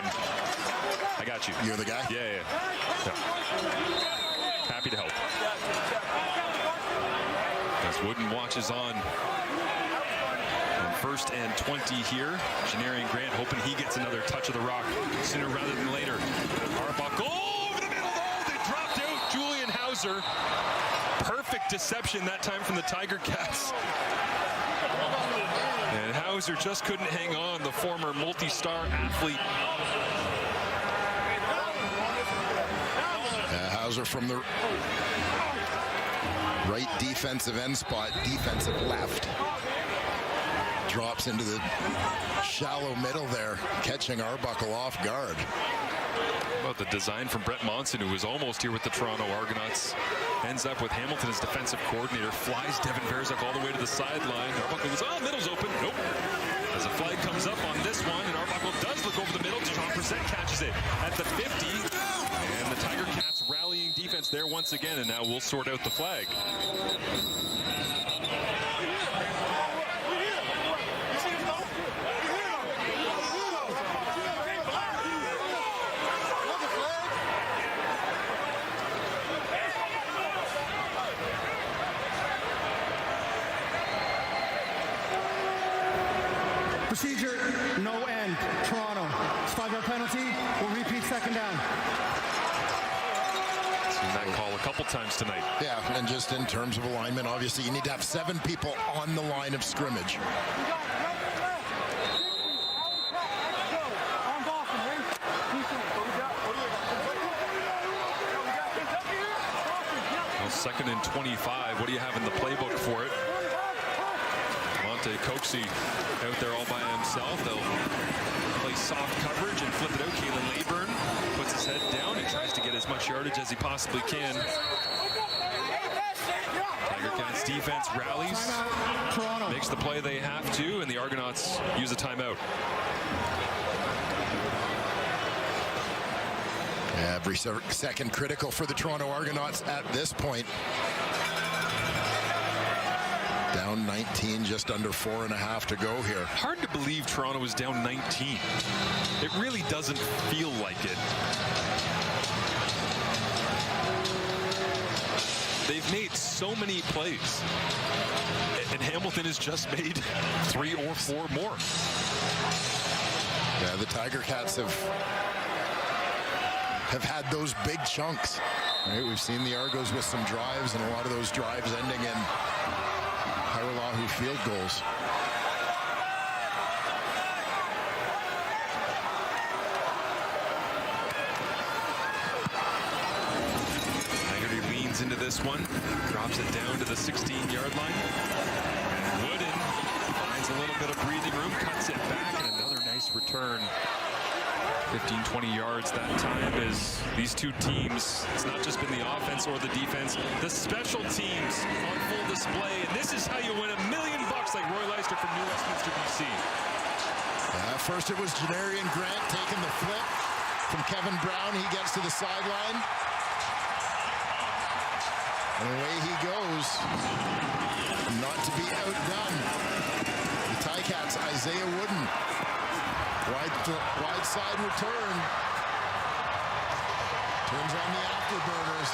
I got you. You're the guy? Yeah. Happy to help. As Wooden watches on. First and 20 here. Janarian Grant hoping he gets another touch of the rock sooner rather than later. Arbuckle over the middle. Oh, they dropped out. Julian Hauser. Perfect deception that time from the Tiger Cats. And Hauser just couldn't hang on, the former multi-star athlete. Hauser from the right defensive end spot, defensive left. Drops into the shallow middle there, catching Arbuckle off guard. About the design from Brett Monson, who was almost here with the Toronto Argonauts. Ends up with Hamilton as defensive coordinator. Flies Devin Verzuk all the way to the sideline. Arbuckle was, middle's open. Nope. As a flag comes up on this one, and Arbuckle does look over the middle. John Brissett catches it at the 50. And the Tiger Cats rallying defense there once again, and now we'll sort out the flag. Procedure, no end. Toronto. It's 5-yard penalty. We'll repeat second down. Seen that call a couple times tonight. Yeah, and just in terms of alignment, obviously you need to have 7 people on the line of scrimmage. Well, 2nd and 25. What do you have in the playbook for it? Coxie out there all by himself. They'll play soft coverage and flip it out. Kalen Leyburn puts his head down and tries to get as much yardage as he possibly can. Tiger Cats defense rallies, Timeout, Toronto. makes the play they have to, and the Argonauts use a timeout. Every second critical for the Toronto Argonauts at this point. Down 19, just under 4.5 to go here. Hard to believe Toronto is down 19. It really doesn't feel like it. They've made so many plays, and Hamilton has just made 3 or 4 more. Yeah, the Tiger Cats have had those big chunks. Right? We've seen the Argos with some drives, and a lot of those drives ending in Haralahu field goals. Into this one, drops it down to the 16-yard line. Wooden finds a little bit of breathing room, cuts it back, and another nice return. 15-20 yards that time, as these two teams, it's not just been the offense or the defense, the special teams on full display, and this is how you win $1 million like Roy Leister from New Westminster, BC. First it was Janarian Grant taking the flip from Kevin Brown. He gets to the sideline. And away he goes, not to be outdone. The Ticats, Isaiah Wooden, wide side return. Turns on the afterburners.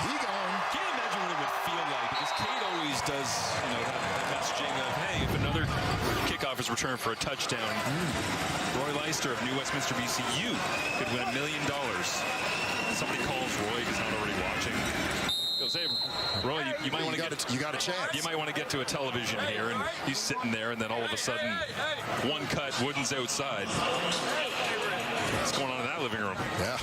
He gone. Can't imagine what it would feel like, because Kate always does, that messaging of, hey, if another kickoff is returned for a touchdown, Roy Leister of New Westminster, BC, you could win $1 million. Somebody calls Roy because not already watching. Goes, hey, Roy, you might want to get you got a chance. You might want to get to a television here, and he's sitting there, and then all of a sudden, one cut, Wooden's outside. What's going on in that living room? Yeah.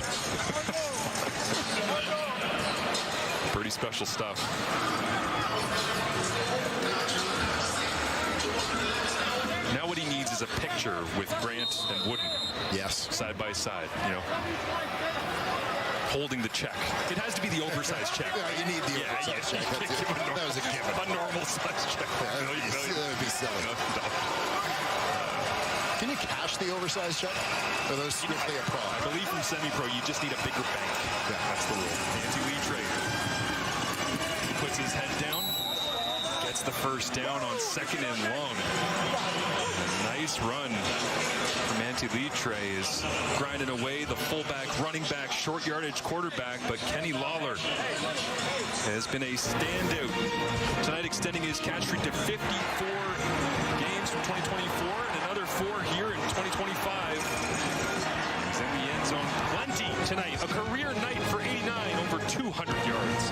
Pretty special stuff. Now what he needs is a picture with Grant and Wooden. Yes. Side by side, holding the check. It has to be the oversized check. Yeah, you need the oversized check. That was a given. A normal size check. That would be silly. No. Can you cash the oversized check? Or are those strictly a pro? I believe from semi-pro, you just need a bigger bank. Yeah, that's the rule. Anti-Leach He puts his head down, gets the first down on 2nd and long. A nice run from Anti-Leach is grinding away the fullback, running back, short yardage quarterback, but Kenny Lawler has been a standout tonight, extending his catch streak to 54 games from 2024 and another 4 here in 2025. He's in the end zone plenty tonight. A career night for 89, over 200 yards.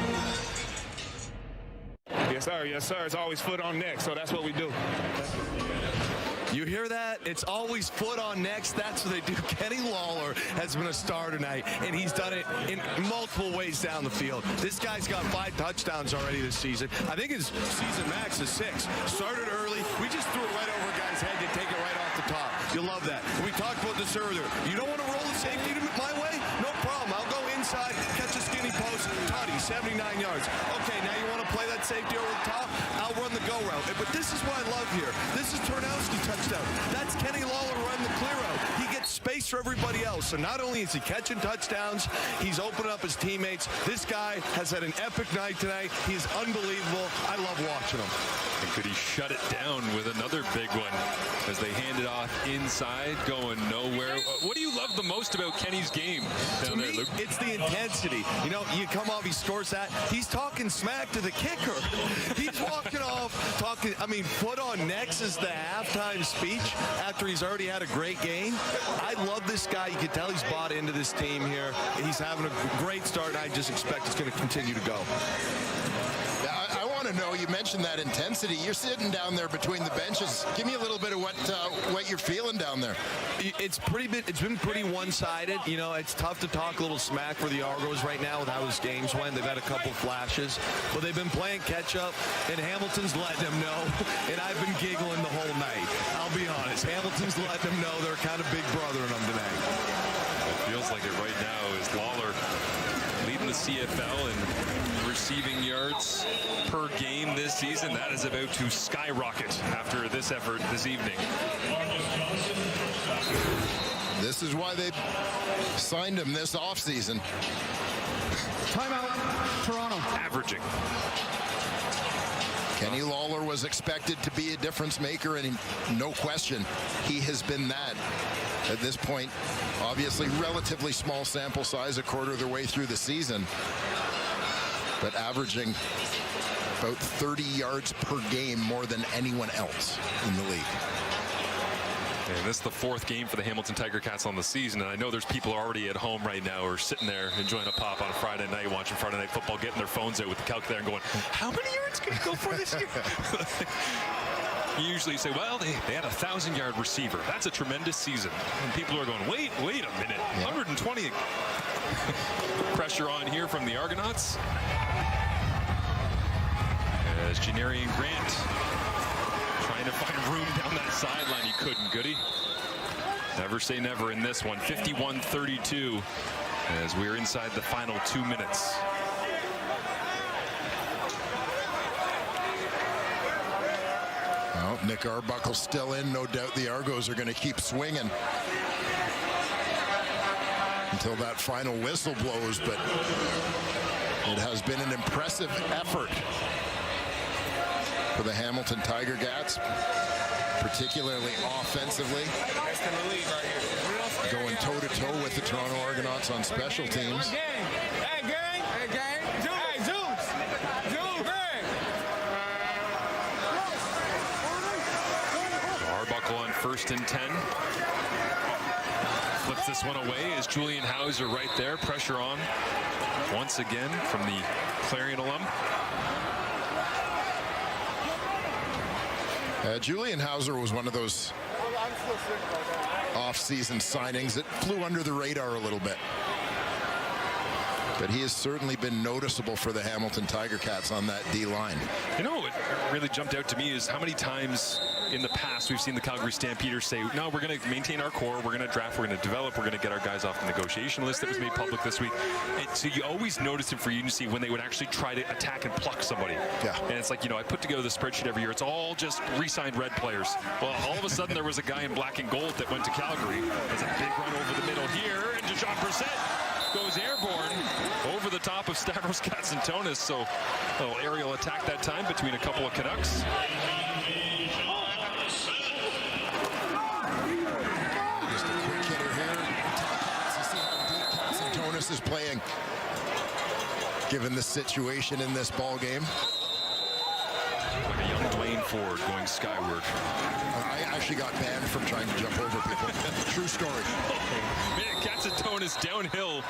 Yes, sir. Yes, sir. It's always foot on neck, so that's what we do. You hear that? It's always foot on necks. That's what they do. Kenny Lawler has been a star tonight, and he's done it in multiple ways down the field. This guy's got 5 touchdowns already this season. I think his season max is 6. Started early. We just threw it right over a guy's head to take it right off the top. You'll love that. We talked about this earlier. You don't want to roll the safety my way? No problem. I'll go inside, catch a skinny post, tutty, 79 yards. Okay, now you want to play that safety over the top? I'll run the go route. But this is what I love here. This is Turnowski touchdown. That's Kenny Lawler running the clear out. He gets space for everybody else. So not only is he catching touchdowns, he's opening up his teammates. This guy has had an epic night tonight. He's unbelievable. I love watching him. And could he shut it down with another big one as they hand it off inside, going nowhere? What do you love the most about Kenny's game down there, Luke? It's the intensity. You come off, he scores that. He's talking smack to the kicker. He's walking off talking, foot on necks is the halftime speech after he's already had a great game. I love this guy. You can tell he's bought into this team here. He's having a great start, and I just expect it's going to continue to go. I want to know, you mentioned that intensity. You're sitting down there between the benches. Give me a little bit of what you're feeling down there. It's been pretty one-sided. It's tough to talk a little smack for the Argos right now with how his games went. They've had a couple flashes, but they've been playing catch-up, and Hamilton's letting them know, and I've been giggling the whole night. I'll be honest. Hamilton's letting them know they're kind of big brother in them tonight. It feels like it right now as Lawler leading the the CFL and receiving yards per game this season. That is about to skyrocket after this effort this evening. This is why they signed him this offseason. Timeout, Toronto. Averaging. Kenny Lawler was expected to be a difference maker, and no question, he has been that. At this point, obviously relatively small sample size, a quarter of the way through the season, but averaging about 30 yards per game more than anyone else in the league. And this is the fourth game for the Hamilton Tiger Cats on the season, and I know there's people already at home right now who are sitting there enjoying a pop on a Friday night, watching Friday Night Football, getting their phones out with the calculator and going, how many yards can you go for this year? You usually say, well, they had a 1,000-yard receiver. That's a tremendous season. And people are going, wait a minute, 120. Pressure on here from the Argonauts. As Janarian Grant trying to find room down that sideline. He couldn't, Goody. Never say never in this one. 51-32 as we're inside the final 2 minutes. Well, Nick Arbuckle still in. No doubt the Argos are going to keep swinging until that final whistle blows, but it has been an impressive effort for the Hamilton Tiger Cats, particularly offensively, going toe-to-toe with the Toronto Argonauts on special teams. Arbuckle on 1st and 10. Flips this one away as Julian Hauser right there. Pressure on once again from the Clarion alum. Julian Hauser was one of those off-season signings that flew under the radar a little bit. But he has certainly been noticeable for the Hamilton Tiger Cats on that D-line. You know what really jumped out to me is how many times in the past we've seen the Calgary Stampeders say, no, we're going to maintain our core, we're going to draft, we're going to develop, we're going to get our guys off the negotiation list that was made public this week. And so you always notice in free agency when they would actually try to attack and pluck somebody. Yeah. And it's like, I put together the spreadsheet every year. It's all just re-signed Red players. Well, all of a sudden there was a guy in black and gold that went to Calgary. There's a big run over the middle here, and Deshaun Brissett goes airborne over the top of Stavros Katsantonis. So a little aerial attack that time between a couple of Canucks. Just a quick hitter here. You see how deep Katsantonis is playing, given the situation in this ball game. Like a young Dwayne Ford going skyward. I actually got banned from trying to jump over people. True story. Man, Katsantonis downhill.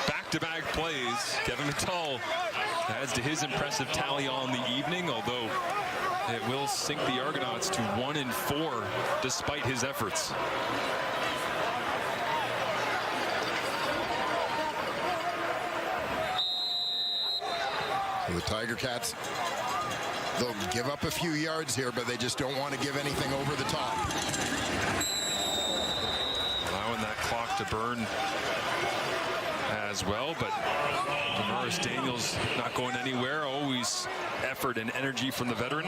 Back-to-back plays. Kevin Mittal adds to his impressive tally on the evening, although it will sink the Argonauts to 1-4 despite his efforts. So the Tiger Cats, they'll give up a few yards here, but they just don't want to give anything over the top. Allowing that clock to burn as well, but Damaris Daniels not going anywhere. Always effort and energy from the veteran.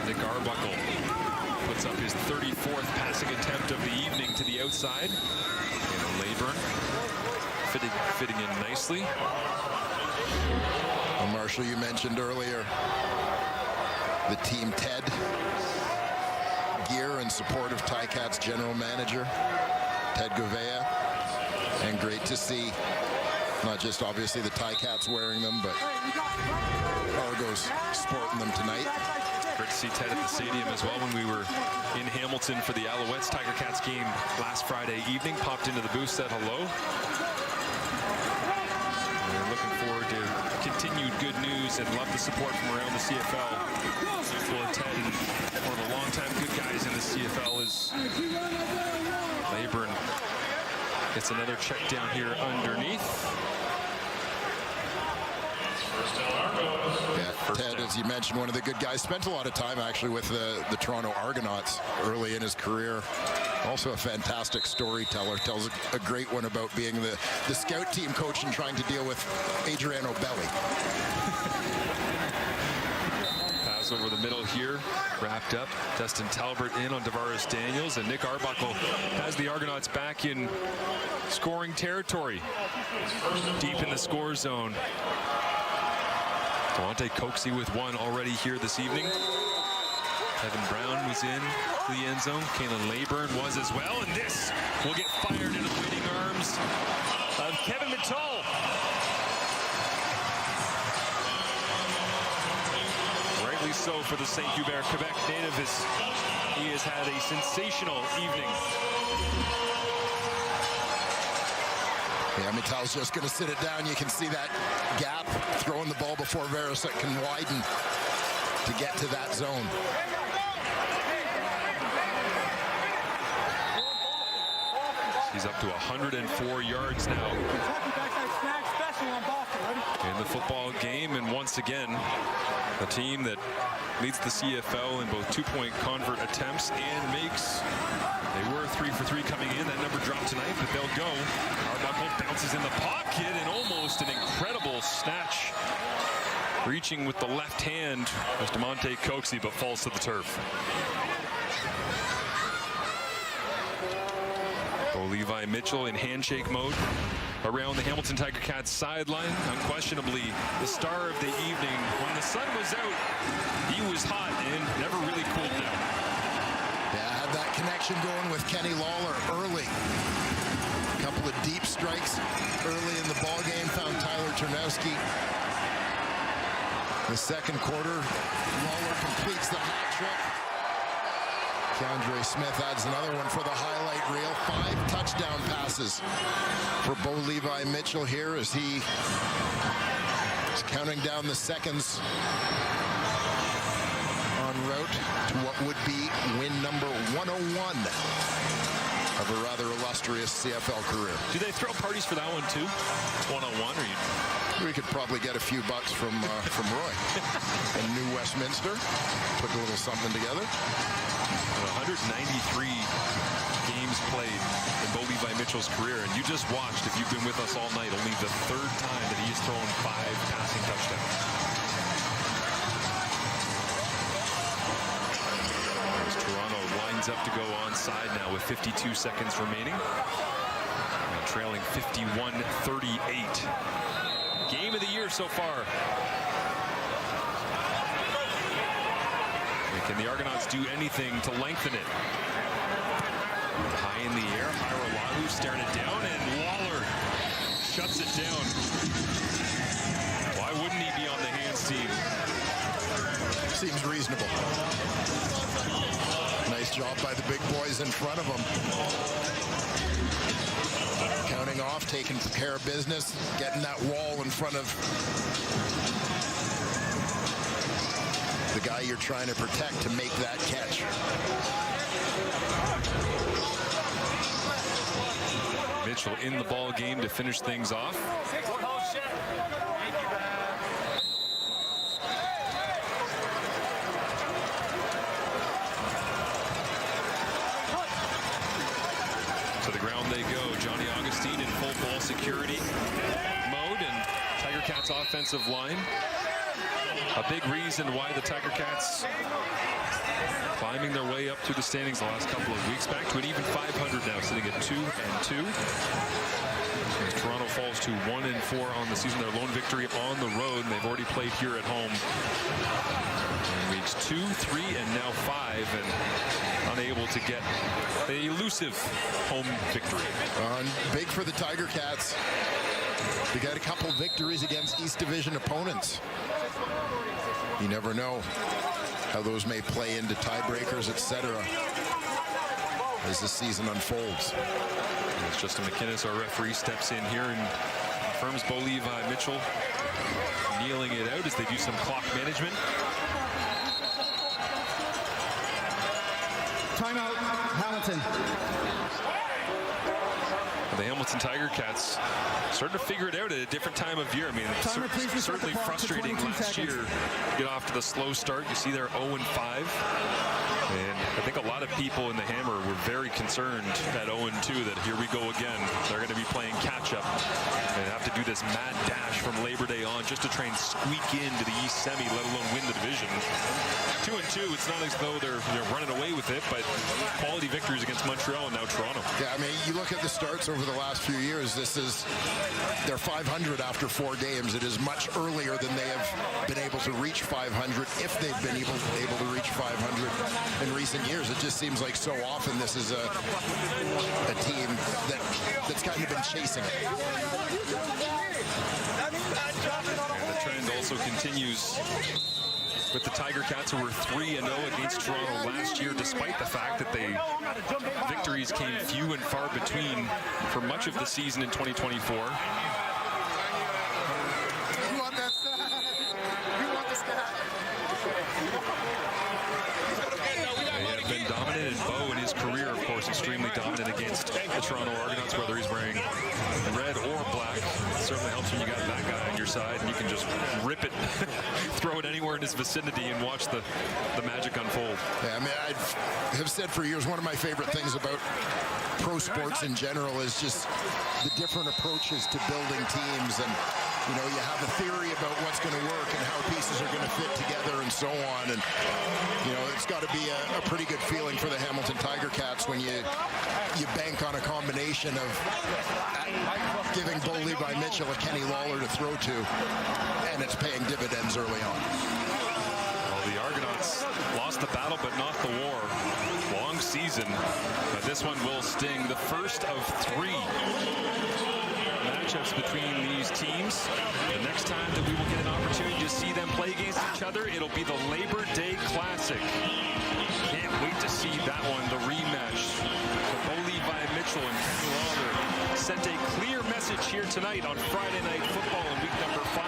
Nick Arbuckle puts up his 34th passing attempt of the evening to the outside. And Leyburn fitting in nicely. Well, Marshall, you mentioned earlier the Team Ted gear in support of Ticats general manager Ted Gouveia, and great to see not just obviously the Ticats wearing them, but Argos sporting them tonight. Great to see Ted at the stadium as well when we were in Hamilton for the Alouettes Tiger Cats game last Friday evening. Popped into the booth, said hello. And looking forward to continued good news and love the support from around the CFL for Ted. And one of the longtime good guys in the CFL is Leyburn. Gets another check down here underneath. Yeah, as you mentioned, one of the good guys. Spent a lot of time actually with the Toronto Argonauts early in his career. Also a fantastic storyteller. Tells a great one about being the scout team coach and trying to deal with Adriano Belli. Pass over the middle here, wrapped up. Dustin Talbert in on Tavares Daniels, and Nick Arbuckle has the Argonauts back in scoring territory, deep in the score zone. Devontae Coxey with one already here this evening. Evan Brown was in the end zone. Kalen Leyburn was as well, and this will get fired into the waiting arms of Kevin Mittal. Rightly so for the St. Hubert, Quebec native, as he has had a sensational evening. Yeah, Mittal's just going to sit it down. You can see that gap, throwing the ball before Varasek can widen to get to that zone. He's up to 104 yards now in the football game, and once again, a team that leads the CFL in both two-point convert attempts and makes. They were 3 for 3 coming in. That number dropped tonight, but they'll go. Arbuckle bounces in the pocket, and almost an incredible snatch. Reaching with the left hand was Devontae Coxey, but falls to the turf. Levi Mitchell in handshake mode around the Hamilton Tiger Cats sideline. Unquestionably the star of the evening. When the sun was out, he was hot and never really cooled down. Yeah, had that connection going with Kenny Lawler early. A couple of deep strikes early in the ball game, found Tyler Ternowski. The second quarter, Lawler completes the hat trick. Keandre Smith adds another one for the highlight reel. 5 touchdown passes for Bo Levi Mitchell here as he is counting down the seconds en route to what would be win number 101 of a rather illustrious CFL career. Do they throw parties for that one too? 101, or you? We could probably get a few bucks from Roy in New Westminster. Put a little something together. 193 games played in Bo Levi Mitchell's career, and you just watched, if you've been with us all night, only the 3rd time that he has thrown 5 passing touchdowns. As Toronto lines up to go onside now with 52 seconds remaining, and trailing 51-38. Game of the year so far. Can the Argonauts do anything to lengthen it? High in the air, Hiralahu staring it down, and Lawler shuts it down. Why wouldn't he be on the hands team? Seems reasonable. Nice job by the big boys in front of him. Counting off, taking care of business, getting that wall in front of the guy you're trying to protect to make that catch. Mitchell in the ball game to finish things off. To the ground they go. Johnny Augustine in full ball security mode, and Tiger Cats offensive line. A big reason why the Tiger Cats climbing their way up through the standings the last couple of weeks, back to an even 500 now, sitting at 2-2. As Toronto falls to 1-4 on the season, their lone victory on the road, and they've already played here at home in weeks 2, 3, and now 5, and unable to get the elusive home victory. Big for the Tiger Cats. They got a couple victories against East Division opponents. You never know how those may play into tiebreakers, etc. as the season unfolds. As Justin McInnes, our referee, steps in here and confirms Bo Levi Mitchell kneeling it out as they do some clock management. Timeout, Hamilton. The Hamilton Tiger Cats starting to figure it out at a different time of year. I mean, it's certainly frustrating last year. Get off to the slow start. You see they're 0-5. And I think a lot of people in the Hammer were very concerned at 0-2 that here we go again. They're going to be playing catch-up and have to do this mad dash from Labor Day on just to try and squeak into the East Semi, let alone win the division. 2-2, it's not as though they're running away with it, but quality victories against Montreal and now Toronto. Yeah, I mean, you look at the starts over the last few years, they're 500 after 4 games. It is much earlier than they have been able to reach 500, if they've been able to reach 500 in recent years. It just seems like so often this is a team that's kind of been chasing it. And the trend also continues with the Tiger Cats, who were 3-0 against Toronto last year, despite the fact that victories came few and far between for much of the season in 2024. They have been dominant, and Bo in his career, of course, extremely dominant against the Toronto Argonauts, whether he's wearing red or black. It certainly helps when you got that guy on your side and you can just rip it, throw it anywhere in his vicinity and watch the magic unfold. Yeah, I mean, I have said for years, one of my favorite things about pro sports in general is just the different approaches to building teams. And you know, you have a theory about what's going to work and how pieces are going to fit together and so on. And, you know, it's got to be a pretty good feeling for the Hamilton Tiger Cats when you bank on a combination of giving Bo Levi Mitchell a Kenny Lawler to throw to, and it's paying dividends early on. Well, the Argonauts lost the battle, but not the war. Long season, but this one will sting. The first of 3 matchups between these teams. The next time that we will get an opportunity to see them play against each other, it'll be the Labor Day Classic. Can't wait to see that one, the rematch. Bo Levi Mitchell and Kenny Lawler sent a clear message here tonight on Friday Night Football in week number 5.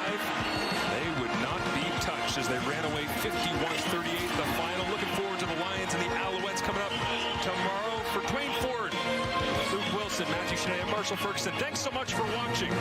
They would not be touched as they ran away 51-38 the final. Looking forward to the Lions and the Alouettes coming up tomorrow. For Dwayne Ford, Luke Wilson, Matthew Shanae, and Marshall Ferguson, thanks so much for watching.